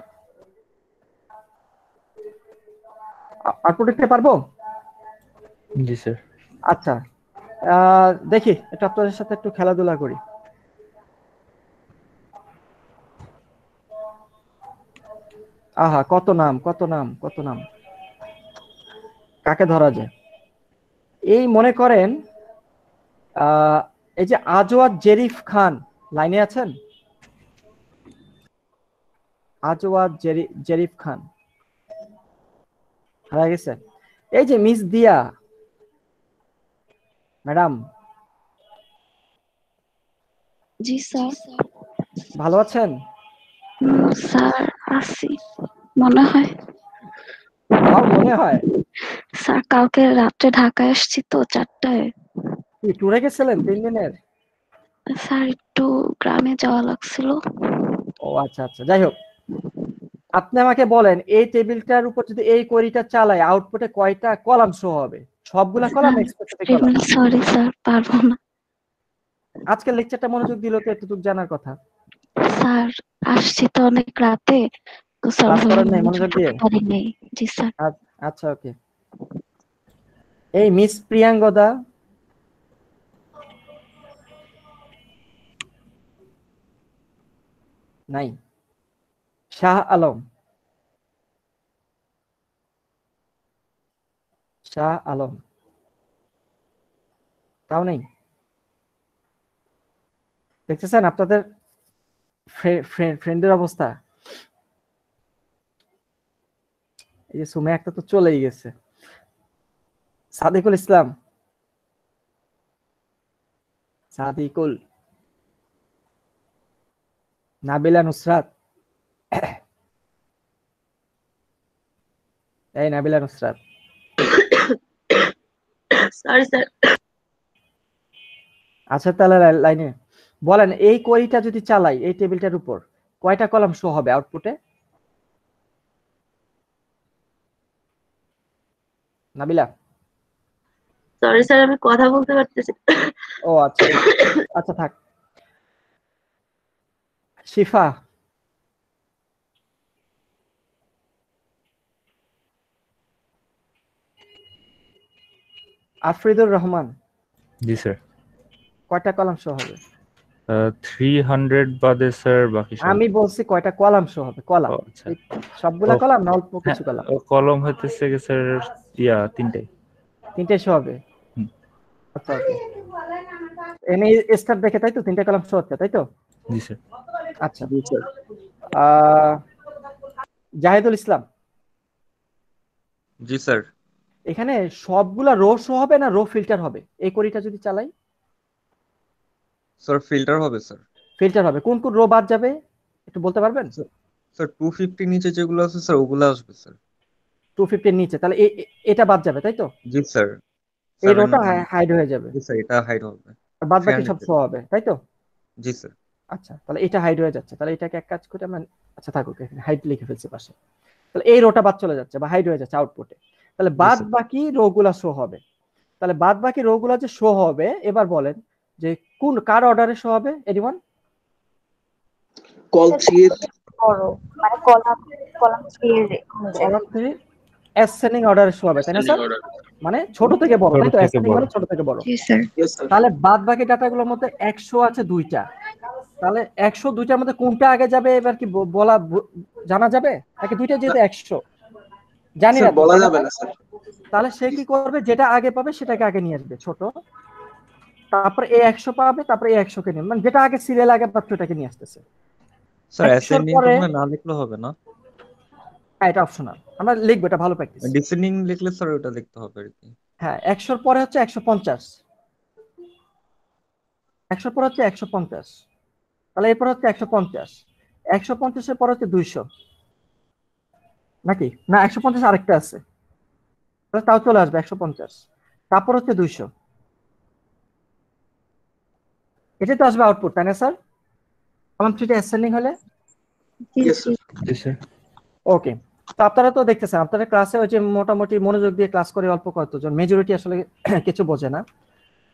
আউটপুট লিখতে পারবো? জি স্যার। আচ্ছা, দেখি এটা আপনাদের সাথে একটু খেলাধুলা করি। আহা, কত নাম, কাকে ধরা যায়? এই মনে করেন এই যে আজওয়াদ জেরিফ খান, লাইনে আছেন? আজওয়াদ জেরিফ খান হারা গেছে। এই যে মিস দিয়া ম্যাডাম, জি স্যার। ভালো আছেন? স্যার আছি মনে হয়। মনে হয় স্যার কালকে রাত্রে ঢাকায় আসছি তো 4টায়। কি ট্যুরে গেছিলেন 3 দিনের? স্যার একটু গ্রামে যাওয়া লাগছিল। ও আচ্ছা আচ্ছা, যাই হোক, আপনি আমাকে বলেন এই টেবিলটার উপর যদি এই কোয়েরিটা চালাই আউটপুটে কয়টা কলাম শো হবে? সবগুলা column specific column? Sorry sir, পারবো না। আজকের লেকচারটা মনোযোগ দিলে তো এতটুকু জানার কথা। স্যার আসছি তো অনেক রাতে, তো স্যার ক্লাস করেন নাই মনোযোগ দিয়ে? নেই। জি স্যার। আচ্ছা ওকে। এই মিস প্রিয়াঙ্গদা, নাই। শাহ আলম, তাও নেই। দেখতেছেন আপনাদের ফ্রেন্ডের অবস্থা? এই যে সুমে একটা তো চলেই গেছে। সাদিকুল ইসলাম, নাবিলা নুসরাত, এই নাবিলা নুসরাত। Sorry sir. আচ্ছা তাহলে লাইনে বলেন, এই কোয়েরিটা যদি চালাই এই টেবিলটার উপর কয়টা কলাম শো হবে আউটপুটে? নাবিলা? সরি স্যার, আমি কথা বলতে পারতেছি। ও আচ্ছা আচ্ছা থাক। শিফা, আফরিদুর রহমান, জি স্যার। কয়টা কলাম শো হবে? 300 বাদে স্যার বাকি সব। আমি বলছি কয়টা কলাম শো হবে, কলাম। আচ্ছা, সবগুলা কলাম না অল্প কিছু কলাম? কলম হইতেছে কি স্যার, তিনটে শো হবে। আচ্ছা ওকে, এনে স্টার দেখে তাই তো 3টা কলাম শো হচ্ছে, তাই তো? জি স্যার। আচ্ছা জাহিদুল ইসলাম, জি স্যার। এখানে সবগুলা রো শো হবে না রো ফিল্টার হবে এই কোরিটা যদি চালাই? স্যার ফিল্টার হবে স্যার। ফিল্টার হবে, কোন কোন রো বাদ যাবে একটু বলতে পারবেন? স্যার 250 নিচে যেগুলো আছে স্যার ওগুলো আসবে স্যার। 250 এর নিচে, তাহলে এটা বাদ যাবে তাই তো? জি স্যার। এই রোটা হাইড হয়ে যাবে। জি স্যার, এটা হাইড হবে। আর বাদ বাকি সব শো হবে তাই তো? জি স্যার। আচ্ছা, তাহলে এটা হাইড হয়ে যাচ্ছে, তাহলে এটাকে এক কাজ করে আমরা, আচ্ছা থাকুক এখানে, হাইড লিখে ফেলছি পাশে। তাহলে এই রোটা বাদ চলে যাচ্ছে বা হাইড হয়ে যাচ্ছে আউটপুটে, তাহলে বাদ বাকি রো গুলা শো হবে। তাহলে বাদ বাকি রো গুলা যে শো হবে, এবার বলেন যে কোন কার অর্ডারে শো হবে? এনিওয়ান? কল 3 এর করো মানে কলাম 3 এর কলাম 3 অ্যাসেন্ডিং অর্ডারে শো হবে তাই না স্যার? মানে ছোট থেকে বড় তাই তো? অ্যাসেন্ডিং মানে ছোট থেকে বড়। জি স্যার। তাহলে বাদ বাকি ডাটাগুলোর মধ্যে 100 আছে দুইটা, তাহলে 100 দুইটার মধ্যে কোনটা আগে যাবে এবার কি জানা যাবে নাকি দুইটা যেহেতু 100 জানি না বলা যাবে না স্যার। তাহলে সে কি করবে, যেটা আগে পাবে সেটাকে আগে নিয়ে আসবে ছোট, তারপর এই 100 পাবে, তারপর এই 100 কে নিয়ে, মানে যেটা আগে সিরিয়াল আগে পাচ্ছে ওটাকে নিয়ে আসতেছে। স্যার অ্যাসেন্ডিং তো না লিখলে হবে না? হ্যাঁ এটা অপশনাল, আমরা লিখবো, এটা ভালো প্র্যাকটিস। ডিসেন্ডিং লিখলে স্যার ওটা লিখতে হবে আর কি। হ্যাঁ 100 এর পরে হচ্ছে 150, 100 এর পরে হচ্ছে 150, তাহলে এরপর হচ্ছে 150, 150 এর পর হচ্ছে 200 নাকি না? 150 আরেকটা আছে, তাহলে তাও চলে আসবে 150, তারপর হচ্ছে 200, এটা তো আসবে আউটপুট তাই না স্যার? কলাম 3 টা অ্যাসেন্ডিং হলে। জি স্যার। ওকে, তো আপনারা তো দেখতেছেন আপনাদের ক্লাসে ওই যে মোটামুটি মনোযোগ দিয়ে ক্লাস করে অল্প কতজন, মেজরিটি আসলে কিছু বোঝে না,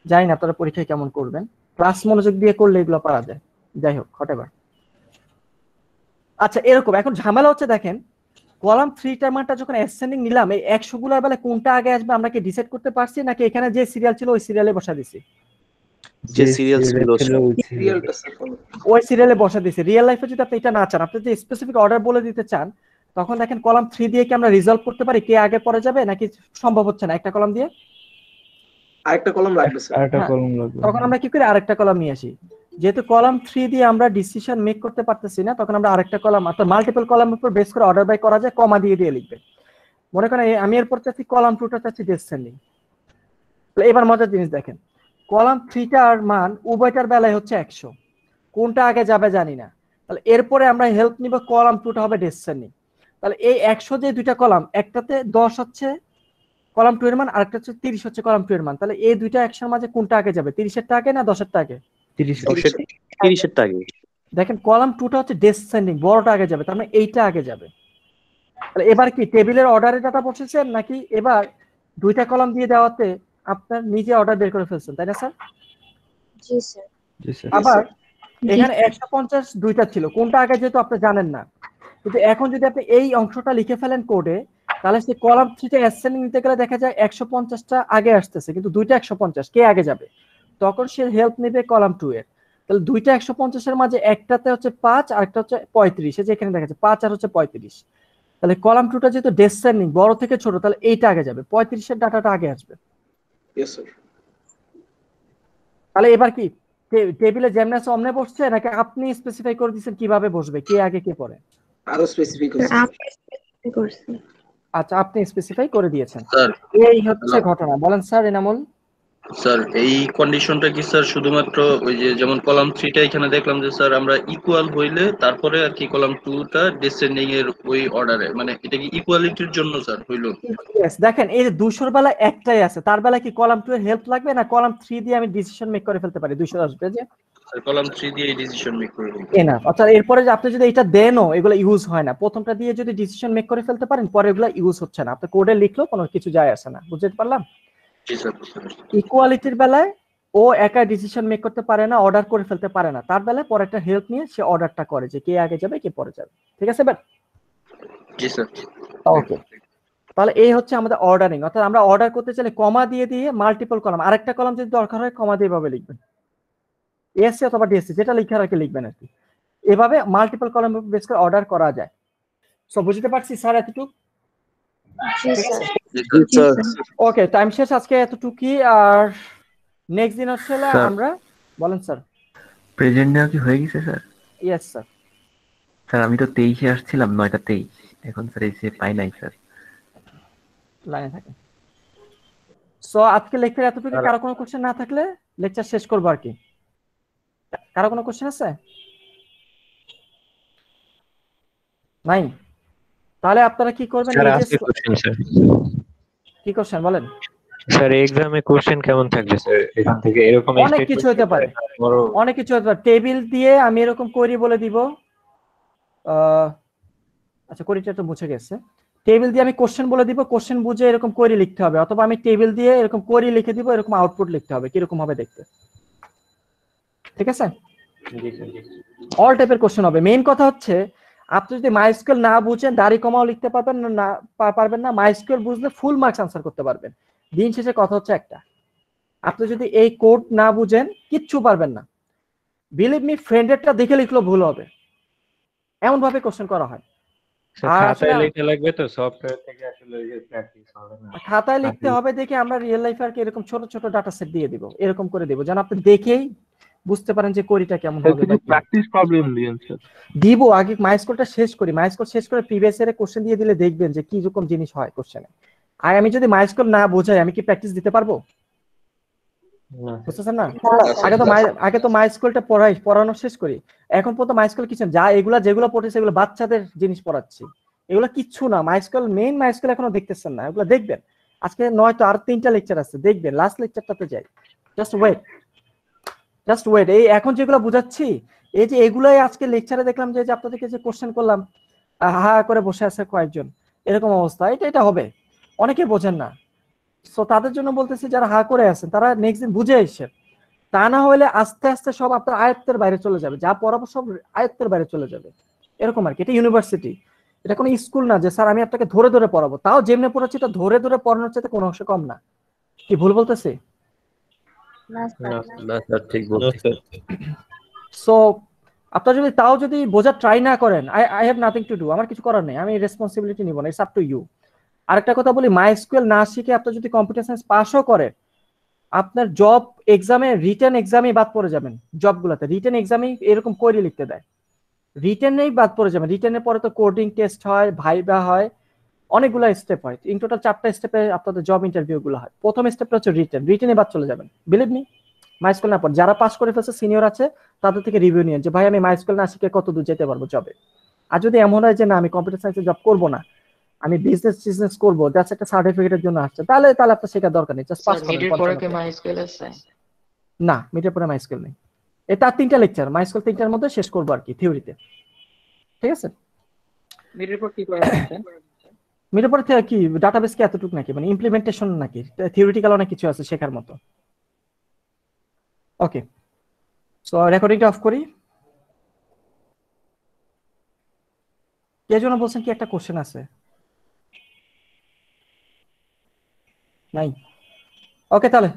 জানি না আপনারা পরীক্ষায় কেমন করবেন, ক্লাস মনোযোগ দিয়ে করলে এগুলো পারা যায়। যাই হোক হোয়াটএভার। আচ্ছা এরকম এখন ঝামেলা হচ্ছে, দেখেন কলাম 3 টার মানটা যখন অ্যাসেন্ডিং নিলাম, এই 100 গুলার বেলা কোনটা আগে আসবে আমরা কি ডিসাইড করতে পারছি নাকি এখানে যে সিরিয়াল ছিল ওই সিরিয়ালে বসা দিছি? যে সিরিয়াল ছিল ওই সিরিয়ালে বসা দিছি। রিয়েল লাইফে যদি আপনি এটা না চান, আপনি যদি স্পেসিফিক অর্ডার বলে দিতে চান, তখন দেখেন কলাম 3 দিয়ে কি আমরা রিজলভ করতে পারি কে আগে পরে যাবে নাকি সম্ভব হচ্ছে না? একটা কলাম দিয়ে আরেকটা কলাম লাগবে স্যার। আরেকটা কলাম লাগবে। তখন আমরা কি করি, আরেকটা কলাম নিয়ে আসি। যেহেতু কলাম 3 দিয়ে আমরা ডিসিশন মেক করতে পারতেছি না, তখন আমরা আরেকটা কলাম অর্থাৎ মাল্টিপল কলামের উপর বেস করে অর্ডার বাই করা যায়, কমা দিয়ে দিয়ে লিখবে। মনে করেন আমি এরপর চাচ্ছি কলাম 2 টা চাচ্ছি ডিসেন্ডিং। তো এবার মজার জিনিস দেখেন, কলাম 3 টার মান উভয়টার বেলায় হচ্ছে 100, কোনটা আগে যাবে জানি না, তাহলে এরপরে আমরা হেল্প নিব কলাম 2 টা হবে ডিসেন্ডিং। তাহলে এই 100 যে দুইটা কলাম, একটাতে 10 হচ্ছে কলাম 2 এর মান, আরেকটা হচ্ছে 30 হচ্ছে কলাম 2 এর মান, তাহলে এই দুইটা একশোর মাঝে কোনটা আগে যাবে? 30 এর টা আগে না 10 এর টা আগে? 30 এর টাগে। দেখেন কলাম 2 টা হচ্ছে ডিসেন্ডিং, বড়টা আগে যাবে, তার মানে এইটা আগে যাবে। তাহলে এবার কি টেবিলের অর্ডারে ডাটা বসেছেন নাকি এবার দুইটা কলাম দিয়ে দেওয়াতে আপনার নিজে অর্ডার বের করে ফেলছেন তাই না স্যার? জি স্যার। জি স্যার। আবার এখানে 150 দুইটা ছিল, কোনটা আগে যেহেতু আপনি জানেন না, কিন্তু এখন যদি আপনি এই অংশটা লিখে ফেলেন কোডে, তাহলে সে কলাম 3 তে অ্যাসেন্ডিং নিতে গেলে দেখা যায় 150টা আগে আসতেছে, কিন্তু দুইটা 150 কে আগে যাবে? তখন সে হেল্প নেবে কলাম 2 এর। তাহলে দুইটা 150 এর মাঝে একটাতে হচ্ছে 5 আর একটা হচ্ছে 35, এই যে এখানে দেখা যাচ্ছে 5 আর হচ্ছে 35, তাহলে কলাম 2 টা যেহেতু ডিসেন্ডিং বড় থেকে ছোট, তাহলে এইটা আগে যাবে, 35 এর ডাটাটা আগে আসবে। Yes sir. তাহলে এবার কি টেবিলে যেমন আছে অমনে বসছে নাকি আপনি স্পেসিফাই করে দিয়েছেন কিভাবে বসবে, কে আগে কে পরে? আরো স্পেসিফিক করছি। আচ্ছা আপনি স্পেসিফাই করে দিয়েছেন, স্যার এই হচ্ছে ঘটনা। বলেন স্যার এনামুল। স্যার এই কন্ডিশনটা কি স্যার শুধুমাত্র ওই যে যেমন কলাম 3 টা এখানে দেখলাম যে স্যার আমরা ইকুয়াল হইলে তারপরে আর কি কলাম 2 টা ডিসেন্ডিং এর ওই অর্ডারে, মানে এটা কি ইকুয়ালিটির জন্য স্যার হইলো? यस দেখেন এই যে 200 এর বেলা একটাই আছে, তার বেলা কি কলাম 2 এর হেল্প লাগবে না কলাম 3 দিয়ে আমি ডিসিশন মেক করে ফেলতে পারি? 200 আসবে যে স্যার কলাম 3 দিয়ে ডিসিশন মেক করে দিন। এনাফ। অর্থাৎ এরপরে যে আপনি যদি এটা দেনও এগুলো ইউজ হয় না, প্রথমটা দিয়ে যদি ডিসিশন মেক করে ফেলতে পারেন পরে এগুলো ইউজ হচ্ছে না, আপনি কোডে লিখলেও কোনো কিছু যায় আসে না। বুঝতে পারলাম? জি স্যার বুঝতে পারছি। ইকুয়ালিটির বেলায় ও একা ডিসিশন মেক করতে পারে না, অর্ডার করে ফেলতে পারে না, তার বেলায় পরে একটা হেল্প নিয়ে সে অর্ডারটা করে যে কে আগে যাবে কে পরে যাবে। ঠিক আছে? But G sir. ওকে, তাহলে এই হচ্ছে আমাদের অর্ডারিং। অর্থাৎ আমরা অর্ডার করতে চাইলে কমা দিয়ে দিয়ে মাল্টিপল কলাম, আরেকটা কলাম যদি দরকার হয় কমা দিয়ে এভাবে লিখবেন, এসসি অথবা ডিএসসি যেটা লিখার আর কি লিখবেন আর কি। এভাবে মাল্টিপল কলাম বেস করে অর্ডার করা যায়। সো বুঝতে পারছি স্যার এতটুকু? জি স্যার। জি স্যার। ওকে, টাইম শেষ আজকে এতটুকুই। আর নেক্সট দিন হচ্ছে আমরা বলেন স্যার। প্রেজেন্ট নেওয়া কি হয়ে গেছে স্যার? Yes sir. স্যার আমি তো 23-এ আসছিলাম, 9টা 23, এখন স্যার এসে পাই নাই স্যার। লাইনে থাকেন। সো আজকে লেকচার এতটুকু, কারো কোনো কোশ্চেন না থাকলে লেকচার শেষ করবো আর কি। কারো কোনো কোশ্চেন আছে? নাই? তাহলে আপনারা কি করবেন? স্যার এই যে আজকে কোশ্চেন স্যার, কি কোশ্চেন বলেন? স্যার এক্সামে কোশ্চেন কেমন থাকবে স্যার এখান থেকে? এরকম অনেক কিছু হতে পারে, অনেক কিছু হতে পারে। টেবিল দিয়ে আমি এরকম কোয়েরি বলে দিব। আচ্ছা, কোয়েরিটা তো মুছে গেছে। টেবিল দিয়ে আমি কোশ্চেন বলে দিব, কোশ্চেন বুঝে এরকম কোয়েরি লিখতে হবে, অথবা আমি টেবিল দিয়ে এরকম কোয়েরি লিখে দিব, এরকম আউটপুট লিখতে হবে, কিরকম হবে দেখতে। ঠিক আছে? অল টাইপের কোশ্চেন হবে। মেইন কথা হচ্ছে আপনি যদি মাইস্কুয়েল না বুঝেন দাড়ি কমাও লিখতে পারবেন না, পারবেন না। মাইস্কুয়েল বুঝলে ফুল মার্কস আনসার করতে পারবেন। দিন শেষে কথা হচ্ছে একটা, আপনি যদি এই কোড না বুঝেন কিচ্ছু পারবেন না। বিলিভ মি, ফ্রেন্ডেরটা দেখে লিখলেও ভুল হবে, এমন ভাবে কোশ্চেন করা হয়। আর খাতায় লিখে লাগবে তো, সফটওয়্যার থেকে আসলে প্র্যাকটিস হবে না। খাতায় লিখতে হবে দেখে আমরা রিয়েল লাইফে আর কি এরকম ছোট ছোট ডাটা সেট দিয়ে দিব, এরকম করে দিব যেন আপনি দেখেই বুঝতে পারেন যে কোরিটা কেমন হবে। প্র্যাকটিস প্রবলেম দিয়েন স্যার। দিব আগে মাইস্কুলটা শেষ করি, মাইস্কুল শেষ করে প্রিভিয়াস ইয়ারে কোশ্চেন দিয়ে দিলে দেখবেন যে কি রকম জিনিস হয় কোশ্চেনে। আর আমি যদি মাইস্কুল না বোঝাই আমি কি প্র্যাকটিস দিতে পারবো? বুঝতেছেন না? আগে তো মাইস্কুলটা পড়ানো শেষ করি। এখন পর্যন্ত মাইস্কুল কিছু যা এগুলা যেগুলো পড়েছে এগুলো বাচ্চাদের জিনিস পড়াচ্ছি, এগুলো কিচ্ছু না। মাইস্কুল মেইন মাইস্কুল এখনো দেখতেছেন না, এগুলো দেখবেন। আজকে নয়তো আর 3টা লেকচার আছে, দেখবেন। লাস্ট লেকচারটাতে যাই, জাস্ট ওয়েট। এই এখন যেগুলো বুঝাচ্ছি, এই যে এগুলাই আজকে লেকচারে দেখলাম যে আপনাদেরকে যে কোশ্চেন করলাম, হা করে বসে আছে কয়েকজন, এরকম অবস্থা। এটা হবে, অনেকে বোঝেন না। সো তাদের জন্য বলতেছি যারা হা করে আছেন তারা নেক্সট দিন বুঝে এসেছেন। তা না হলে আস্তে আস্তে সব আপনার আয়ত্তের বাইরে চলে যাবে, যা পড়াবো সব আয়ত্তের বাইরে চলে যাবে, এরকম আর কি। এটা ইউনিভার্সিটি, এটা কোনো স্কুল না যে স্যার আমি আপনাকে ধরে ধরে পড়াবো। তাও যেমনি পড়াচ্ছি এটা ধরে ধরে পড়ানোর চাইতে কোনো অংশে কম না। কি ভুল বলতেছি? না স্যার, ঠিক বলছেন। সো আপনারা যদি তাও যদি বোঝার ট্রাই না করেন, I have nothing to do, আমার কিছু করার নেই, আমি রেসপন্সিবিলিটি নিব না, ইটস আপ টু ইউ। আরেকটা কথা বলি, মাইস্কুয়েল না শিখে আপনি যদি কম্পিউটার সায়েন্স পাসও করেন, আপনার জব এক্সামে রিটেন এক্সামে বাদ পড়ে যাবেন। জবগুলোতে রিটেন এক্সামে এরকম কোয়েরি লিখতে দেয়, রিটেনেই বাদ পড়ে যাবেন। রিটেনের পরে তো কোডিং টেস্ট হয়, ভাইবা হয়, অনেকগুলো স্টেপ হয়। ইন টোটাল 4টা স্টেপে আপনাদের জব ইন্টারভিউ গুলো হয়। প্রথম স্টেপটা হচ্ছে রিটেনে বাদ চলে যাবেন। বিলিভ মি, মাইস্কুল না পড়ে যারা পাস করে ফেলছে সিনিয়র আছে তাদের থেকে রিভিউ নিয়ে যে ভাই আমি মাইস্কুল না শিখে কত দূর যেতে পারবো জবে। আর যদি এমন হয় যে না আমি কম্পিউটার সায়েন্সে জব করবো না, আমি বিজনেস করবো, জাস্ট একটা সার্টিফিকেটের জন্য আসছে, তাহলে আপনার শেখার দরকার নেই, জাস্ট পাস করেন। না, মিডের পরে মাইস্কুল নেই। এটা 3টা লেকচার, মাইস্কুল 3টার মধ্যে শেষ করবো আর কি থিওরিতে। ঠিক আছে? মিডের পর কি করা হচ্ছে? মিডের পরে কি ডাটাবেস কি এতটুকু নাকি, মানে ইমপ্লিমেন্টেশন নাকি, থিওরিটিক্যাল অনেক কিছু আছে শেখার মতো। ওকে, সো রেকর্ডিংটা অফ করি। কে যেন বলছেন কি একটা কোশ্চেন আছে? নাই? ওকে, তাহলে